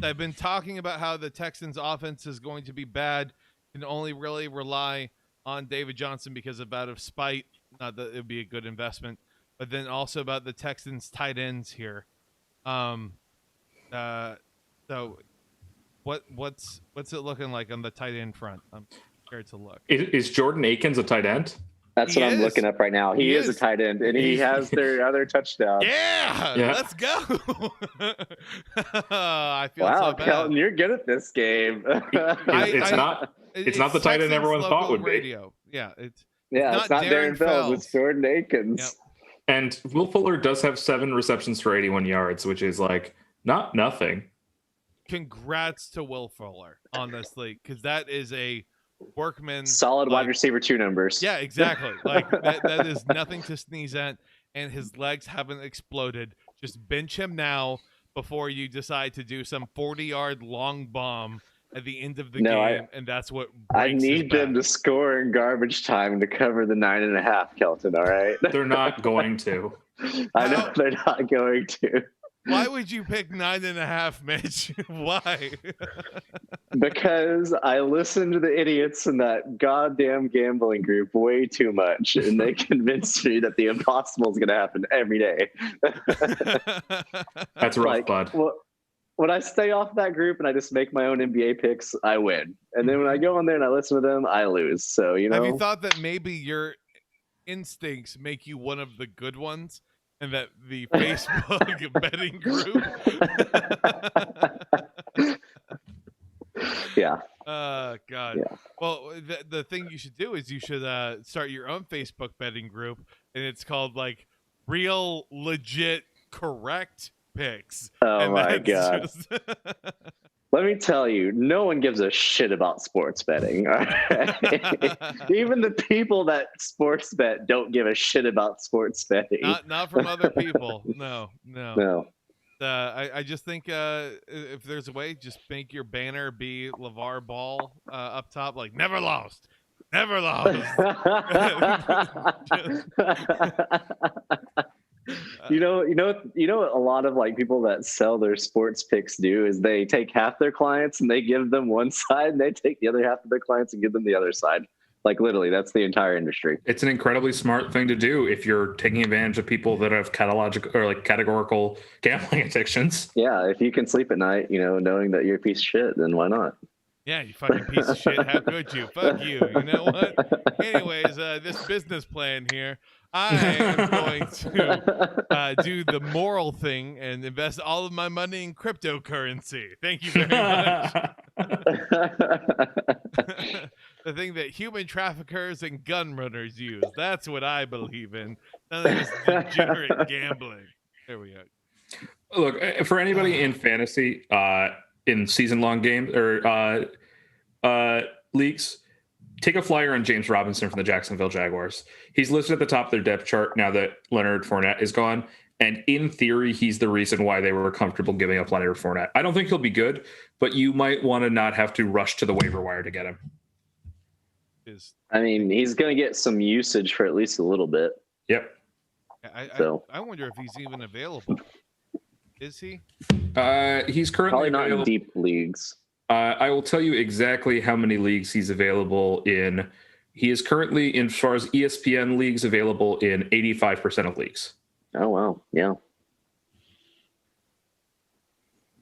I've been talking about how the Texans' offense is going to be bad. Can only really rely on David Johnson because out of spite. Not that it would be a good investment, but then also about the Texans' tight ends here. So what's it looking like on the tight end front? I'm scared to look. Is Jordan Akins a tight end? That's what I'm looking up right now. He is a tight end, and he has their other touchdown. Yeah, let's go. I feel so bad. Kelton, you're good at this game. It's not the tight end everyone thought would radio. Be. Yeah, it's not Darren Fells. It's Jordan Akins. Yep. And Will Fuller does have 7 receptions for 81 yards, which is like not nothing. Congrats to Will Fuller, honestly, because that is a workman, solid wide receiver 2 numbers. Yeah, exactly. Like that is nothing to sneeze at, and his legs haven't exploded. Just bench him now before you decide to do some 40-yard long bomb at the end of the game, and that's what I need them to score in garbage time to cover the 9.5, Kelton. All right, they're not going to. I know they're not going to. Why would you pick 9.5, Mitch? Why? Because I listen to the idiots in that goddamn gambling group way too much, and they convinced me that the impossible is going to happen every day. That's rough, bud. Well, when I stay off that group and I just make my own NBA picks, I win. And then when I go on there and I listen to them, I lose. So, Have you thought that maybe your instincts make you one of the good ones? And that the Facebook betting group. Yeah. God. Yeah. Well, the thing you should do is you should start your own Facebook betting group, and it's called like Real Legit Correct Picks. Oh my god. Let me tell you, no one gives a shit about sports betting. All right? Even the people that sports bet don't give a shit about sports betting. Not from other people. No. I just think if there's a way, just make your banner be LeVar Ball up top, like never lost. Never lost. You know what a lot of like people that sell their sports picks do is they take half their clients and they give them one side, and they take the other half of their clients and give them the other side. Like literally, that's the entire industry. It's an incredibly smart thing to do if you're taking advantage of people that have categorical gambling addictions. Yeah, if you can sleep at night, knowing that you're a piece of shit, then why not? Yeah, you fucking piece of shit. How could you? Fuck you. You know what? Anyways, this business plan here, I am going to do the moral thing and invest all of my money in cryptocurrency. Thank you very much. The thing that human traffickers and gun runners use. That's what I believe in. None of this degenerate gambling. There we go. Look, for anybody in fantasy, in season-long games or leagues, take a flyer on James Robinson from the Jacksonville Jaguars. He's listed at the top of their depth chart now that Leonard Fournette is gone. And in theory, he's the reason why they were comfortable giving up Leonard Fournette. I don't think he'll be good, but you might want to not have to rush to the waiver wire to get him. I mean, he's going to get some usage for at least a little bit. Yep. I wonder if he's even available. Is he? He's currently probably not in deep leagues. I will tell you exactly how many leagues he's available in. He is currently, as far as ESPN leagues, available in 85% of leagues. Oh, wow. Yeah.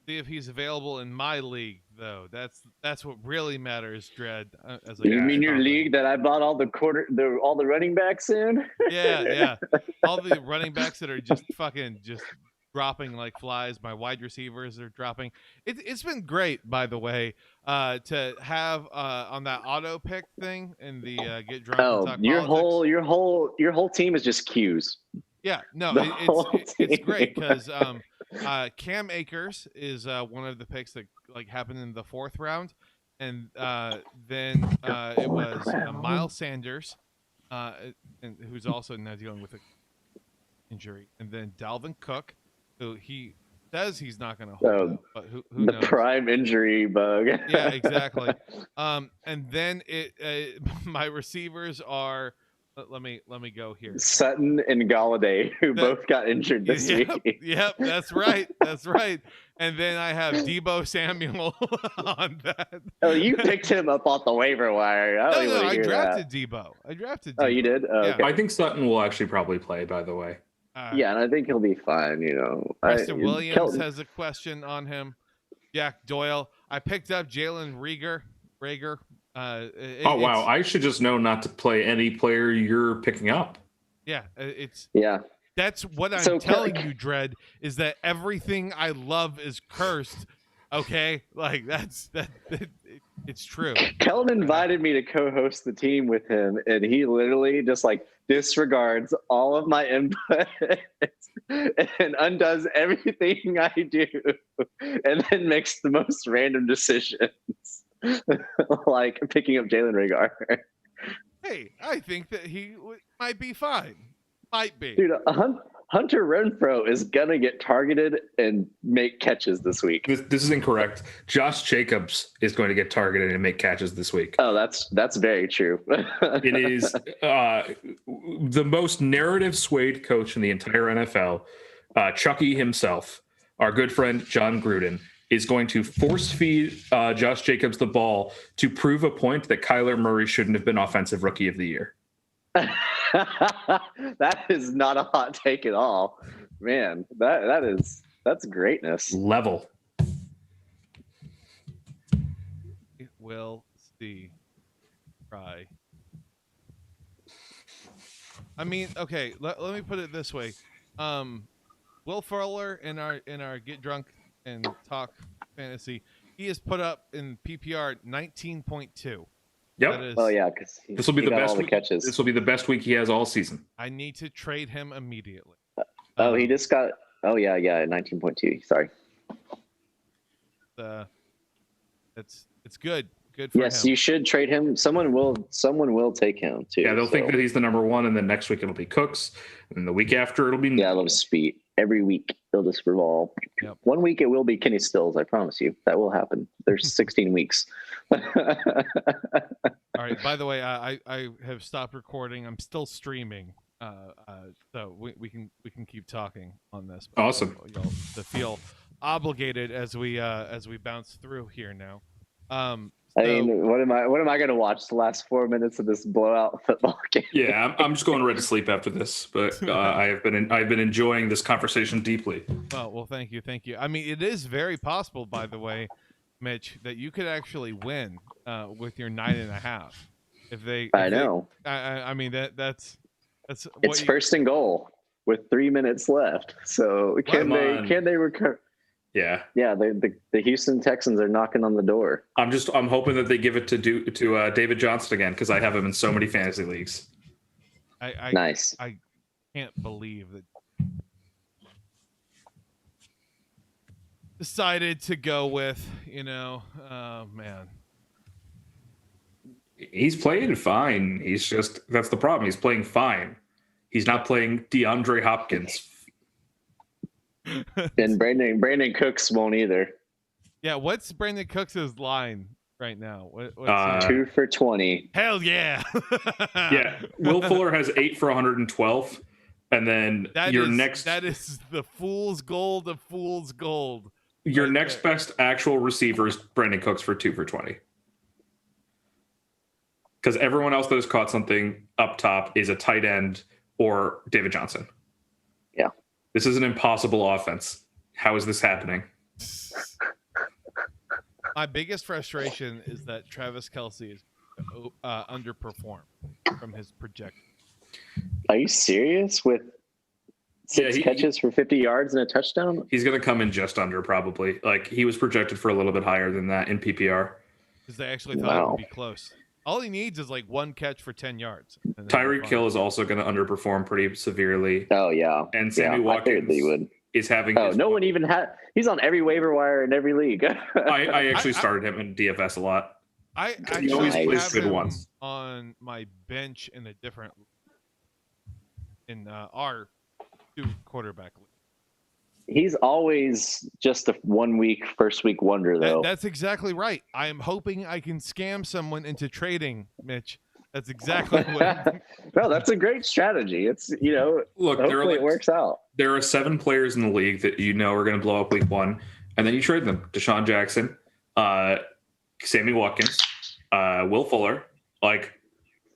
See if he's available in my league, though. That's what really matters, Dredd. You mean your league that I bought all the running backs in? Yeah. All the running backs that are just dropping like flies. My wide receivers are dropping. It's been great, by the way, to have on that auto pick thing and the get drunk. Oh, and talk your politics. your whole team is just Qs. Yeah, no, it's great because Cam Akers is one of the picks that like happened in the 4th round, and then it was Miles Sanders, and who's also now dealing with an injury, and then Dalvin Cook, who he says he's not going to hold up, but who the knows? Prime injury bug. Yeah, exactly. And then my receivers are. Let me go here. Sutton and Galladay, who both got injured this week. Yep, that's right. That's right. And then I have Deebo Samuel on that. Oh, you picked him up off the waiver wire. I drafted Deebo. Oh, you did? Oh, yeah. Okay. I think Sutton will actually probably play, by the way. Yeah, and I think he'll be fine. Preston Williams has a question on him. Jack Doyle. I picked up Jalen Reagor. Wow! I should just know not to play any player you're picking up. Yeah, that's what I'm telling you, Dredd, is that everything I love is cursed. Okay, like it's true. Kelton invited me to co-host the team with him, and he literally just like disregards all of my input and undoes everything I do, and then makes the most random decisions. Like picking up Jalen Reagor. Hey, I think that he might be fine. Might be. Dude, Hunter Renfrow is gonna get targeted and make catches this week. This is incorrect. Josh Jacobs is going to get targeted and make catches this week. Oh, that's very true. It is the most narrative swayed coach in the entire NFL. Chucky himself, our good friend John Gruden, is going to force feed Josh Jacobs the ball to prove a point that Kyler Murray shouldn't have been Offensive Rookie of the Year. That is not a hot take at all, man. That's greatness. Level. We'll see. Try. I mean, okay. Let me put it this way. Will Fuller in our Get Drunk and Talk Fantasy, he has put up in PPR 19.2. Yep. Oh yeah, because this will be the best week. Catches. This will be the best week he has all season. I need to trade him immediately. He just got. Oh yeah, 19.2. Sorry. It's good. Good for him. Yes, you should trade him. Someone will take him too. Yeah, they'll think that he's the number one, and then next week it'll be Cooks, and then the week after it'll be. Yeah, they'll just be every week. They'll just revolve. Yep. 1 week it will be Kenny Stills. I promise you that will happen. There's 16 weeks. All All right. By the way, I have stopped recording. I'm still streaming. So we can keep talking on this. Awesome. You'll feel obligated as we bounce through here now. I mean, what am I going to watch the last 4 minutes of this blowout football game? Yeah, I'm just going right to sleep after this. But I've been enjoying this conversation deeply. Well, thank you. I mean, it is very possible, by the way, Mitch, that you could actually win with your 9.5. I mean that's it's first and goal with 3 minutes left. So can they recover? Yeah. The Houston Texans are knocking on the door. I'm hoping that they give it to David Johnson again, because I have him in so many fantasy leagues. Nice. I can't believe that decided to go with, oh man. He's playing fine. That's the problem. He's playing fine. He's not playing DeAndre Hopkins. And Brandon Cooks won't either. Yeah, what's Brandon Cooks' line right now? What's 2 for 20. Hell yeah. Yeah. Will Fuller has 8 for 112. And then that is the fool's gold of fool's gold. Your next best actual receiver is Brandon Cooks for 2 for 20. Because everyone else that has caught something up top is a tight end or David Johnson. Yeah. This is an impossible offense. How is this happening? My biggest frustration is that Travis Kelce is underperformed from his projection. Are you serious? With 6 catches for 50 yards and a touchdown? He's going to come in just under, probably. Like, he was projected for a little bit higher than that in PPR. Because they actually thought it would be close. All he needs is like 1 catch for 10 yards. Tyreek Hill is also going to underperform pretty severely. Oh, yeah. And Sammy Watkins is having... one even had... He's on every waiver wire in every league. I actually started him in DFS a lot. I actually have him on my bench in a different... in our 2 quarterback league. He's always just a first week wonder, though. That's exactly right. I am hoping I can scam someone into trading, Mitch. That's exactly what. No, that's a great strategy. It's look, hopefully it works out. There are 7 players in the league that are going to blow up week 1, and then you trade them: Deshaun Jackson, Sammy Watkins, Will Fuller. Like,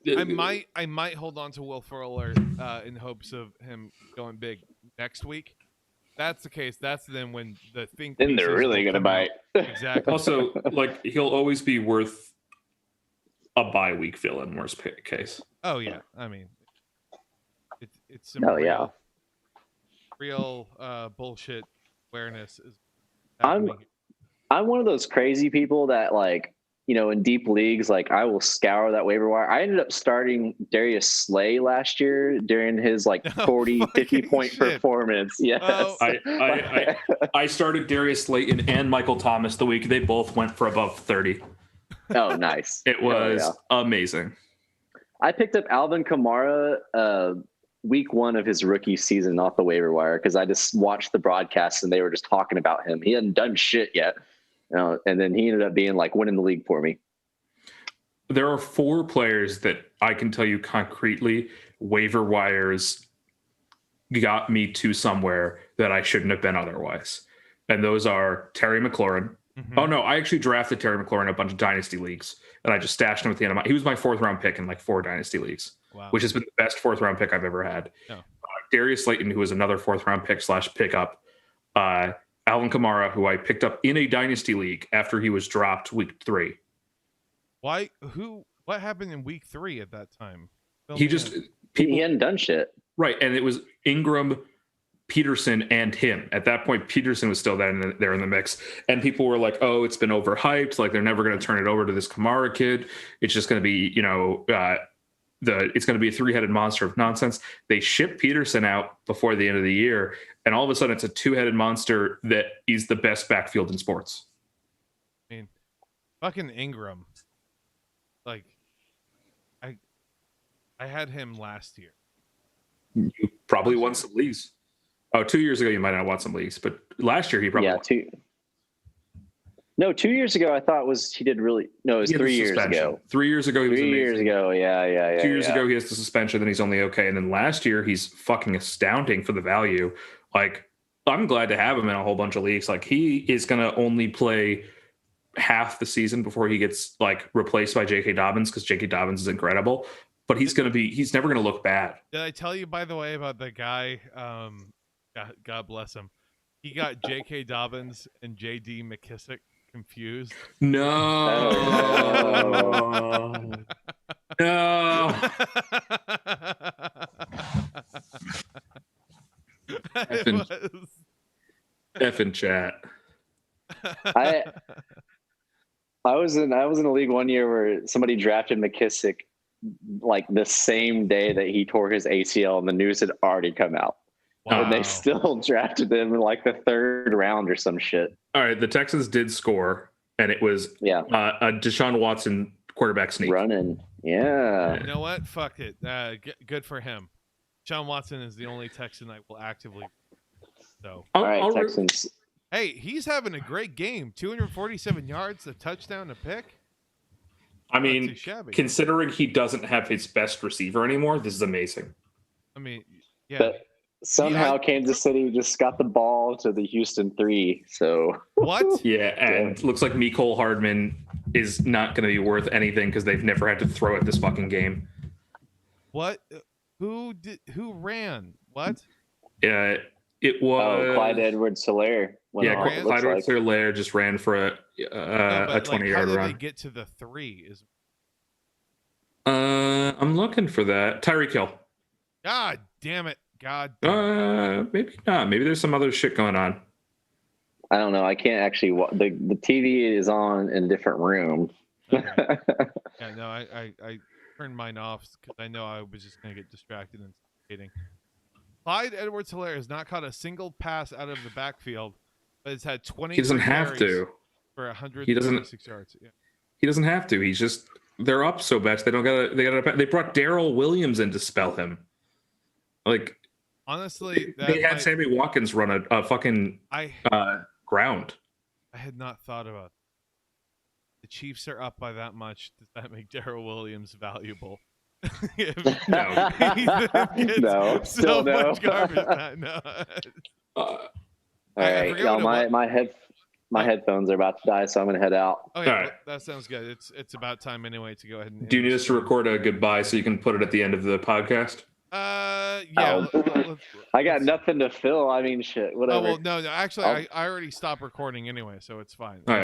I might hold on to Will Fuller in hopes of him going big next week. That's the case. That's then when the thing. Then they're really going to bite. Exactly. Also, like, he'll always be worth a bye week fill-in, worst case. Oh yeah, I mean, it's some real bullshit awareness is. Happening. I'm one of those crazy people that, like, in deep leagues, like, I will scour that waiver wire. I ended up starting Darius Slay last year during his 50 point performance. Yes. Oh. I started Darius Slayton and Michael Thomas the week they both went for above 30. Oh, nice. It was amazing. I picked up Alvin Kamara week 1 of his rookie season off the waiver wire because I just watched the broadcast and they were just talking about him. He hadn't done shit yet. And then he ended up being winning the league for me. There are 4 players that I can tell you concretely waiver wires got me to somewhere that I shouldn't have been otherwise. And those are Terry McLaurin. Mm-hmm. Oh, no, I actually drafted Terry McLaurin in a bunch of dynasty leagues, and I just stashed him at the end of he was my 4th round pick in 4 dynasty leagues, which has been the best 4th round pick I've ever had. Oh. Darius Slayton, who was another 4th round pick / pickup. Alvin Kamara, who I picked up in a dynasty league after he was dropped week 3. Why? What happened in week 3 at that time? He hadn't done shit. Right. And it was Ingram, Peterson, and him. At that point, Peterson was still there in the mix. And people were like, oh, it's been overhyped. Like, they're never going to turn it over to this Kamara kid. It's just going to be, it's going to be a 3-headed monster of nonsense. They shipped Peterson out before the end of the year, and all of a sudden it's a 2-headed monster that is the best backfield in sports. I mean, fucking Ingram. Like, I had him last year. You probably won some leagues. Oh, 2 years ago you might not have won some leagues, but last year he probably won. No, 2 years ago I thought he did really. No, it was 3 years ago. 3 years ago he was 3 amazing. years ago, yeah. 2 years ago he has the suspension, then he's only okay, and then last year he's fucking astounding for the value. Like, I'm glad to have him in a whole bunch of leagues. Like, he is gonna only play half the season before he gets like replaced by J.K. Dobbins, because J.K. Dobbins is incredible, but he's never gonna look bad. Did I tell you, by the way, about the guy? God bless him. He got J.K. Dobbins and J.D. McKissick confused. No. No. Effing chat. I was in a league one year where somebody drafted McKissick like the same day that he tore his ACL, and the news had already come out. Wow. And they still drafted him in like the 3rd round or some shit. All right, the Texans did score, and it was a Deshaun Watson quarterback sneak. Running, yeah. You know what? Fuck it. Good for him. Deshaun Watson is the only Texan I will actively. So. All right, Texans. Hey, he's having a great game. 247 yards, a touchdown, a pick. I mean, considering he doesn't have his best receiver anymore, this is amazing. I mean, yeah. But somehow Kansas City just got the ball to the Houston 3. So what? Yeah, and looks like Mecole Hardman is not going to be worth anything because they've never had to throw at this fucking game. What? Who ran? What? Yeah, it was Clyde Edwards-Helaire. Yeah, Clyde Edwards-Helaire just ran for a 20-yard run. How did they get to the 3? I'm looking for that. Tyreek Hill. God damn it. Maybe not. Maybe there's some other shit going on. I don't know. I can't actually. The TV is on in a different room. Okay. Yeah, no, I turned mine off because I know I was just going to get distracted and skating. Clyde Edwards-Helaire has not caught a single pass out of the backfield, but has had 20. He doesn't have to. For 136 yards. Yeah. He doesn't have to. He's just they're up so much they don't got. They brought Darrell Williams in to spell him. Like honestly, they had Sammy Watkins run a fucking ground. I had not thought about it. The Chiefs are up by that much. Does that make Darrell Williams valuable? No. No. So much garbage. No. All right, y'all. My headphones are about to die, so I'm gonna head out. Okay, all right. That sounds good. It's about time anyway to go ahead and. Do you need us to record a goodbye so you can put it at the end of the podcast? Yeah. I got nothing to fill. I mean, shit. Whatever. Oh well, no. Actually, I already stopped recording anyway, so it's fine. All right.